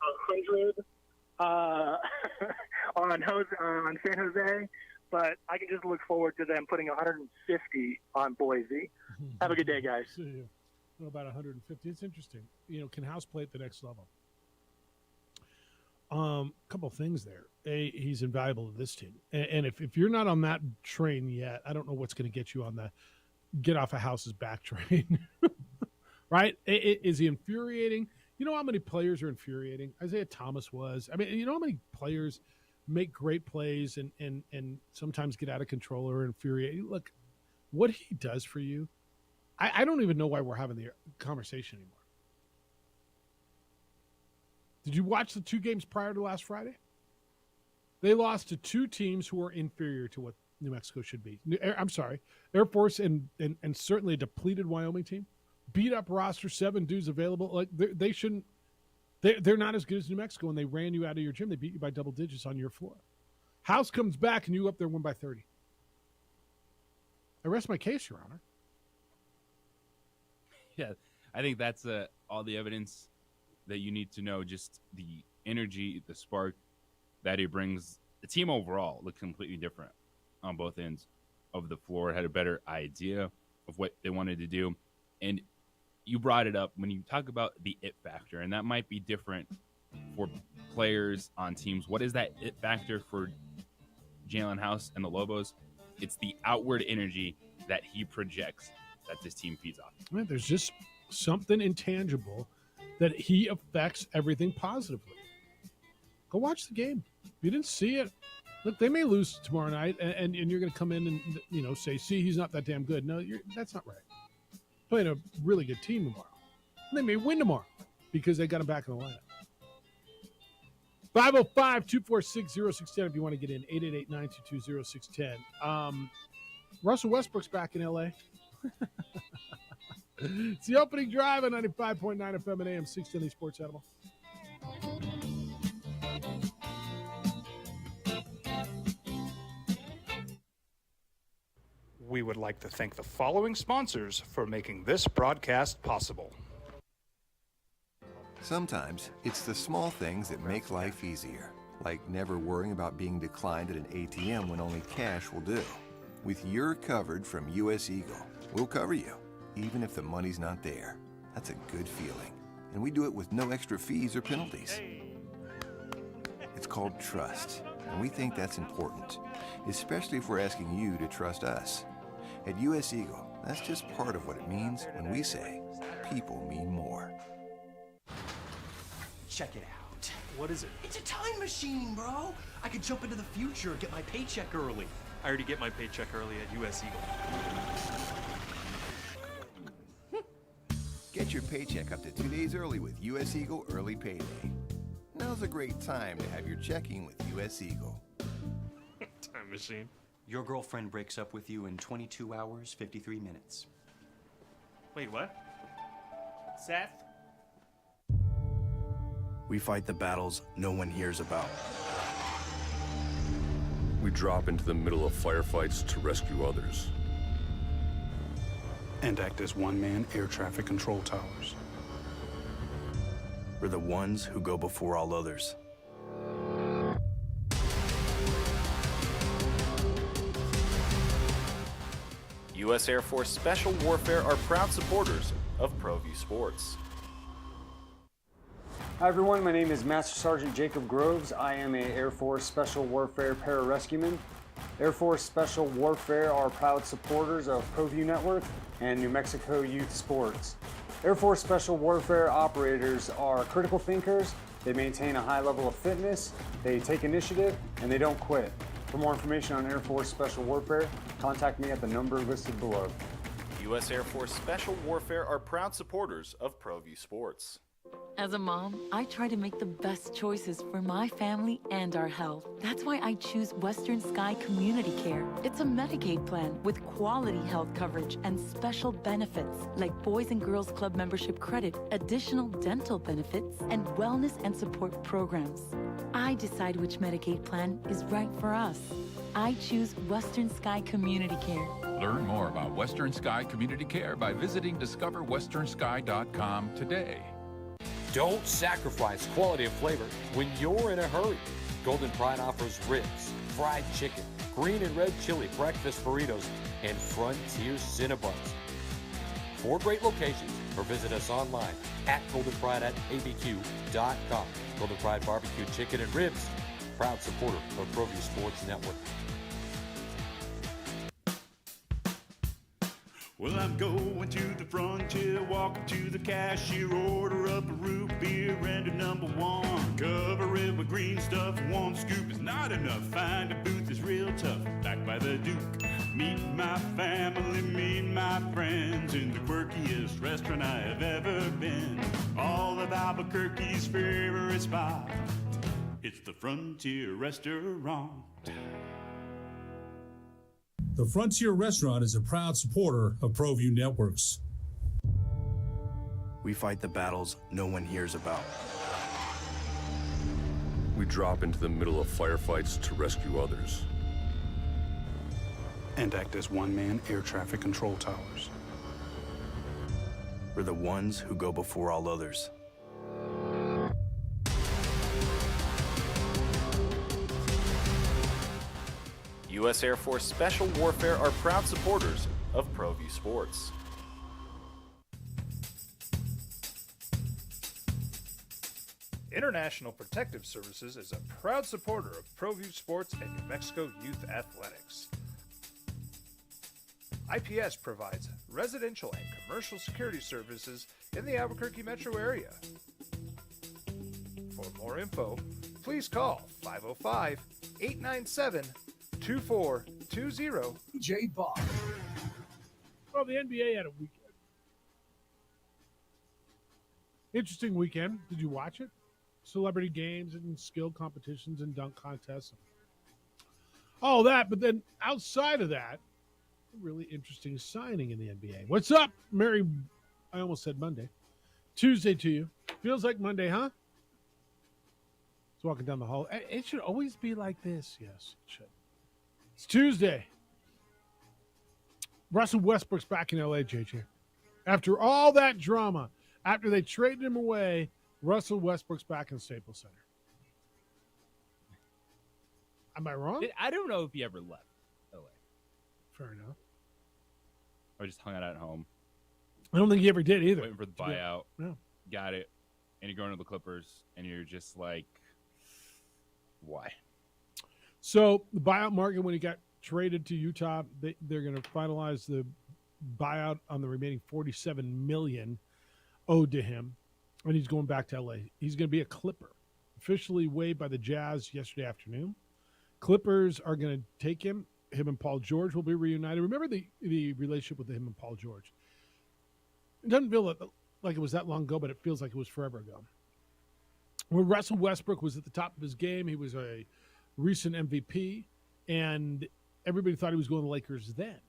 100 on San Jose, but I can just look forward to them putting 150 on Boise. Have a good day, guys. See you. About 150. It's interesting. You know, can House play at the next level? Couple things there. He's invaluable to this team, and if you're not on that train yet, I don't know what's going to get you on the get off a House's back train. Right? Is he infuriating? You know how many players are infuriating? Isaiah Thomas was. I mean, you know how many players make great plays and sometimes get out of control or infuriate. Look, what he does for you, I don't even know why we're having the conversation anymore. Did you watch the two games prior to last Friday? They lost to two teams who are inferior to what New Mexico should be. I'm sorry, Air Force and certainly a depleted Wyoming team. Beat up roster, 7 dudes available. Like they shouldn't. They're not as good as New Mexico, and they ran you out of your gym. They beat you by double digits on your floor. House comes back, and you up there win by 30. I rest my case, Your Honor. Yeah, I think that's all the evidence that you need to know. Just the energy, the spark that he brings. The team overall looked completely different on both ends of the floor. Had a better idea of what they wanted to do, and you brought it up when you talk about the it factor, and that might be different for players on teams. What is that it factor for Jalen House and the Lobos? It's the outward energy that he projects that this team feeds off. Man, there's just something intangible that he affects everything positively. Go watch the game. If you didn't see it, look, they may lose tomorrow night, and you're going to come in and say, see, he's not that damn good. No, that's not right. Playing a really good team tomorrow. And they may win tomorrow because they got him back in the lineup. 505-246-0610 if you want to get in. 888-922-0610. Russell Westbrook's back in L.A. It's the opening drive on 95.9 FM and AM 610 Sports Animal. We would like to thank the following sponsors for making this broadcast possible. Sometimes it's the small things that make life easier, like never worrying about being declined at an ATM when only cash will do. With You're Covered from U.S. Eagle, we'll cover you, even if the money's not there. That's a good feeling. And we do it with no extra fees or penalties. It's called trust, and we think that's important, especially if we're asking you to trust us. At U.S. Eagle, that's just part of what it means when we say people mean more. Check it out. What is it? It's a time machine, bro. I could jump into the future, get my paycheck early. I already get my paycheck early at U.S. Eagle. Get your paycheck up to 2 days early with U.S. Eagle Early Payday. Now's a great time to have your checking with U.S. Eagle. Time machine. Your girlfriend breaks up with you in 22 hours, 53 minutes. Wait, what? Seth? We fight the battles no one hears about. We drop into the middle of firefights to rescue others. And act as one-man air traffic control towers. We're the ones who go before all others. U.S. Air Force Special Warfare are proud supporters of ProView Sports. Hi everyone, my name is Master Sergeant Jacob Groves. I am a Air Force Special Warfare pararescueman. Air Force Special Warfare are proud supporters of ProView Network and New Mexico Youth Sports. Air Force Special Warfare operators are critical thinkers. They maintain a high level of fitness, they take initiative, and they don't quit. For more information on Air Force Special Warfare, contact me at the number listed below. U.S. Air Force Special Warfare are proud supporters of ProView Sports. As a mom, I try to make the best choices for my family and our health. That's why I choose Western Sky Community Care. It's a Medicaid plan with quality health coverage and special benefits like Boys and Girls Club membership credit, additional dental benefits, and wellness and support programs. I decide which Medicaid plan is right for us. I choose Western Sky Community Care. Learn more about Western Sky Community Care by visiting discoverwesternsky.com today. Don't sacrifice quality of flavor when you're in a hurry. Golden Pride offers ribs, fried chicken, green and red chili breakfast burritos, and Frontier Cinnabons. 4 great locations, or visit us online at goldenpride@abq.com. Golden Pride Barbecue Chicken and Ribs, proud supporter of ProView Sports Network. Well, I'm going to the frontier, walking to the cashier, order up a root beer and a number 1. Cover it with green stuff, 1 scoop is not enough. Find a booth is real tough, back by the Duke. Meet my family, meet my friends in the quirkiest restaurant I have ever been. All of Albuquerque's favorite spot, it's the Frontier Restaurant. The Frontier Restaurant is a proud supporter of ProView Networks. We fight the battles no one hears about. We drop into the middle of firefights to rescue others. And act as one-man air traffic control towers. We're the ones who go before all others. U.S. Air Force Special Warfare are proud supporters of ProView Sports. International Protective Services is a proud supporter of ProView Sports and New Mexico Youth Athletics. IPS provides residential and commercial security services in the Albuquerque metro area. For more info, please call 505-897-2420. J. Bob. Well, the NBA had a weekend. Interesting weekend. Did you watch it? Celebrity games and skill competitions and dunk contests. All that, but then outside of that, a really interesting signing in the NBA. What's up, Mary? I almost said Monday. Tuesday to you. Feels like Monday, huh? It's walking down the hall. It should always be like this. Yes, it should. It's Tuesday. Russell Westbrook's back in LA, JJ. After all that drama, after they traded him away, Russell Westbrook's back in Staples Center. Am I wrong? I don't know if he ever left LA. Fair enough. Or just hung out at home. I don't think he ever did either. Waiting for the buyout. No. Got it. And you're going to the Clippers, and you're just like, why? So the buyout market, when he got traded to Utah, they're going to finalize the buyout on the remaining $47 million owed to him, and he's going back to LA. He's going to be a Clipper, officially waived by the Jazz yesterday afternoon. Clippers are going to take him. Him and Paul George will be reunited. Remember the relationship with him and Paul George. It doesn't feel like it was that long ago, but it feels like it was forever ago. When Russell Westbrook was at the top of his game, he was a recent MVP, and everybody thought he was going to the Lakers then.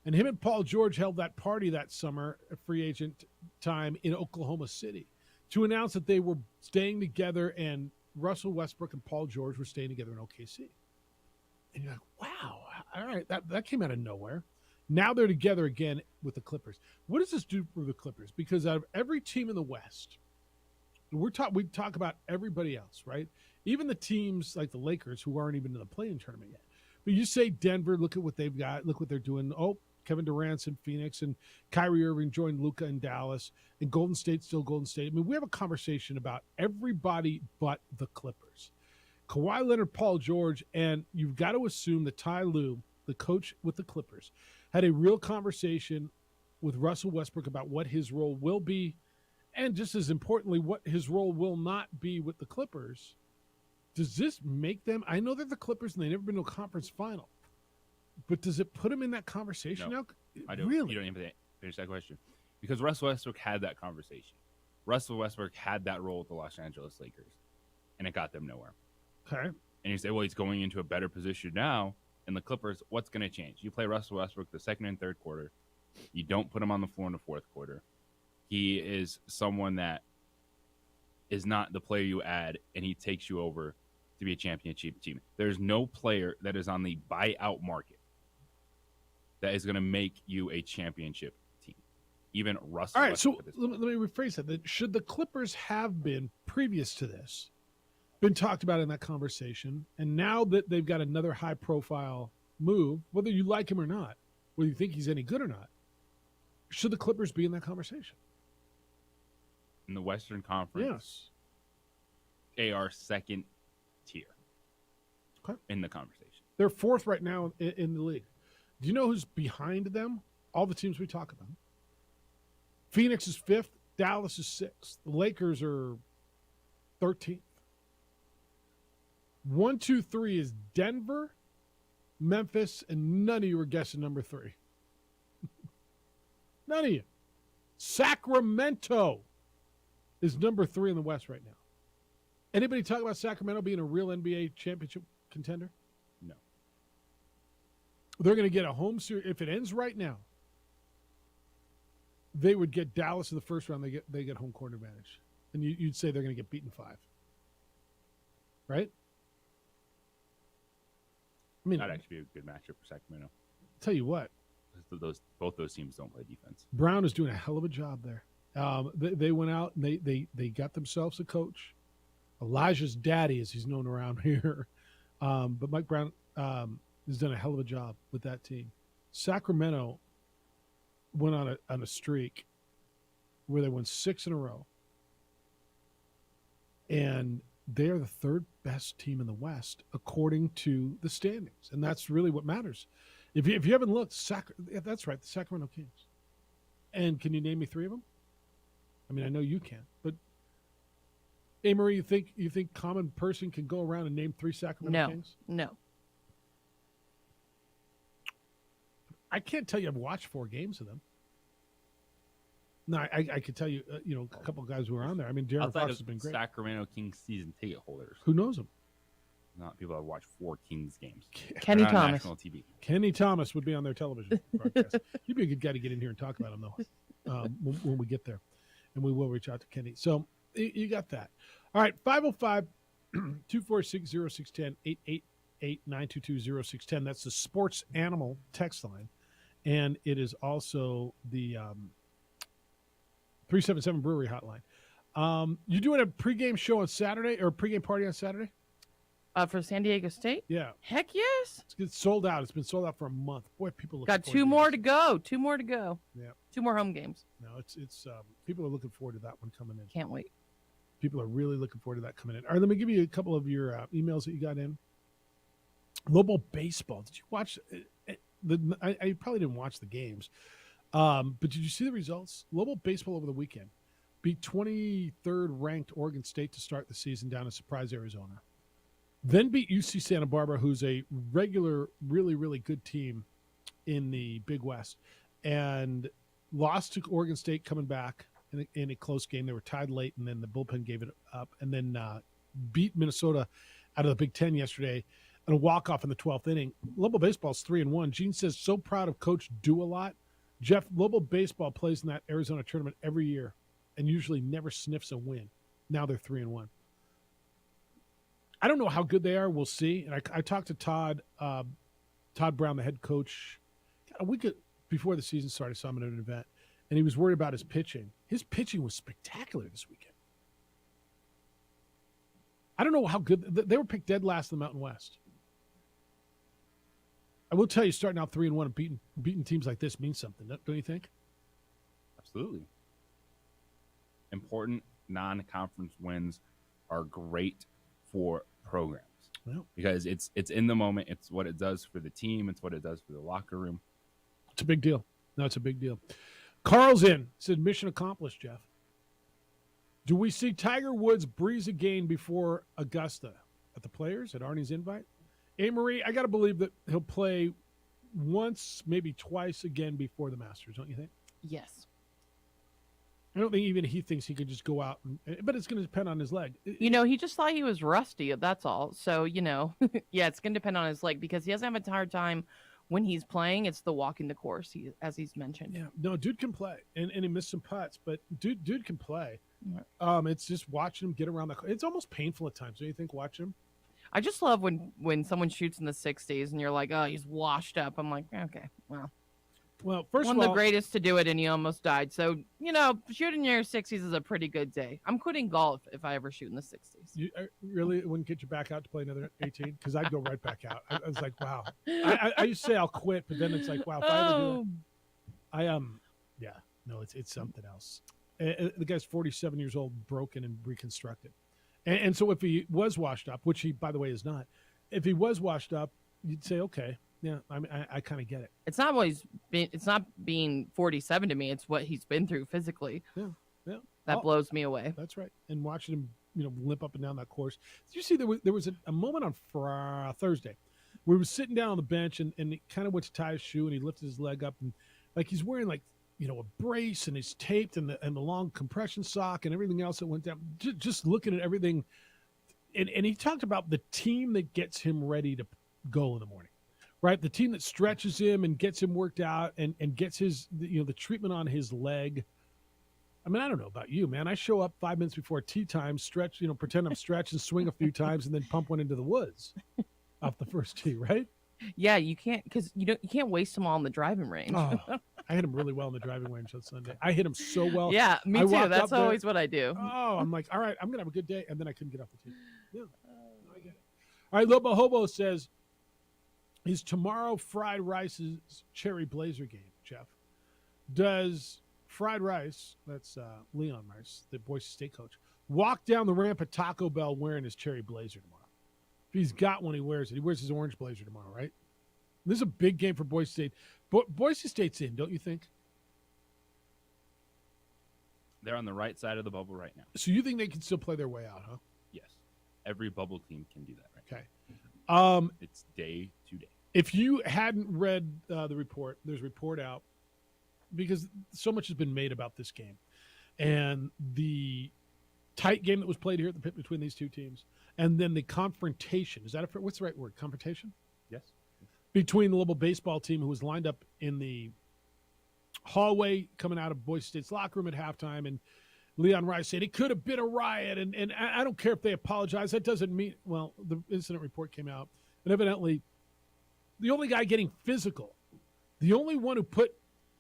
And him and Paul George held that party that summer, a free agent time, in Oklahoma City to announce that they were staying together, and Russell Westbrook and Paul George were staying together in OKC. And you're like, wow, all right, that came out of nowhere. Now they're together again with the Clippers. What does this do for the Clippers? Because out of every team in the West, we talk about everybody else, right? Even the teams like the Lakers, who aren't even in the play-in tournament yet. But you say Denver, look at what they've got. Look what they're doing. Oh, Kevin Durant's in Phoenix, and Kyrie Irving joined Luka in Dallas, and Golden State's still Golden State. I mean, we have a conversation about everybody but the Clippers. Kawhi Leonard, Paul George, and you've got to assume that Ty Lue, the coach with the Clippers, had a real conversation with Russell Westbrook about what his role will be, and just as importantly, what his role will not be with the Clippers. Does this make them? I know they're the Clippers and they've never been to a conference final, but does it put them in that conversation now? I don't. Really? You don't even finish that question because Russell Westbrook had that conversation. Russell Westbrook had that role with the Los Angeles Lakers, and it got them nowhere. Okay. And you say, well, he's going into a better position now. And the Clippers, what's going to change? You play Russell Westbrook the second and third quarter. You don't put him on the floor in the fourth quarter. He is someone that is not the player you add, and he takes you over to be a championship team. There's no player that is on the buyout market that is going to make you a championship team. Even Russell. All right, Westbrook so let me rephrase that. Should the Clippers have been, previous to this, been talked about in that conversation, and now that they've got another high-profile move, whether you like him or not, whether you think he's any good or not, should the Clippers be in that conversation? In the Western Conference, yes, they are second tier in the conversation. They're fourth right now in the league. Do you know who's behind them? All the teams we talk about. Phoenix is fifth. Dallas is sixth. The Lakers are 13th. 1, 2, 3 is Denver, Memphis, and none of you are guessing number 3. None of you. Sacramento is number 3 in the West right now. Anybody talk about Sacramento being a real NBA championship contender? No. They're going to get a home series. If it ends right now, they would get Dallas in the first round. They get home court advantage. And you'd say they're going to get beaten 5. Right? I mean, that'd actually be a good matchup for Sacramento. Tell you what, both those teams don't play defense. Brown is doing a hell of a job there. They went out and they got themselves a coach, Elijah's daddy, as he's known around here. But Mike Brown has done a hell of a job with that team. Sacramento went on a streak where they won 6 in a row. And they're the third best team in the West, according to the standings. And that's really what matters. If you haven't looked, that's right, the Sacramento Kings. And can you name me 3 of them? I mean, I know you can, but Marie, you think common person can go around and name 3 Sacramento Kings? No. I can't tell you I've watched 4 games of them. No, I could tell you, a couple of guys who were on there. I mean, Darren Fox has been great. Sacramento Kings season ticket holders. Who knows them? Not people that watch 4 Kings games. Kenny Thomas. National TV. Kenny Thomas would be on their television broadcast. He'd be a good guy to get in here and talk about him, though, when we get there. And we will reach out to Kenny. So you got that. All right, 505-246-0610, 888-922-0610. That's the Sports Animal text line. And it is also the 377 Brewery hotline. You doing a pregame show on Saturday or a pregame party on Saturday? For San Diego State? Yeah. Heck yes. It's sold out. It's been sold out for a month. Boy, people look. Got 2 more to go. 2 more to go. Yeah. 2 more home games. No, it's people are looking forward to that one coming in. Can't wait. People are really looking forward to that coming in. All right, let me give you a couple of your emails that you got in. Lobo baseball. Did you watch? I probably didn't watch the games, but did you see the results? Lobo baseball over the weekend beat 23rd ranked Oregon State to start the season down in Surprise, Arizona. Then beat UC Santa Barbara, who's a regular, really, really good team in the Big West, and lost to Oregon State coming back in a close game. They were tied late, and then the bullpen gave it up, and then beat Minnesota out of the Big Ten yesterday and a walk-off in the 12th inning. Lobo baseball's 3-1. Gene says, so proud of Coach Do-A-Lot. Jeff, Lobo baseball plays in that Arizona tournament every year and usually never sniffs a win. Now they're 3-1. I don't know how good they are. We'll see. And I talked to Todd Brown, the head coach, a week before the season started. I saw him at an event, and he was worried about his pitching. His pitching was spectacular this weekend. I don't know how good they were. Picked dead last in the Mountain West. I will tell you, starting out 3-1 and beating teams like this means something, don't you think? Absolutely. Important non-conference wins are great for programs because it's in the moment. It's what it does for the team. It's what it does for the locker room. It's a big deal. No, it's a big deal. Carl's in. Said mission accomplished, Jeff. Do we see Tiger Woods breeze again before Augusta at the Players at Arnie's invite? Marie, I got to believe that he'll play once, maybe twice again before the Masters, don't you think? Yes. I don't think even he thinks he could just go out, but it's going to depend on his leg. He just thought he was rusty, that's all. So, yeah, it's going to depend on his leg because he doesn't have a hard time when he's playing. It's the walking the course, as he's mentioned. Yeah, no, dude can play, and he missed some putts, but dude can play. Yeah. It's just watching him get around the. It's almost painful at times. Don't you think watching him? I just love when someone shoots in the 60s and you're like, oh, he's washed up. I'm like, okay, well. Well, first one of all, the greatest to do it, and he almost died. So, shooting in your 60s is a pretty good day. I'm quitting golf if I ever shoot in the 60s. You really wouldn't get you back out to play another 18? Because I'd go right back out. I was like, wow. I used to say I'll quit, but then it's like, wow, if I ever do it, it's something else. The guy's 47 years old, broken and reconstructed. And so if he was washed up, which he, by the way, is not, if he was washed up, you'd say, okay. Yeah, I kind of get it. It's not what it's not being 47 to me. It's what he's been through physically. Yeah. That blows me away. That's right. And watching him, limp up and down that course. Did you see there was a moment on Thursday where he was sitting down on the bench and he kind of went to tie his shoe and he lifted his leg up and like he's wearing like a brace and he's taped and the long compression sock and everything else that went down. Just looking at everything, and he talked about the team that gets him ready to go in the morning. Right, the team that stretches him and gets him worked out and gets his, the treatment on his leg. I mean, I don't know about you, man. I show up 5 minutes before tee time, stretch, pretend I'm stretching, swing a few times, and then pump one into the woods off the first tee, right? Yeah, you can't because you can't waste them all in the driving range. Oh, I hit him really well in the driving range on Sunday. I hit him so well. Yeah, me too. That's always what I do. Oh, I'm like, all right, I'm gonna have a good day, and then I couldn't get off the tee. Yeah, I get it. All right, Lobo Hobo says. Is tomorrow Fried Rice's Cherry Blazer game, Jeff? Does Fried Rice, that's Leon Rice, the Boise State coach, walk down the ramp at Taco Bell wearing his cherry blazer tomorrow. If he's got one, he wears it. He wears his orange blazer tomorrow, right? This is a big game for Boise State. Boise State's in, don't you think? They're on the right side of the bubble right now. So you think they can still play their way out, huh? Yes. Every bubble team can do that right Okay. It's day to day. If you hadn't read the report, there's a report out because so much has been made about this game and the tight game that was played here at the pit between these two teams, and then the confrontation. Is that what's the right word? Confrontation? Yes. Between the Lobo baseball team, who was lined up in the hallway coming out of Boise State's locker room at halftime, and Leon Rice said it could have been a riot, and I don't care if they apologize. That doesn't mean, well, the incident report came out, and evidently the only guy getting physical, the only one who put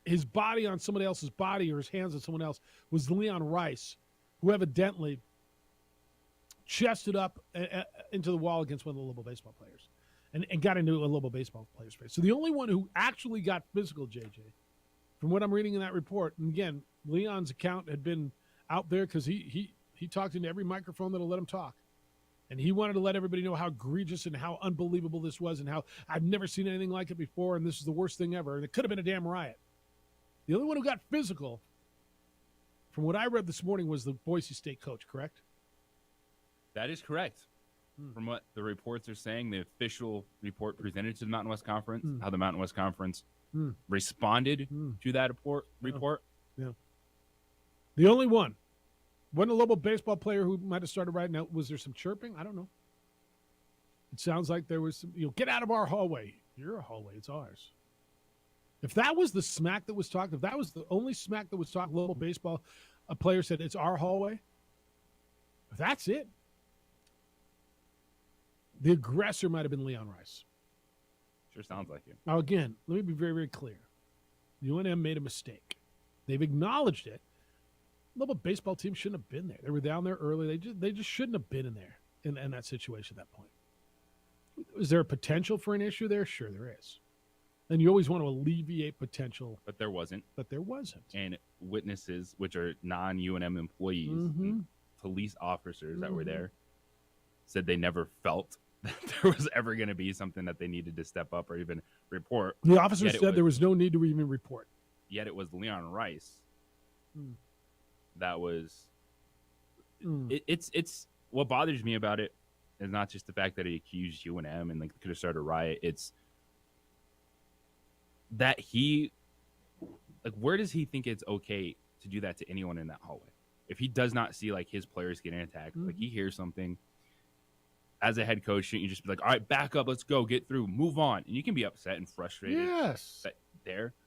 his body on somebody else's body or his hands on someone else was Leon Rice, who evidently chested up into the wall against one of the Lobo baseball players and got into a Lobo baseball player's face. So the only one who actually got physical, JJ, from what I'm reading in that report, and again, Leon's account had been out there because he talked into every microphone that'll let him talk. And he wanted to let everybody know how egregious and how unbelievable this was and how I've never seen anything like it before, and this is the worst thing ever, and it could have been a damn riot. The only one who got physical, from what I read this morning, was the Boise State coach, correct? That is correct. From what the reports are saying, the official report presented to the Mountain West Conference, how the Mountain West Conference responded to that report. Yeah. The only one. Wasn't a Lobo baseball player who might have started right now. Was there some chirping? I don't know. It sounds like there was some, get out of our hallway. You're a hallway. It's ours. If that was the smack that was talked, if that was the only smack that was talked, Lobo baseball, a player said it's our hallway. If that's it, the aggressor might have been Leon Rice. Sure sounds like it. Now, again, let me be very, very clear. UNM made a mistake. They've acknowledged it. Lobo baseball team shouldn't have been there. They were down there early. They just shouldn't have been in there in that situation at that point. Is there a potential for an issue there? Sure, there is. And you always want to alleviate potential. But there wasn't. And witnesses, which are non-UNM employees, and police officers that were there, said they never felt that there was ever going to be something that they needed to step up or even report. The officers said there was no need to even report. Yet it was Leon Rice that was it's what bothers me about it is not just the fact that he accused UNM and could have started a riot. It's that he where does he think it's okay to do that to anyone in that hallway? If he does not see his players getting attacked, he hears something as a head coach, shouldn't you just be like, all right, back up, let's go, get through, move on? And you can be upset and frustrated. Yes.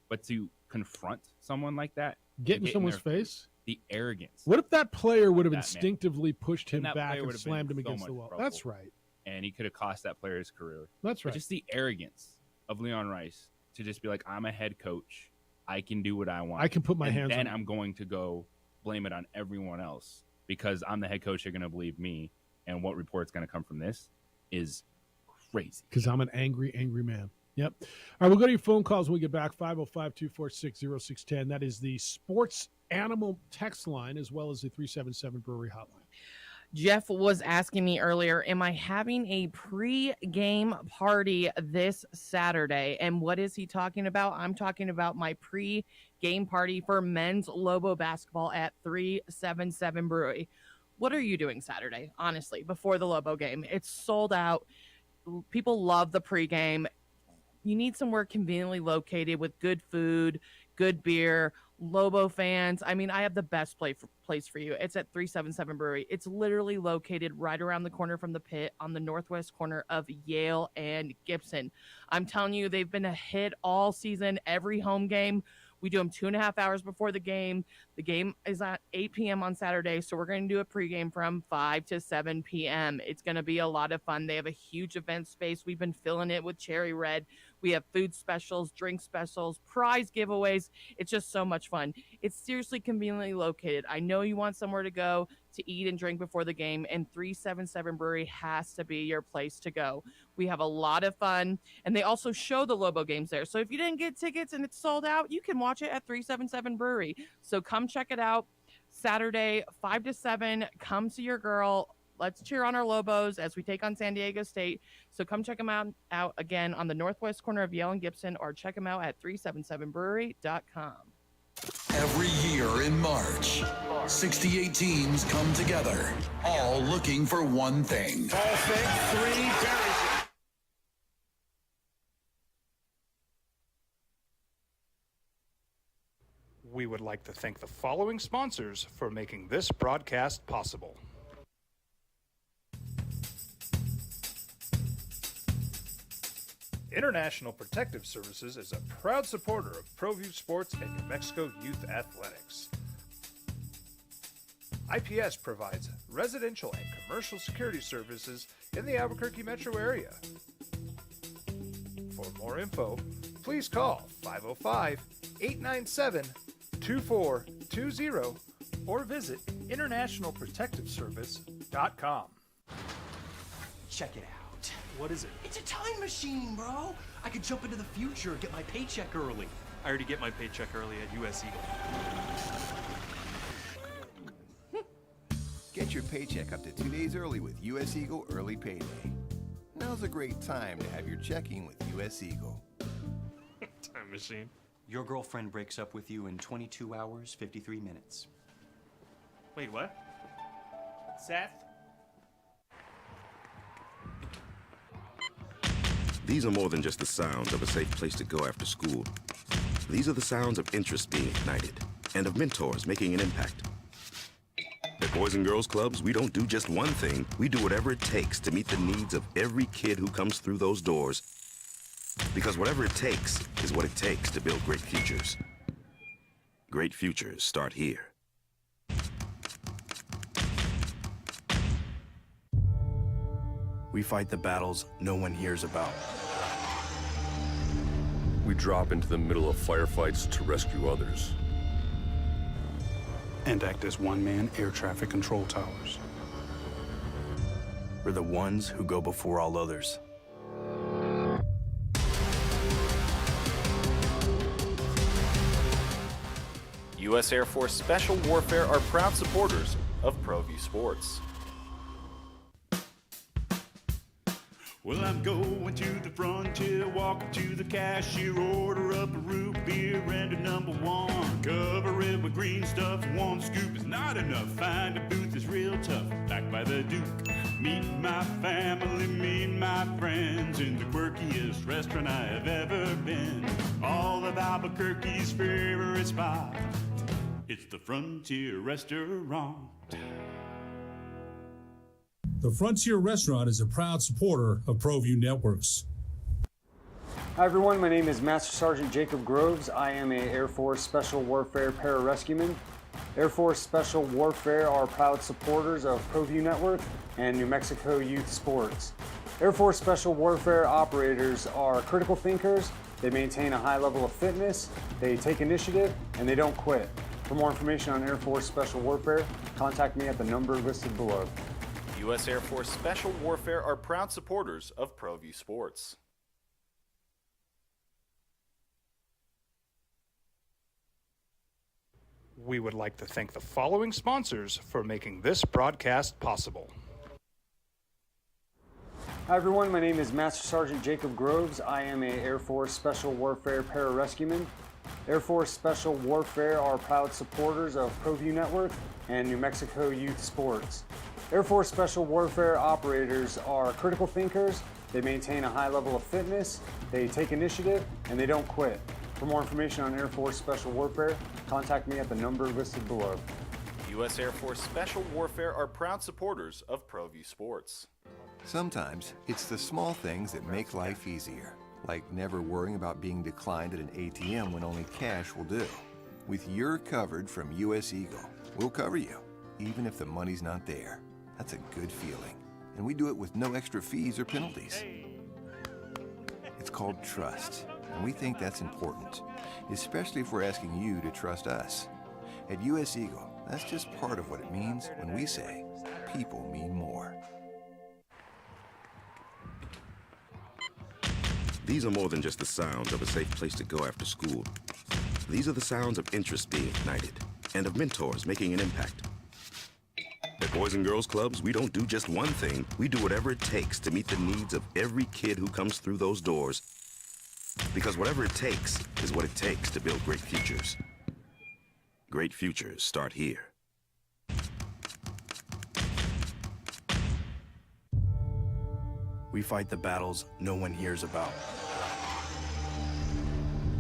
But to confront someone like that, get in someone's face, the arrogance. What if that player would have instinctively pushed him back and would have slammed him been so against the much wall? trouble. That's right. And he could have cost that player his career. That's right. But just the arrogance of Leon Rice to just be like, I'm a head coach. I can do what I want. I can put my hands on and it. I'm going to go blame it on everyone else because I'm the head coach. They're going to believe me. And what report's going to come from this is crazy. Because I'm an angry, angry man. Yep. All right, we'll go to your phone calls when we get back. 505-246-0610. That is the Sports Animal text line as well as the 377 Brewery hotline. Jeff was asking me earlier, am I having a pre-game party this Saturday? And what is he talking about? I'm talking about my pre-game party for men's Lobo basketball at 377 Brewery. What are you doing Saturday, honestly, before the Lobo game? It's sold out. People love the pregame. You need somewhere conveniently located with good food, good beer, Lobo fans. I mean, I have the best place for you. It's at 377 Brewery. It's literally located right around the corner from the pit on the northwest corner of Yale and Gibson. I'm telling you, they've been a hit all season, every home game. We do them 2.5 hours before the game. The game is at 8 p.m. on Saturday, so we're going to do a pregame from 5 to 7 p.m. It's going to be a lot of fun. They have a huge event space. We've been filling it with Cherry Red. We have food specials, drink specials, prize giveaways. It's just so much fun. It's seriously conveniently located. I know you want somewhere to go to eat and drink before the game, and 377 Brewery has to be your place to go. We have a lot of fun, and they also show the Lobo games there. So if you didn't get tickets and it's sold out, you can watch it at 377 Brewery. So come check it out Saturday, 5 to 7. Come see your girl. Let's cheer on our Lobos as we take on San Diego State. So come check them out again on the northwest corner of Yale and Gibson, or check them out at 377brewery.com. Every year in March, 68 teams come together, all looking for one thing. Ball fake, three, buries it. We would like to thank the following sponsors for making this broadcast possible. International Protective Services is a proud supporter of ProView Sports and New Mexico Youth Athletics. IPS provides residential and commercial security services in the Albuquerque metro area. For more info, please call 505-897-2420 or visit internationalprotectiveservice.com. Check it out. What is it? It's a time machine, bro. I could jump into the future, get my paycheck early. I already get my paycheck early at US Eagle. Get your paycheck up to 2 days early with US Eagle Early Payday. Now's a great time to have your checking with US Eagle. Time machine. Your girlfriend breaks up with you in 22 hours, 53 minutes. Wait, what? Seth? These are more than just the sounds of a safe place to go after school. These are the sounds of interest being ignited and of mentors making an impact. At Boys and Girls Clubs, we don't do just one thing. We do whatever it takes to meet the needs of every kid who comes through those doors. Because whatever it takes is what it takes to build great futures. Great futures start here. We fight the battles no one hears about. We drop into the middle of firefights to rescue others. And act as one-man air traffic control towers. We're the ones who go before all others. U.S. Air Force Special Warfare are proud supporters of ProView Sports. Well, I'm going to the frontier, walking to the cashier, order up a root beer and a number one. Cover it with green stuff, one scoop is not enough. Find a booth is real tough, back by the Duke. Meet my family, meet my friends in the quirkiest restaurant I have ever been. All of Albuquerque's favorite spot, it's the Frontier Restaurant. The Frontier Restaurant is a proud supporter of ProView Networks. Hi everyone, my name is Master Sergeant Jacob Groves. I am a Air Force Special Warfare Pararescueman. Air Force Special Warfare are proud supporters of ProView Network and New Mexico Youth Sports. Air Force Special Warfare operators are critical thinkers. They maintain a high level of fitness, they take initiative, and they don't quit. For more information on Air Force Special Warfare, contact me at the number listed below. U.S. Air Force Special Warfare are proud supporters of ProView Sports. We would like to thank the following sponsors for making this broadcast possible. Hi everyone, my name is Master Sergeant Jacob Groves. I am a Air Force Special Warfare Pararescueman. Air Force Special Warfare are proud supporters of ProView Network and New Mexico Youth Sports. Air Force Special Warfare operators are critical thinkers. They maintain a high level of fitness, they take initiative, and they don't quit. For more information on Air Force Special Warfare, contact me at the number listed below. U.S. Air Force Special Warfare are proud supporters of ProView Sports. Sometimes it's the small things that make life easier, like never worrying about being declined at an ATM when only cash will do. With You're Covered from US Eagle, we'll cover you, even if the money's not there. That's a good feeling. And we do it with no extra fees or penalties. It's called trust, and we think that's important, especially if we're asking you to trust us. At US Eagle, that's just part of what it means when we say people mean more. These are more than just the sounds of a safe place to go after school. These are the sounds of interest being ignited and of mentors making an impact. At Boys and Girls Clubs, we don't do just one thing. We do whatever it takes to meet the needs of every kid who comes through those doors. Because whatever it takes is what it takes to build great futures. Great futures start here. We fight the battles no one hears about.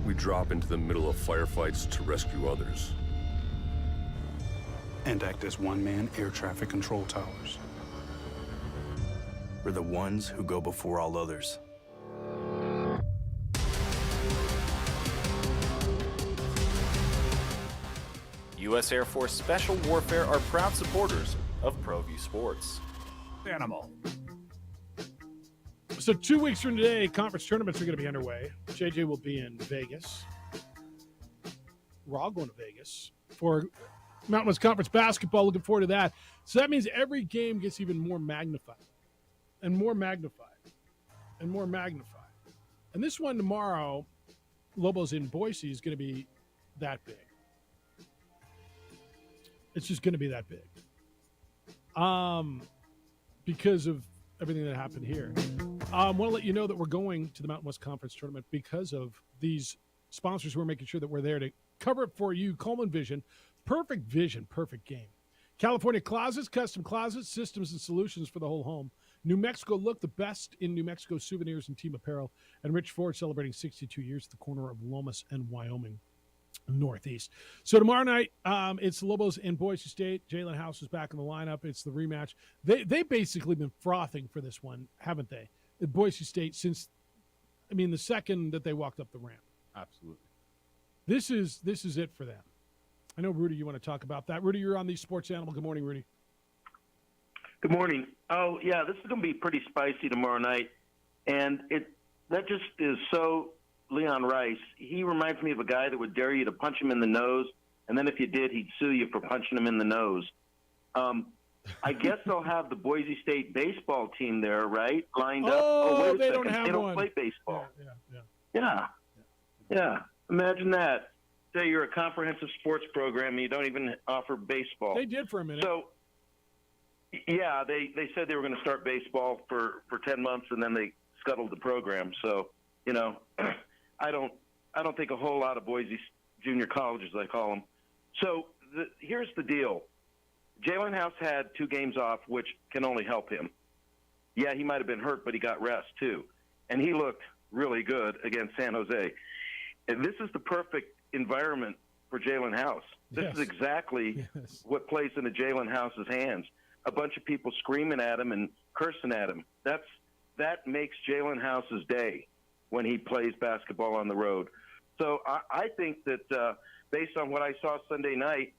We drop into the middle of firefights to rescue others. And act as one-man air traffic control towers. We're the ones who go before all others. U.S. Air Force Special Warfare are proud supporters of ProView Sports. Animal. So 2 weeks from today, conference tournaments are going to be underway. JJ will be in Vegas. We're all going to Vegas for Mountain West Conference basketball. Looking forward to that. So that means every game gets even more magnified and more magnified and more magnified. And this one tomorrow, Lobos in Boise, is going to be that big. It's just going to be that big. Because of everything that happened here. I want to let you know that we're going to the Mountain West Conference Tournament because of these sponsors who are making sure that we're there to cover it for you. Coleman Vision, perfect vision, perfect game. California Closets, custom closets, systems and solutions for the whole home. New Mexico Look, the best in New Mexico souvenirs and team apparel. And Rich Ford celebrating 62 years at the corner of Lomas and Wyoming Northeast. So tomorrow night, it's the Lobos in Boise State. Jalen House is back in the lineup. It's the rematch. They basically been frothing for this one, haven't they? At Boise State since, the second that they walked up the ramp. Absolutely. This is it for them. I know, Rudy, you want to talk about that. Rudy, you're on the Sports Animal. Good morning, Rudy. Good morning. Oh, yeah, this is going to be pretty spicy tomorrow night. And that just is so Leon Rice. He reminds me of a guy that would dare you to punch him in the nose, and then if you did, he'd sue you for punching him in the nose. I guess they'll have the Boise State baseball team there, right? Lined up. Oh, wait a they second. don't have They don't one. play baseball. Yeah. Yeah. Imagine that. Say you're a comprehensive sports program and you don't even offer baseball. They did for a minute. So, yeah, they said they were going to start baseball for 10 months and then they scuttled the program. So, I don't think a whole lot of Boise junior colleges, I call them. So here's the deal. Jalen House had 2 games off, which can only help him. Yeah, he might have been hurt, but he got rest too. And he looked really good against San Jose. And this is the perfect environment for Jalen House. This is exactly what plays into Jalen House's hands. A bunch of people screaming at him and cursing at him. That makes Jalen House's day when he plays basketball on the road. So I think that based on what I saw Sunday night,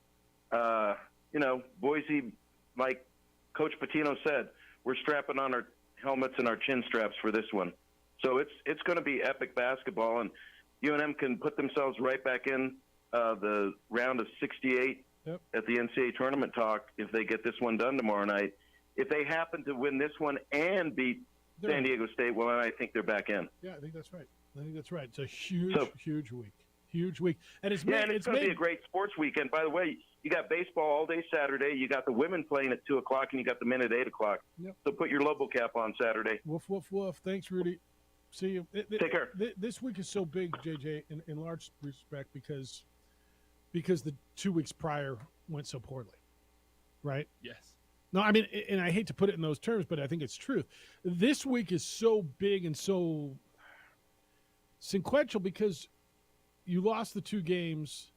Boise, like Coach Patino said, we're strapping on our helmets and our chin straps for this one. So it's going to be epic basketball, and UNM can put themselves right back in the round of 68 at the NCAA tournament talk if they get this one done tomorrow night. If they happen to win this one and beat San Diego State, well, then I think they're back in. Yeah, I think that's right. It's a huge week. Huge week. And it's going to be a great sports weekend. By the way, you got baseball all day Saturday. You got the women playing at 2 o'clock, and you got the men at 8 o'clock. Yep. So put your Lobo cap on Saturday. Woof, woof, woof. Thanks, Rudy. See you. Take care. This week is so big, JJ, in large respect because the 2 weeks prior went so poorly, right? Yes. No, and I hate to put it in those terms, but I think it's truth. This week is so big and so sequential because you lost the 2 games,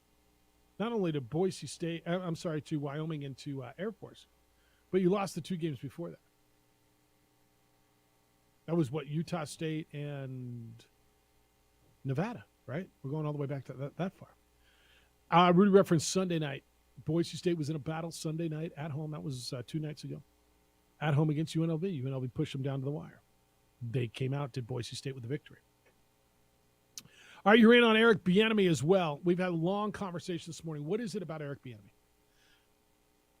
not only to Boise State, to Wyoming and to Air Force, but you lost the 2 games before that. That was Utah State and Nevada, right? We're going all the way back to that far. Rudy referenced Sunday night. Boise State was in a battle Sunday night at home. That was 2 nights ago. At home against UNLV. UNLV pushed them down to the wire. They came out, did Boise State with the victory. All right, you're in on Eric Bieniemy as well. We've had a long conversation this morning. What is it about Eric Bieniemy?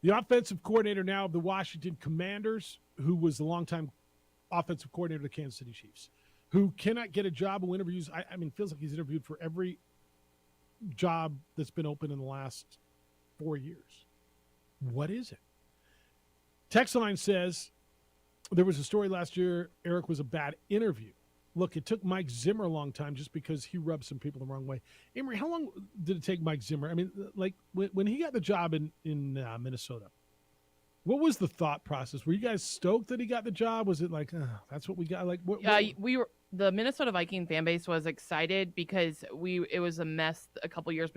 The offensive coordinator now of the Washington Commanders, who was the longtime offensive coordinator of the Kansas City Chiefs, who cannot get a job who interviews. It feels like he's interviewed for every job that's been open in the last 4 years. What is it? Text line says there was a story last year. Eric was a bad interview. Look, it took Mike Zimmer a long time just because he rubbed some people the wrong way. Amory, how long did it take Mike Zimmer? I mean, like when he got the job in Minnesota, what was the thought process? Were you guys stoked that he got the job? Was it like, that's what we got? Like, we were. The Minnesota Viking fan base was excited because it was a mess a couple years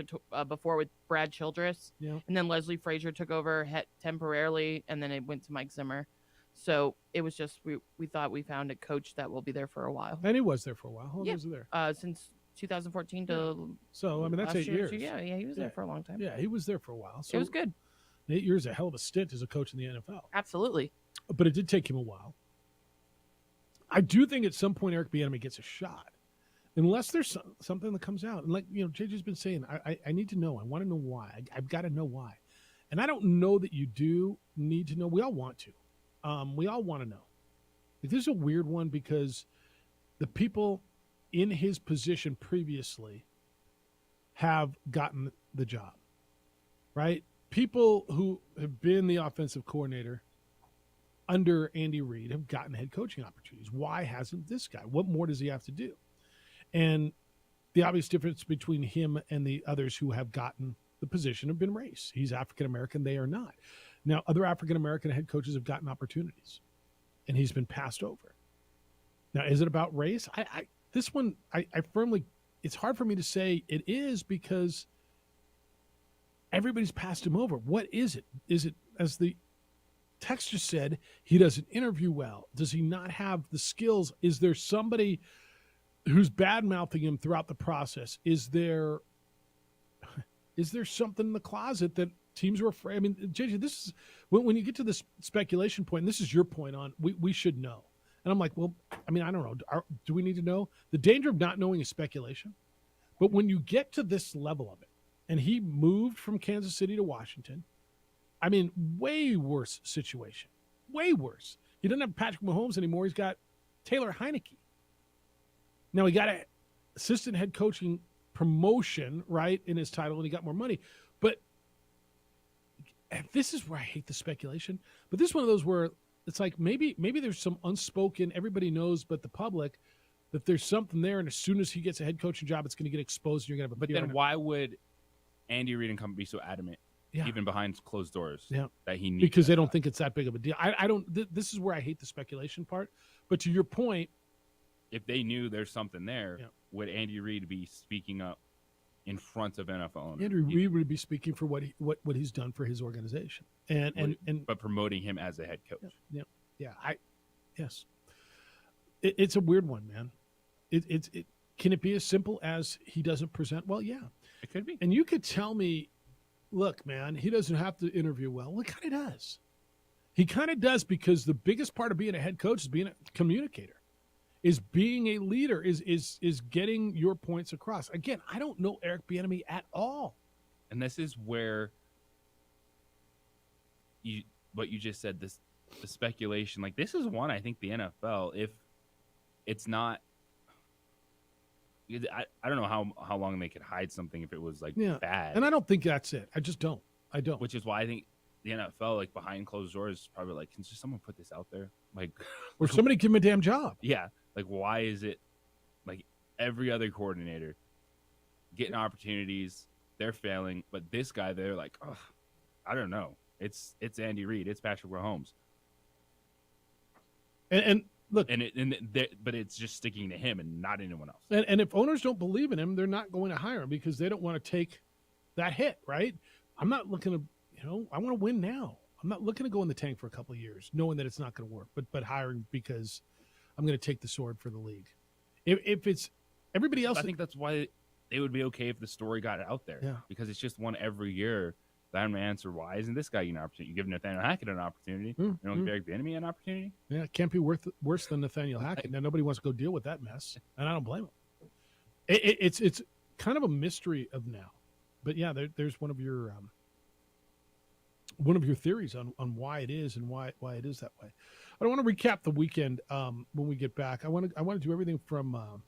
before with Brad Childress, yeah, and then Leslie Frazier took over temporarily, and then it went to Mike Zimmer. So it was just we thought we found a coach that will be there for a while, and he was there for a while. How long was he there? Since 2014 to so I mean that's 8 years. Yeah, he was there for a long time. Yeah, he was there for a while. So it was good. 8 years, a hell of a stint as a coach in the NFL. Absolutely, but it did take him a while. I do think at some point Eric Bieniemy gets a shot, unless there's something that comes out. And like JJ's been saying, I need to know. I want to know why. I've got to know why. And I don't know that you do need to know. We all want to. We all want to know. Like, this is a weird one because the people in his position previously have gotten the job, right? People who have been the offensive coordinator under Andy Reid have gotten head coaching opportunities. Why hasn't this guy? What more does he have to do? And the obvious difference between him and the others who have gotten the position have been race. He's African-American. They are not. Now, other African-American head coaches have gotten opportunities, and he's been passed over. Now, is it about race? This one, I firmly, it's hard for me to say it is because everybody's passed him over. What is it? Is it, as the text just said, he doesn't interview well? Does he not have the skills? Is there somebody who's bad-mouthing him throughout the process? Is there something in the closet that teams are afraid? I mean, JJ, this is when you get to this speculation point, and this is your point on we should know. And I'm like, well, I mean, I don't know. Do we need to know? The danger of not knowing is speculation. But when you get to this level of it, and he moved from Kansas City to Washington, I mean, way worse situation. Way worse. He doesn't have Patrick Mahomes anymore. He's got Taylor Heineke. Now, he got an assistant head coaching promotion, right, in his title, and he got more money. But this is where I hate the speculation. But this is one of those where it's like maybe there's some unspoken, everybody knows but the public, that there's something there, and as soon as he gets a head coaching job, it's going to get exposed, and you're going to have a But then why would Andy Reid and company be so adamant, even behind closed doors, that he needs because they don't think it's that big of a deal? I don't. This is where I hate the speculation part. But to your point, if they knew there's something there, would Andy Reid be speaking up in front of NFL owners? Andy Reid would be speaking for what he's done for his organization, and but promoting him as a head coach. Yes. It's a weird one, man. Can it be as simple as he doesn't present well? Yeah, it could be. And you could tell me, look, man, he doesn't have to interview well. Well, he kind of does. He kind of does, because the biggest part of being a head coach is being a communicator, is being a leader, is getting your points across. Again, I don't know Eric Bieniemy at all. And this is where what you just said, the speculation, like this is one, I think the NFL, if it's not, I don't know how long they could hide something if it was like bad. And I don't think that's it. I just don't. I don't. Which is why I think the NFL, like behind closed doors, is probably like, can just someone put this out there? Like, or somebody give him a damn job. Yeah. Like, why is it like every other coordinator getting opportunities, they're failing, but this guy, they're like, oh, I don't know. It's Andy Reid. It's Patrick Mahomes. And look, but it's just sticking to him and not anyone else. And if owners don't believe in him, they're not going to hire him because they don't want to take that hit, right? I'm not looking to, I want to win now. I'm not looking to go in the tank for a couple of years, knowing that it's not going to work, but hiring because I'm going to take the sword for the league. If it's everybody else, I think that's why they would be okay if the story got out there. Yeah, because it's just one every year. I'm going to answer, why isn't this guy getting an opportunity? You give Nathaniel Hackett an opportunity. You don't give Eric Bieniemy an opportunity. Yeah, it can't be worse than Nathaniel Hackett. Now nobody wants to go deal with that mess, and I don't blame him. It's kind of a mystery of now, but yeah, there's one of your theories on why it is and why it is that way. I want to recap the weekend when we get back. I want to do everything from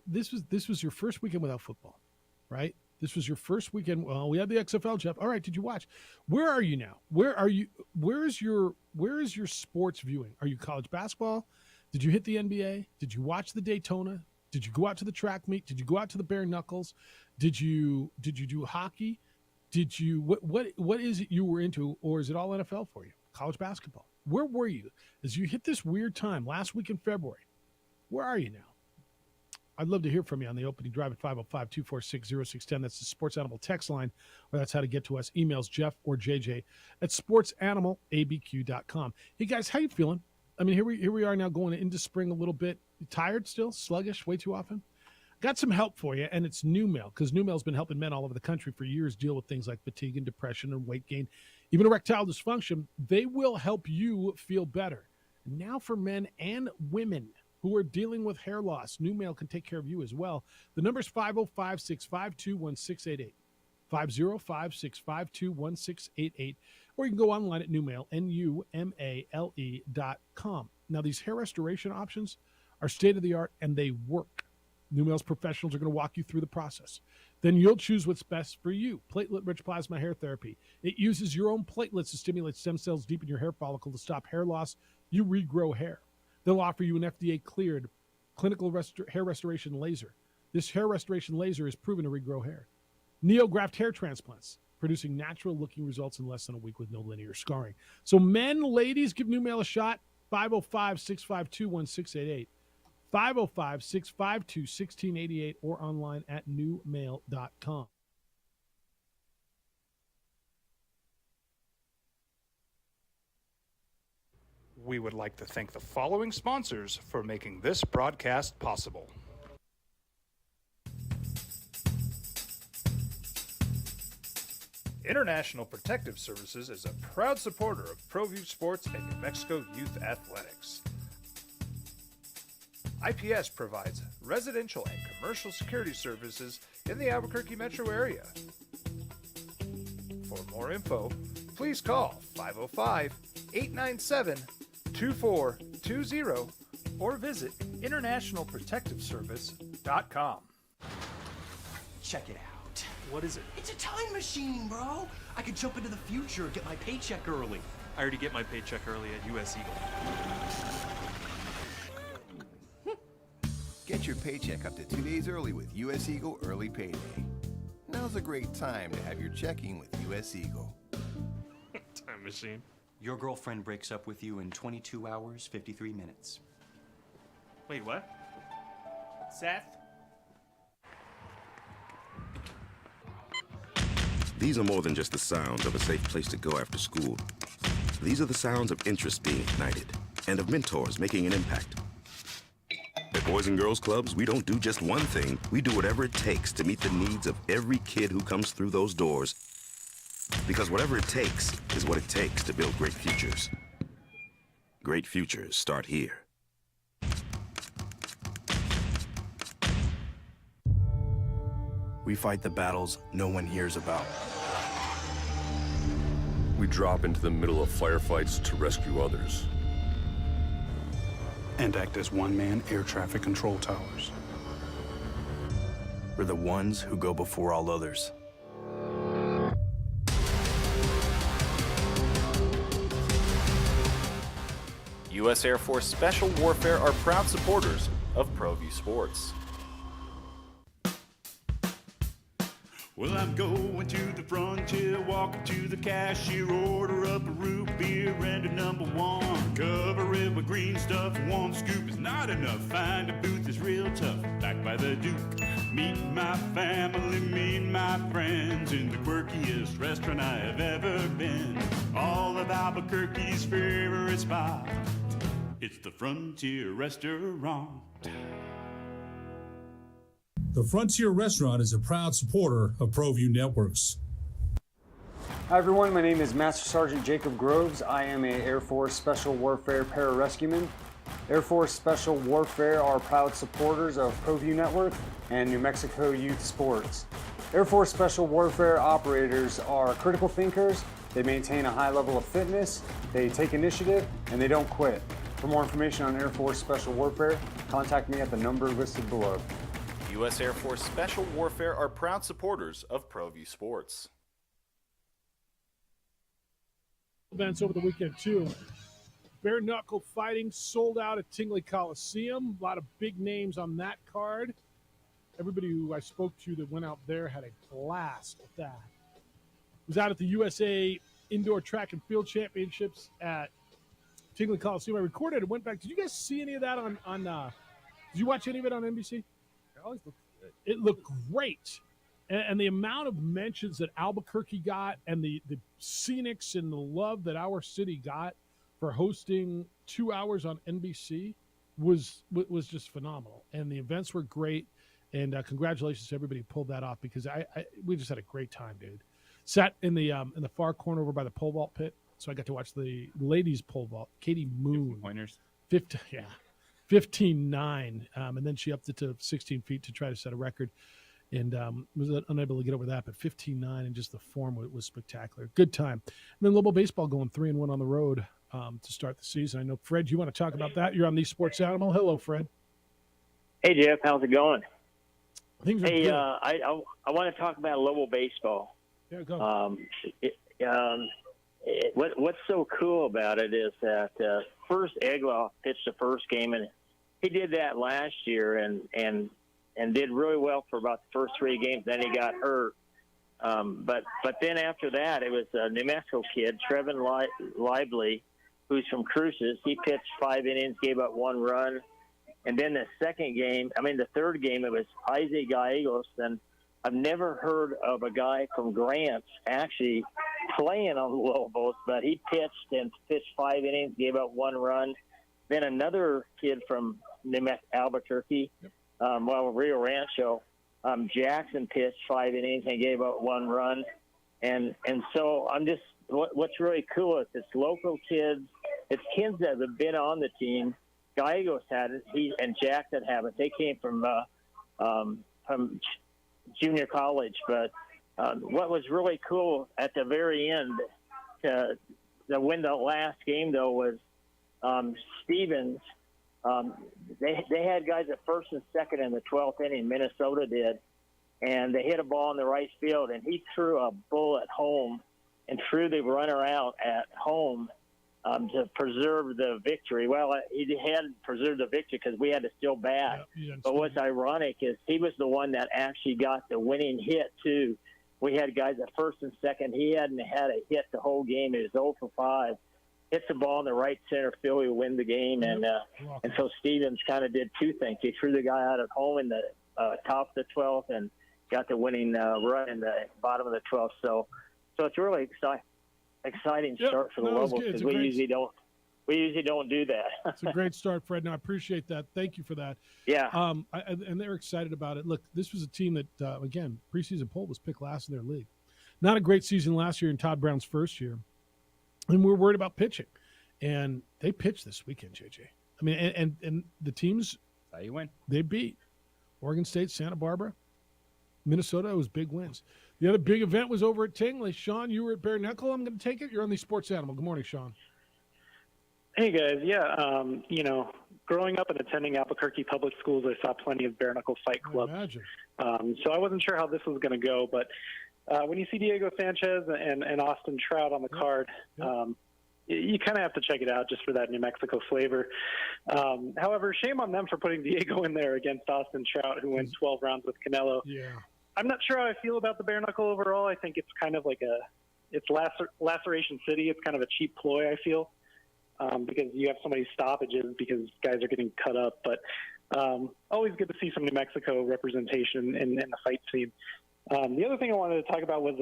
this was your first weekend without football, right? This was your first weekend. Well, we had the XFL, Jeff. All right, did you watch? Where are you now? Where are you? Where is your sports viewing? Are you college basketball? Did you hit the NBA? Did you watch the Daytona? Did you go out to the track meet? Did you go out to the bare knuckles? Did you do hockey? Did you what is it you were into, or is it all NFL for you? College basketball. Where were you as you hit this weird time last week in February? Where are you now? I'd love to hear from you on the opening drive at 505-246-0610. That's the Sports Animal text line, or that's how to get to us. Emails Jeff or JJ at sportsanimалabq.com. Hey, guys, how you feeling? I mean, here we are now going into spring a little bit. You tired still? Sluggish way too often? Got some help for you, and it's NuMale, because NuMale's been helping men all over the country for years deal with things like fatigue and depression and weight gain, even erectile dysfunction. They will help you feel better. Now for men and women who are dealing with hair loss, NuMale can take care of you as well. The number is 505-652-1688, 505-652-1688, or you can go online at NuMale, NuMale.com. Now, these hair restoration options are state-of-the-art, and they work. NuMale's professionals are going to walk you through the process. Then you'll choose what's best for you. Platelet-rich plasma hair therapy. It uses your own platelets to stimulate stem cells deep in your hair follicle to stop hair loss. You regrow hair. They'll offer you an FDA-cleared clinical hair restoration laser. This hair restoration laser is proven to regrow hair. NeoGraft hair transplants, producing natural-looking results in less than a week with no linear scarring. So men, ladies, give NuMale a shot. 505-652-1688. 505-652-1688 or online at NuMale.com. We would like to thank the following sponsors for making this broadcast possible. International Protective Services is a proud supporter of ProView Sports and New Mexico Youth Athletics. IPS provides residential and commercial security services in the Albuquerque metro area. For more info, please call 505-897-2420 or visit internationalprotectiveservice.com. Check it out. What is it? It's a time machine, bro. I could jump into the future, get my paycheck early. I already get my paycheck early at US Eagle. Get your paycheck up to 2 days early with US Eagle Early Payday. Now's a great time to have your checking with US Eagle. Time machine. Your girlfriend breaks up with you in 22 hours, 53 minutes. Wait, what? Seth? These are more than just the sounds of a safe place to go after school. These are the sounds of interest being ignited and of mentors making an impact. At Boys and Girls Clubs, we don't do just one thing. We do whatever it takes to meet the needs of every kid who comes through those doors. Because whatever it takes is what it takes to build great futures. Great futures start here. We fight the battles no one hears about. We drop into the middle of firefights to rescue others. And act as one-man air traffic control towers. We're the ones who go before all others. U.S. Air Force Special Warfare are proud supporters of ProView Sports. Well, I'm going to the frontier, walking to the cashier, order up a root beer and a number one. Cover it with green stuff, one scoop is not enough. Find a booth that's real tough, back by the Duke. Meet my family, meet my friends in the quirkiest restaurant I have ever been. All of Albuquerque's favorite spot, it's the Frontier Restaurant. The Frontier Restaurant is a proud supporter of ProView Networks. Hi everyone, my name is Master Sergeant Jacob Groves. I am an Air Force Special Warfare Pararescueman. Air Force Special Warfare are proud supporters of ProView Network and New Mexico Youth Sports. Air Force Special Warfare operators are critical thinkers. They maintain a high level of fitness, they take initiative, and they don't quit. For more information on Air Force Special Warfare, contact me at the number listed below. U.S. Air Force Special Warfare are proud supporters of ProView Sports. Events over the weekend, too. Bare knuckle fighting sold out at Tingley Coliseum. A lot of big names on that card. Everybody who I spoke to that went out there had a blast with that. Was out at the USA Indoor Track and Field Championships at Tingley Coliseum. I recorded it, went back. Did you guys see any of that on did you watch any of it on NBC? It always looks good. It looked great. And the amount of mentions that Albuquerque got and the scenics and the love that our city got for hosting 2 hours on NBC was just phenomenal. And the events were great. And congratulations to everybody who pulled that off, because we just had a great time, dude. Sat in the far corner over by the pole vault pit, so I got to watch the ladies pole vault. Katie Moon, pointers, 15.9, and then she upped it to 16 feet to try to set a record, and was unable to get over that. But 15.9, and just the form was spectacular. Good time. And then Lobo baseball going 3-1 on the road to start the season. I know, Fred, you want to talk about that? You're on the Sports Animal. Hello, Fred. Hey, Jeff. How's it going? Things are hey, good. I want to talk about Lobo baseball. Yeah, go. What's so cool about it is that first Egloff pitched the first game, and he did that last year and did really well for about the first 3 games. Then he got hurt. But then after that, it was a New Mexico kid, Trevin Lively, who's from Cruces. He pitched 5 innings, gave up 1 run. And then the third game, it was Isaac Gallegos. And I've never heard of a guy from Grants actually playing on the Lobos, but he pitched 5 innings, gave up 1 run. Then another kid from Albuquerque, Rio Rancho, Jackson pitched 5 innings and gave up 1 run. And so what's really cool is it's local kids. It's kids that have been on the team. Gallegos had it, and Jackson have it. They came from junior college. But what was really cool at the very end to win the last game, though, was Stevens. They had guys at first and second in the 12th inning, Minnesota did, and they hit a ball in the right field, and he threw a bullet home and threw the runner out at home to preserve the victory. Well, he hadn't preserved the victory because we had to still bat. But what's ironic is he was the one that actually got the winning hit, too. We had guys at first and second. He hadn't had a hit the whole game. He was 0 for 5. Hits the ball in the right center field, he win the game. And so Stevens kind of did 2 things. He threw the guy out at home in the top of the 12th and got the winning run in the bottom of the 12th. So it's really exciting start for the Lobos, because we usually don't do that. It's a great start, Fred, and I appreciate that. Thank you for that. Yeah. And they're excited about it. Look, this was a team that, again, preseason poll was picked last in their league. Not a great season last year in Todd Brown's first year, and we're worried about pitching. And they pitched this weekend, JJ. I mean, and the teams, that's how you win. They beat Oregon State, Santa Barbara, Minnesota. It was big wins. The other big event was over at Tingley. Sean, you were at Bare Knuckle. I'm going to take it. You're on the Sports Animal. Good morning, Sean. Hey, guys. Yeah, growing up and attending Albuquerque public schools, I saw plenty of Bare Knuckle fight clubs. So I wasn't sure how this was going to go, but when you see Diego Sanchez and Austin Trout on the card, you kind of have to check it out just for that New Mexico flavor. However, shame on them for putting Diego in there against Austin Trout, who went 12 rounds with Canelo. Yeah. I'm not sure how I feel about the Bare Knuckle overall. I think it's kind of like it's laceration city. It's kind of a cheap ploy, I feel, because you have so many stoppages because guys are getting cut up. But always good to see some New Mexico representation in the fight scene. The other thing I wanted to talk about was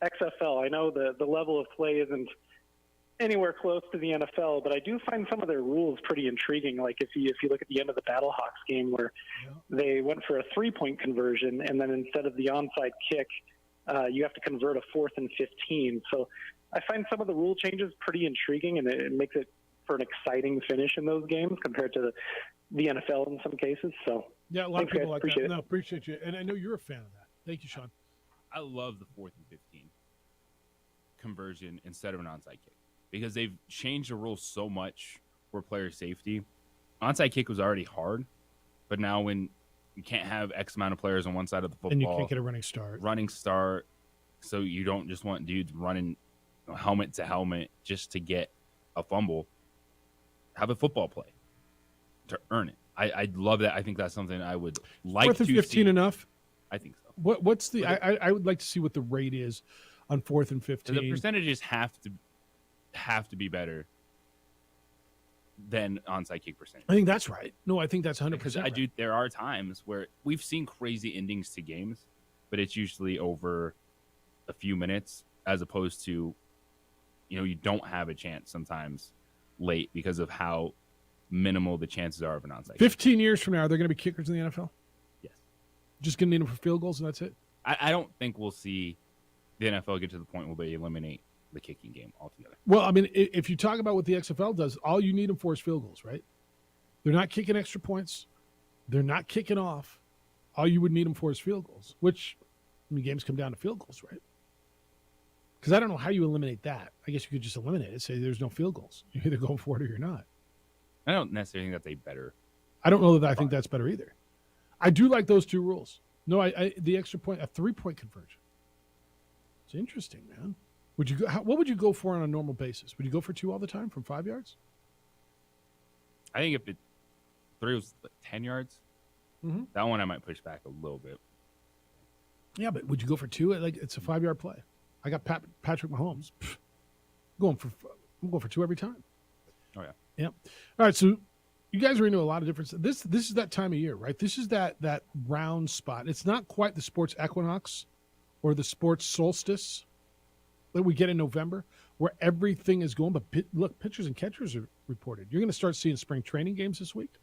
XFL. I know the level of play isn't anywhere close to the NFL, but I do find some of their rules pretty intriguing. Like if you look at the end of the Battlehawks game where they went for a 3-point conversion, and then instead of the onside kick, you have to convert a 4th and 15. So I find some of the rule changes pretty intriguing, and it makes it for an exciting finish in those games compared to the NFL in some cases. So yeah, a lot of people like appreciate that. it. No, appreciate you. And I know you're a fan of that. Thank you, Sean. I love the 4th and 15 conversion instead of an onside kick, because they've changed the rules so much for player safety. Onside kick was already hard, but now when you can't have X amount of players on one side of the football. And you can't get a running start. Running start. So you don't just want dudes running helmet to helmet just to get a fumble. Have a football play to earn it. I love that. I think that's something I would like 4th to and 15 see. enough? I think so. What's the? I would like to see what the rate is on 4th and 15. The percentages have to be better than onside kick percentage. I think that's right. No, I think that's 100%. Because there are times where we've seen crazy endings to games, but it's usually over a few minutes, as opposed to, you don't have a chance sometimes late because of how minimal the chances are of an onside. 15 years from now, are there going to be kickers in the NFL? Yes. Just going to need them for field goals and that's it? I don't think we'll see the NFL get to the point where they eliminate the kicking game altogether. Well, I mean, if you talk about what the XFL does, all you need them for is field goals, right? They're not kicking extra points. They're not kicking off. All you would need them for is field goals, which, games come down to field goals, right? Because I don't know how you eliminate that. I guess you could just eliminate it. Say there's no field goals. You're either going for it or you're not. I don't necessarily think that's a better. I don't know that I think that's better either. I do like those two rules. No, the extra point, a 3-point conversion. It's interesting, man. Would you go? What would you go for on a normal basis? Would you go for 2 all the time from 5 yards? I think if 3 was 10 yards, that one I might push back a little bit. Yeah, but would you go for 2? Like it's a 5-yard play. I got Patrick Mahomes. I'm going for 2 every time. Oh yeah. Yeah. All right. So you guys are into a lot of different. This is that time of year, right? This is that round spot. It's not quite the sports equinox or the sports solstice that we get in November, where everything is going. But look, pitchers and catchers are reported. You're going to start seeing spring training games this week.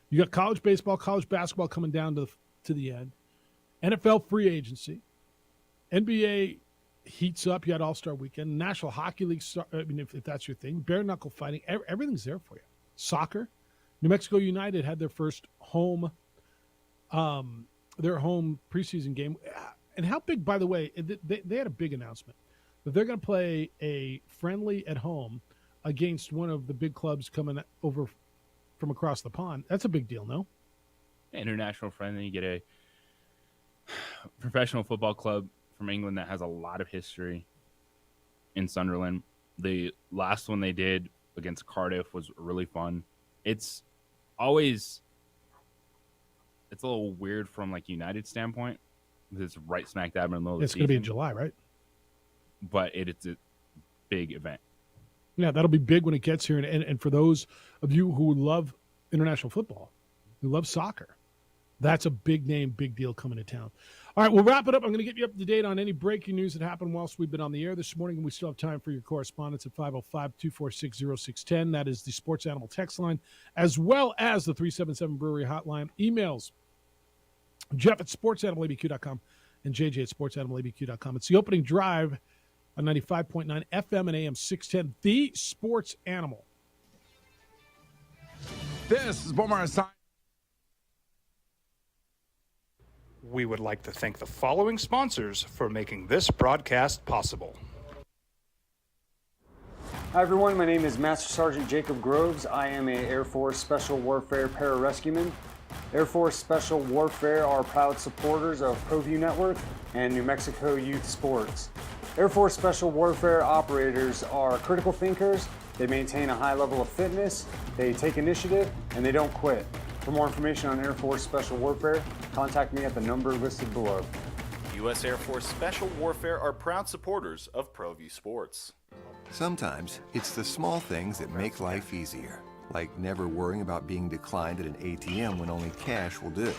You got college baseball, college basketball coming down to the end. NFL free agency, NBA heats up. You had All-Star Weekend, National Hockey League. If that's your thing, bare knuckle fighting, everything's there for you. Soccer, New Mexico United had their first home preseason game. And how big, by the way, they had a big announcement that they're going to play a friendly at home against one of the big clubs coming over from across the pond. That's a big deal, no? International friendly. You get a professional football club from England that has a lot of history in Sunderland. The last one they did against Cardiff was really fun. It's a little weird from like United standpoint because it's right smack dab in the middle of the season. It's going to be in July, right? But it's a big event. Yeah, that'll be big when it gets here. And for those of you who love international football, who love soccer, that's a big name, big deal coming to town. All right, we'll wrap it up. I'm going to get you up to date on any breaking news that happened whilst we've been on the air this morning. We still have time for your correspondence at 505-246-0610. That is the Sports Animal text line, as well as the 377 Brewery hotline. Emails, Jeff at sportsanimallabq.com and JJ at sportsanimallabq.com. It's the opening drive on 95.9 FM and AM 610, the Sports Animal. This is Bomar Asai. We would like to thank the following sponsors for making this broadcast possible. Hi everyone, my name is Master Sergeant Jacob Groves. I am an Air Force Special Warfare Pararescueman. Air Force Special Warfare are proud supporters of ProView Network and New Mexico Youth Sports. Air Force Special Warfare operators are critical thinkers. They maintain a high level of fitness, they take initiative, and they don't quit. For more information on Air Force Special Warfare, contact me at the number listed below. U.S. Air Force Special Warfare are proud supporters of ProView Sports. Sometimes it's the small things that make life easier, like never worrying about being declined at an ATM when only cash will do.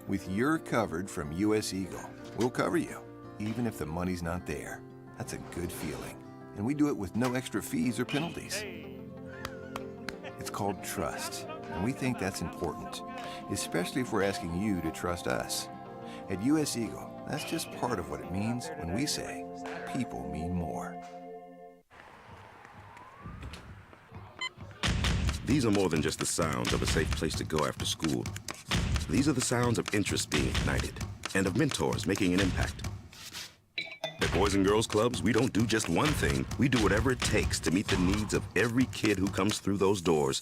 With You're Covered from U.S. Eagle, we'll cover you, even if the money's not there. That's a good feeling. And we do it with no extra fees or penalties. It's called trust, and we think that's important, especially if we're asking you to trust us. At U.S. Eagle, that's just part of what it means when we say people mean more. These are more than just the sounds of a safe place to go after school. These are the sounds of interest being ignited and of mentors making an impact. At Boys and Girls Clubs, we don't do just one thing. We do whatever it takes to meet the needs of every kid who comes through those doors.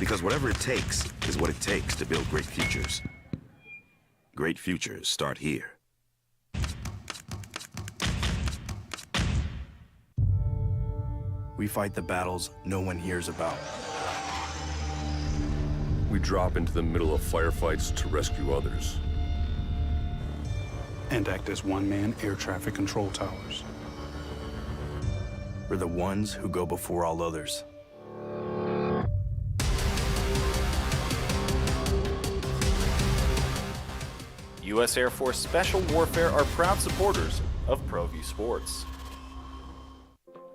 Because whatever it takes is what it takes to build great futures. Great futures start here. We fight the battles no one hears about. We drop into the middle of firefights to rescue others. And act as one-man air traffic control towers. We're the ones who go before all others. U.S. Air Force Special Warfare are proud supporters of ProView Sports.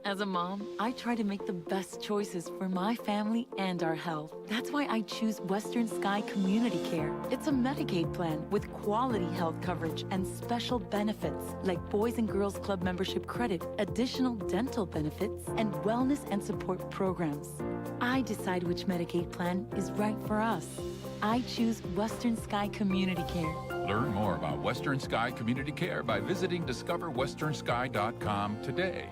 As a mom, I try to make the best choices for my family and our health. That's why I choose Western Sky Community Care. It's a Medicaid plan with quality health coverage and special benefits like Boys and Girls Club membership credit, additional dental benefits, and wellness and support programs. I decide which Medicaid plan is right for us. I choose Western Sky Community Care. Learn more about Western Sky Community Care by visiting discoverwesternsky.com today.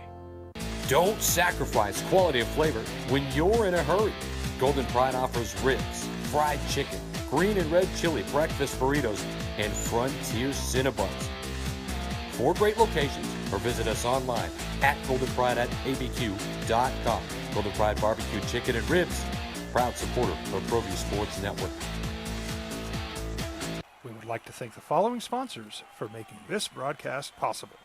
Don't sacrifice quality of flavor when you're in a hurry. Golden Pride offers ribs, fried chicken, green and red chili breakfast burritos, and Frontier Cinnabons. 4 great locations, or visit us online at goldenpride@abq.com. Golden Pride Barbecue Chicken and Ribs, proud supporter of ProView Sports Network. We would like to thank the following sponsors for making this broadcast possible.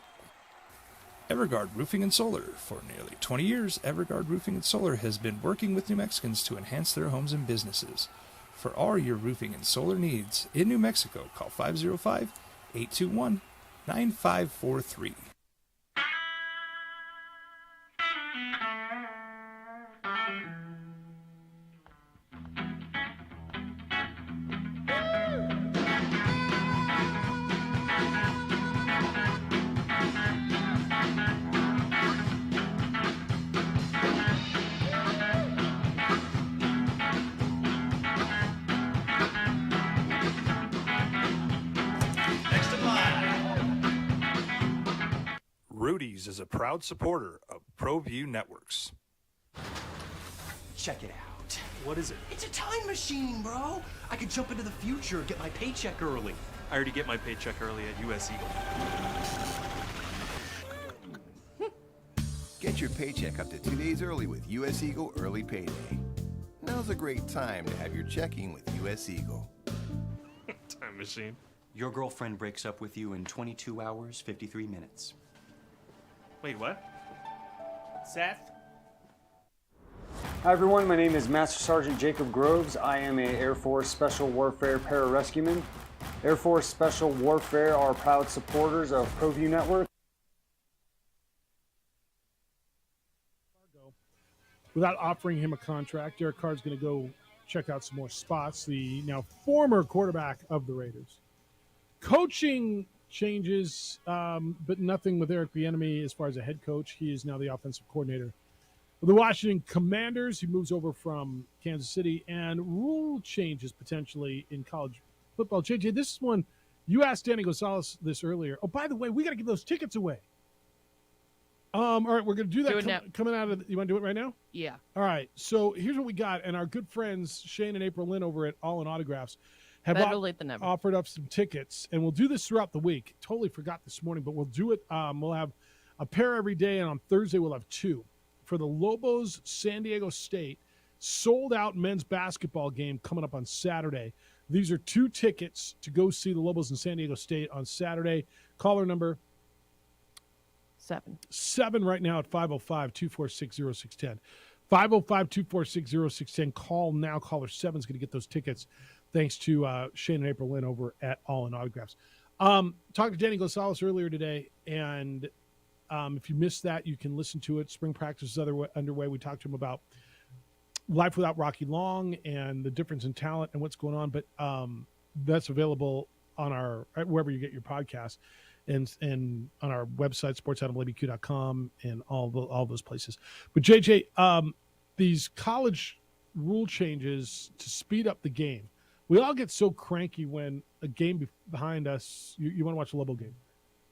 Everguard Roofing and Solar. For nearly 20 years, Everguard Roofing and Solar has been working with New Mexicans to enhance their homes and businesses. For all your roofing and solar needs in New Mexico, call 505-821-9543. Rudy's is a proud supporter of ProView Networks. Check it out. What is it? It's a time machine, bro. I could jump into the future, get my paycheck early. I already get my paycheck early at US Eagle. Get your paycheck up to 2 days early with US Eagle Early Payday. Now's a great time to have your checking with US Eagle. Time machine. Your girlfriend breaks up with you in 22 hours, 53 minutes. Wait, what? Seth? Hi everyone, my name is Master Sergeant Jacob Groves. I am a Air Force Special Warfare Pararescueman. Air Force Special Warfare are proud supporters of ProView Network. Without offering him a contract, Derek Carr's going to go check out some more spots. The now former quarterback of the Raiders. Coaching changes, but nothing with Eric Bieniemy as far as a head coach. He is now the offensive coordinator of the Washington Commanders. He moves over from Kansas City, and rule changes potentially in college football. JJ, this is one you asked Danny Gonzalez this earlier. Oh, by the way, we got to give those tickets away. All right, we're going to do that coming out of. You want to do it right now? Yeah. All right. So here's what we got, and our good friends Shane and April Lynn over at All in Autographs have offered up some tickets, and we'll do this throughout the week. Totally forgot this morning, but we'll do it. We'll have a pair every day, and on Thursday we'll have 2 for the Lobos San Diego State sold-out men's basketball game coming up on Saturday. These are 2 tickets to go see the Lobos in San Diego State on Saturday. Caller number 7 right now at 505-246-0610. 505-246-0610. Call now. Caller 7 is going to get those tickets. Thanks to Shane and April Lynn over at All in Autographs. Talked to Danny Gonzalez earlier today, and if you missed that, you can listen to it. Spring practice is underway. We talked to him about life without Rocky Long and the difference in talent and what's going on. But that's available on our wherever you get your podcast, and on our website sports@abq.com and all those places. But JJ, these college rule changes to speed up the game. We all get so cranky when a game behind us, you want to watch a Lobo game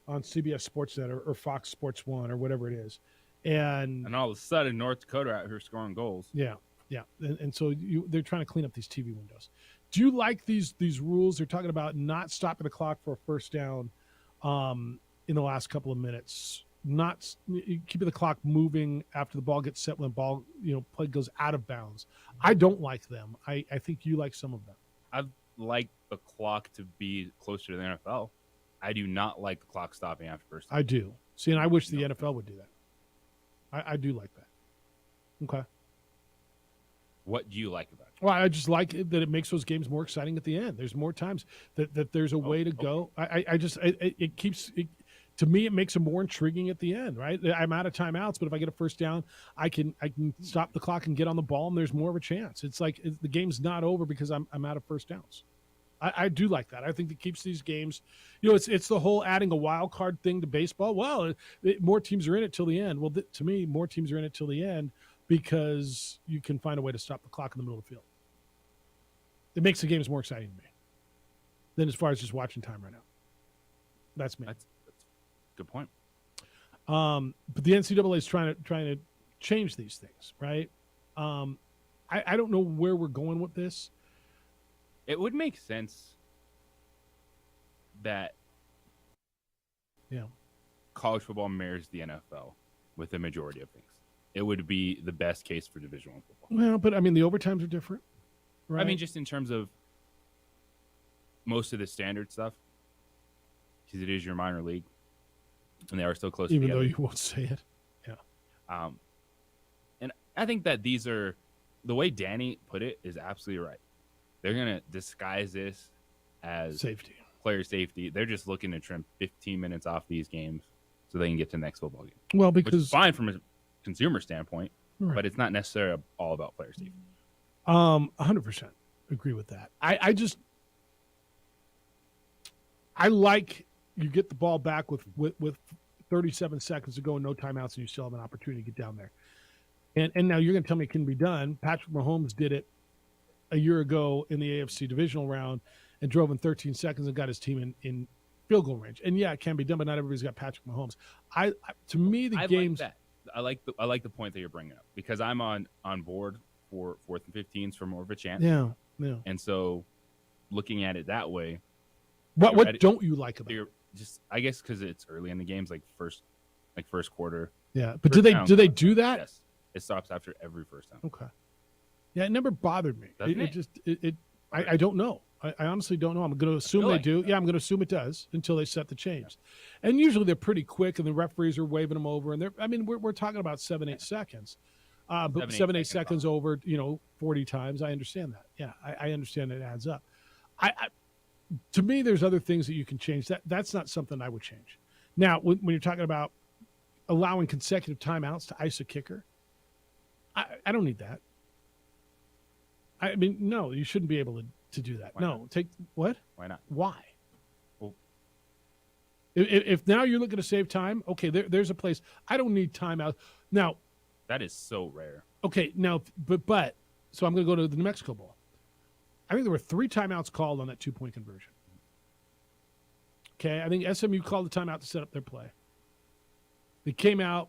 on CBS Sportsnet or Fox Sports 1 or whatever it is. And all of a sudden, North Dakota out here scoring goals. Yeah. And so they're trying to clean up these TV windows. Do you like these rules? They're talking about not stopping the clock for a first down in the last couple of minutes, not keeping the clock moving after the ball gets set when the ball play goes out of bounds. I don't like them. I think you like some of them. I like the clock to be closer to the NFL. I do not like the clock stopping after first down. I do. See, and I wish the NFL would do that. I do like that. Okay. What do you like about it? Well, I just like it that it makes those games more exciting at the end. There's more times that there's a way to go. It keeps it, to me, it makes it more intriguing at the end, right? I'm out of timeouts, but if I get a first down, I can stop the clock and get on the ball, and there's more of a chance. It's like the game's not over because I'm out of first downs. I do like that. I think it keeps these games, it's the whole adding a wild card thing to baseball. Well, more teams are in it till the end. Well, to me, more teams are in it till the end because you can find a way to stop the clock in the middle of the field. It makes the games more exciting to me than as far as just watching time right now. That's me. That's a good point. But the NCAA is trying to change these things, right? I don't know where we're going with this. It would make sense that college football mirrors the NFL with the majority of things. It would be the best case for Division I football. Well, but I mean, the overtimes are different, right? I mean, just in terms of most of the standard stuff, because it is your minor league, and they are still close even together. though you won't say it. Yeah. And I think that these are the way Danny put it is absolutely right. They're going to disguise this as safety, player safety. They're just looking to trim 15 minutes off these games so they can get to the next football game. Well, which because is fine from a consumer standpoint, right. but it's not necessarily all about player safety. 100% agree with that. I like you get the ball back with 37 seconds to go and no timeouts, and you still have an opportunity to get down there. And now you're going to tell me it can be done. Patrick Mahomes did it a year ago in the AFC divisional round and drove in 13 seconds and got his team in field goal range. And yeah, it can be done, but not everybody's got Patrick Mahomes. To me, the games. Like that. I like the point that you're bringing up because I'm on board for 4th and 15s for more of a chance. Yeah. And so, looking at it that way, what don't you like about it? Just I guess because it's early in the games, like first quarter. Yeah, but do they do that? Yes, it stops after every first down. Okay. Yeah, it never bothered me. I don't know. I honestly don't know. I'm going to assume they do. Yeah, I'm going to assume it does until they set the change. Yeah. And usually they're pretty quick, and the referees are waving them over. And we're talking about 7-8 seconds. But 7-8 seconds over, 40 times. I understand that. Yeah, I understand it adds up. To me, there's other things that you can change. That's not something I would change. Now, when you're talking about allowing consecutive timeouts to ice a kicker, I don't need that. I mean, no, you shouldn't be able to do that. Why not? Take what? Why not? Why? Well, if now you're looking to save time, okay, there's a place. I don't need timeout. Now, that is so rare. Okay, now, but so I'm going to go to the New Mexico Bowl. I think there were 3 timeouts called on that 2-point conversion. Okay, I think SMU called the timeout to set up their play. They came out,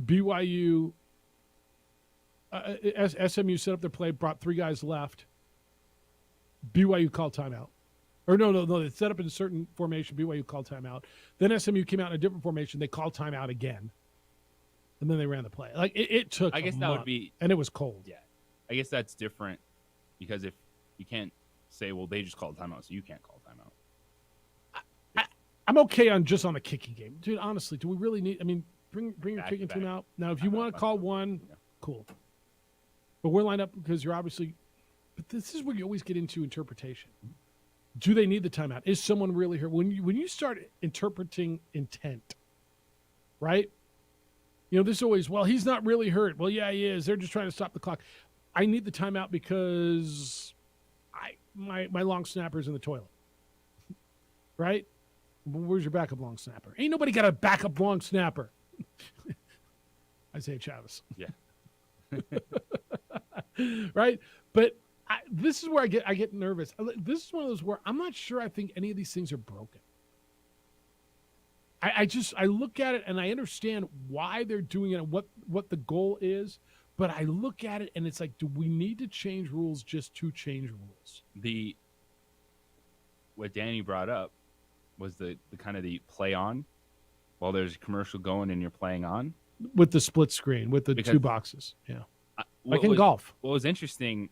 BYU, SMU set up their play, brought 3 guys left. BYU called timeout. Or no, they set up in a certain formation, BYU called timeout. Then SMU came out in a different formation, they called timeout again. And then they ran the play. Like, it took I guess a that month, would be... And it was cold. Yeah. I guess that's different because if you can't say, well, they just called timeout, so you can't call timeout. I'm okay on the kicking game. Dude, honestly, do we really need... I mean, bring your kicking team out. Now, if you want to call one, cool. But we're lined up because you're obviously... But this is where you always get into interpretation. Do they need the timeout? Is someone really hurt? When you start interpreting intent, right? This is always, well, he's not really hurt. Well, yeah, he is. They're just trying to stop the clock. I need the timeout because my long snapper's in the toilet. Right? Where's your backup long snapper? Ain't nobody got a backup long snapper. Isaiah Chavez. Yeah. Right? But this is where I get nervous. This is one of those where I'm not sure I think any of these things are broken. I look at it and I understand why they're doing it and what the goal is, But I look at it and it's like, do we need to change rules just to change rules? What Danny brought up was the kind of the play on while there's a commercial going and you're playing on. With the split screen, with the two boxes. Yeah. Like in golf. What was interesting,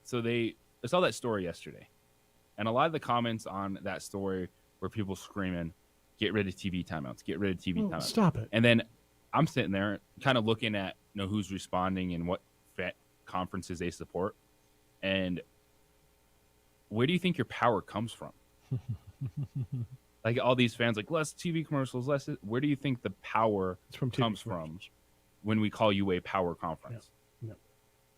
so I saw that story yesterday. And a lot of the comments on that story were people screaming, get rid of TV timeouts, get rid of TV timeouts. Stop it. And then I'm sitting there kind of looking at who's responding and what conferences they support. And where do you think your power comes from? Like all these fans, like less TV commercials, less. Where do you think the power comes from when we call you a power conference? Yeah.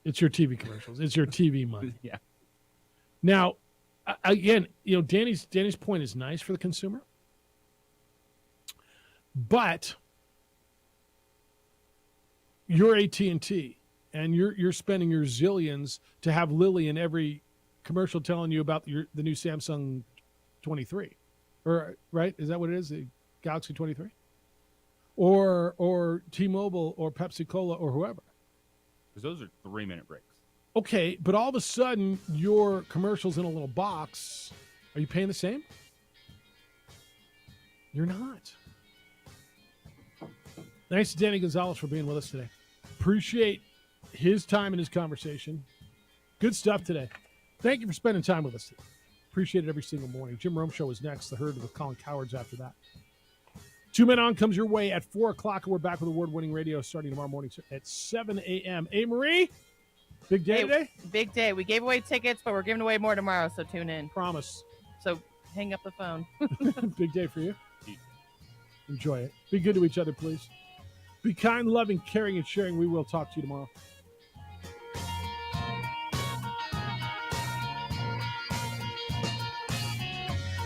It's your TV commercials. It's your TV money. Yeah. Now, again, Danny's point is nice for the consumer, but you're AT&T and you're spending your zillions to have Lily in every commercial telling you about the new Samsung 23, or right? Is that what it is? The Galaxy 23, or T-Mobile or Pepsi Cola or whoever. Because those are 3-minute breaks. Okay, but all of a sudden your commercial's in a little box. Are you paying the same? You're not. Thanks to Danny Gonzalez for being with us today. Appreciate his time and his conversation. Good stuff today. Thank you for spending time with us today. Appreciate it every single morning. Jim Rome Show is next. The Herd with Colin Cowards after that. 2 Men On comes your way at 4 o'clock. We're back with award-winning radio starting tomorrow morning at 7 a.m. Hey, Marie, big day today? Big day. We gave away tickets, but we're giving away more tomorrow, so tune in. Promise. So hang up the phone. Big day for you. Enjoy it. Be good to each other, please. Be kind, loving, caring, and sharing. We will talk to you tomorrow.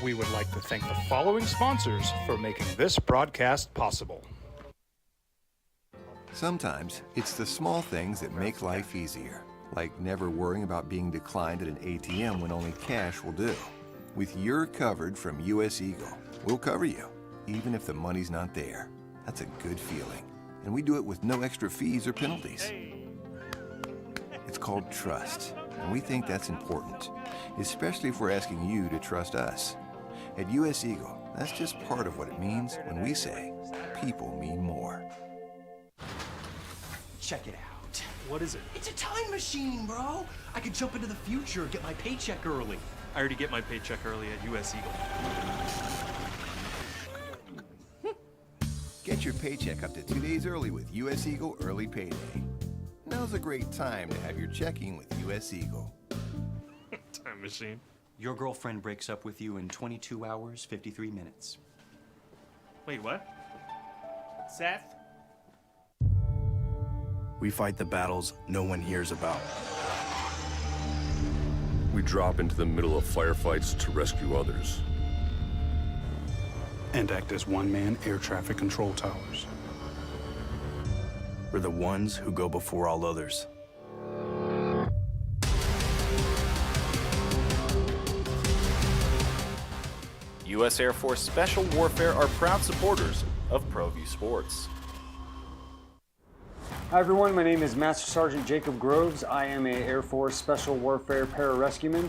We would like to thank the following sponsors for making this broadcast possible. Sometimes it's the small things that make life easier, like never worrying about being declined at an ATM when only cash will do. With You're Covered from US Eagle, we'll cover you, even if the money's not there. That's a good feeling. And we do it with no extra fees or penalties. It's called trust, and we think that's important, especially if we're asking you to trust us. At US Eagle, that's just part of what it means when we say people mean more. Check it out. What is it? It's a time machine, bro. I could jump into the future, get my paycheck early. I already get my paycheck early at US Eagle. Get your paycheck up to 2 days early with US Eagle Early Payday. Now's a great time to have your checking with US Eagle. Time machine. Your girlfriend breaks up with you in 22 hours, 53 minutes. Wait, what? Seth? We fight the battles no one hears about. We drop into the middle of firefights to rescue others. And act as one-man air traffic control towers. We're the ones who go before all others. U.S. Air Force Special Warfare are proud supporters of ProView Sports. Hi everyone, my name is Master Sergeant Jacob Groves. I am a Air Force Special Warfare pararescueman.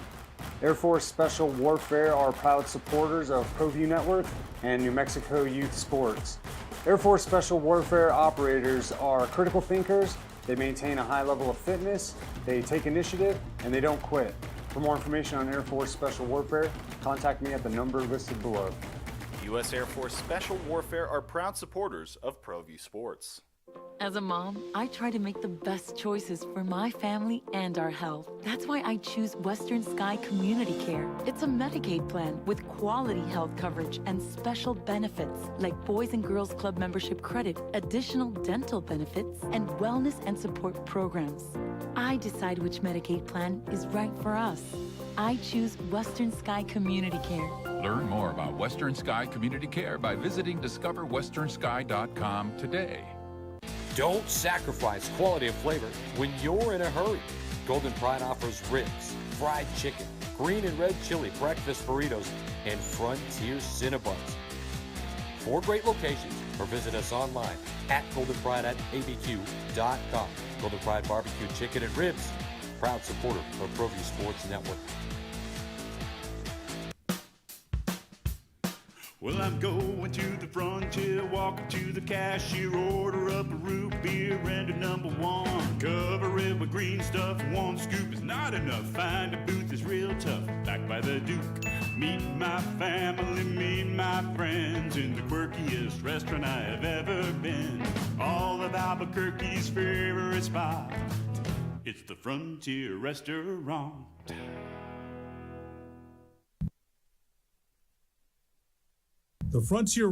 Air Force Special Warfare are proud supporters of ProView Network and New Mexico Youth Sports. Air Force Special Warfare operators are critical thinkers. They maintain a high level of fitness, they take initiative, and they don't quit. For more information on Air Force Special Warfare, contact me at the number listed below. U.S. Air Force Special Warfare are proud supporters of ProView Sports. As a mom, I try to make the best choices for my family and our health. That's why I choose Western Sky Community Care. It's a Medicaid plan with quality health coverage and special benefits like Boys and Girls Club membership credit, additional dental benefits, and wellness and support programs. I decide which Medicaid plan is right for us. I choose Western Sky Community Care. Learn more about Western Sky Community Care by visiting discoverwesternsky.com today. Don't sacrifice quality of flavor when you're in a hurry. Golden Pride offers ribs, fried chicken, green and red chili breakfast burritos, and Frontier Cinnabons. 4 great locations, or visit us online at goldenpride@abq.com. Golden Pride Barbecue Chicken and Ribs, proud supporter of ProView Sports Network. Well, I'm going to the frontier, walking to the cashier, order up a root beer and a number one. Cover it with green stuff, one scoop is not enough. Find a booth is real tough, back by the Duke. Meet my family, meet my friends in the quirkiest restaurant I have ever been. All of Albuquerque's favorite spot, it's the Frontier Restaurant. The Frontier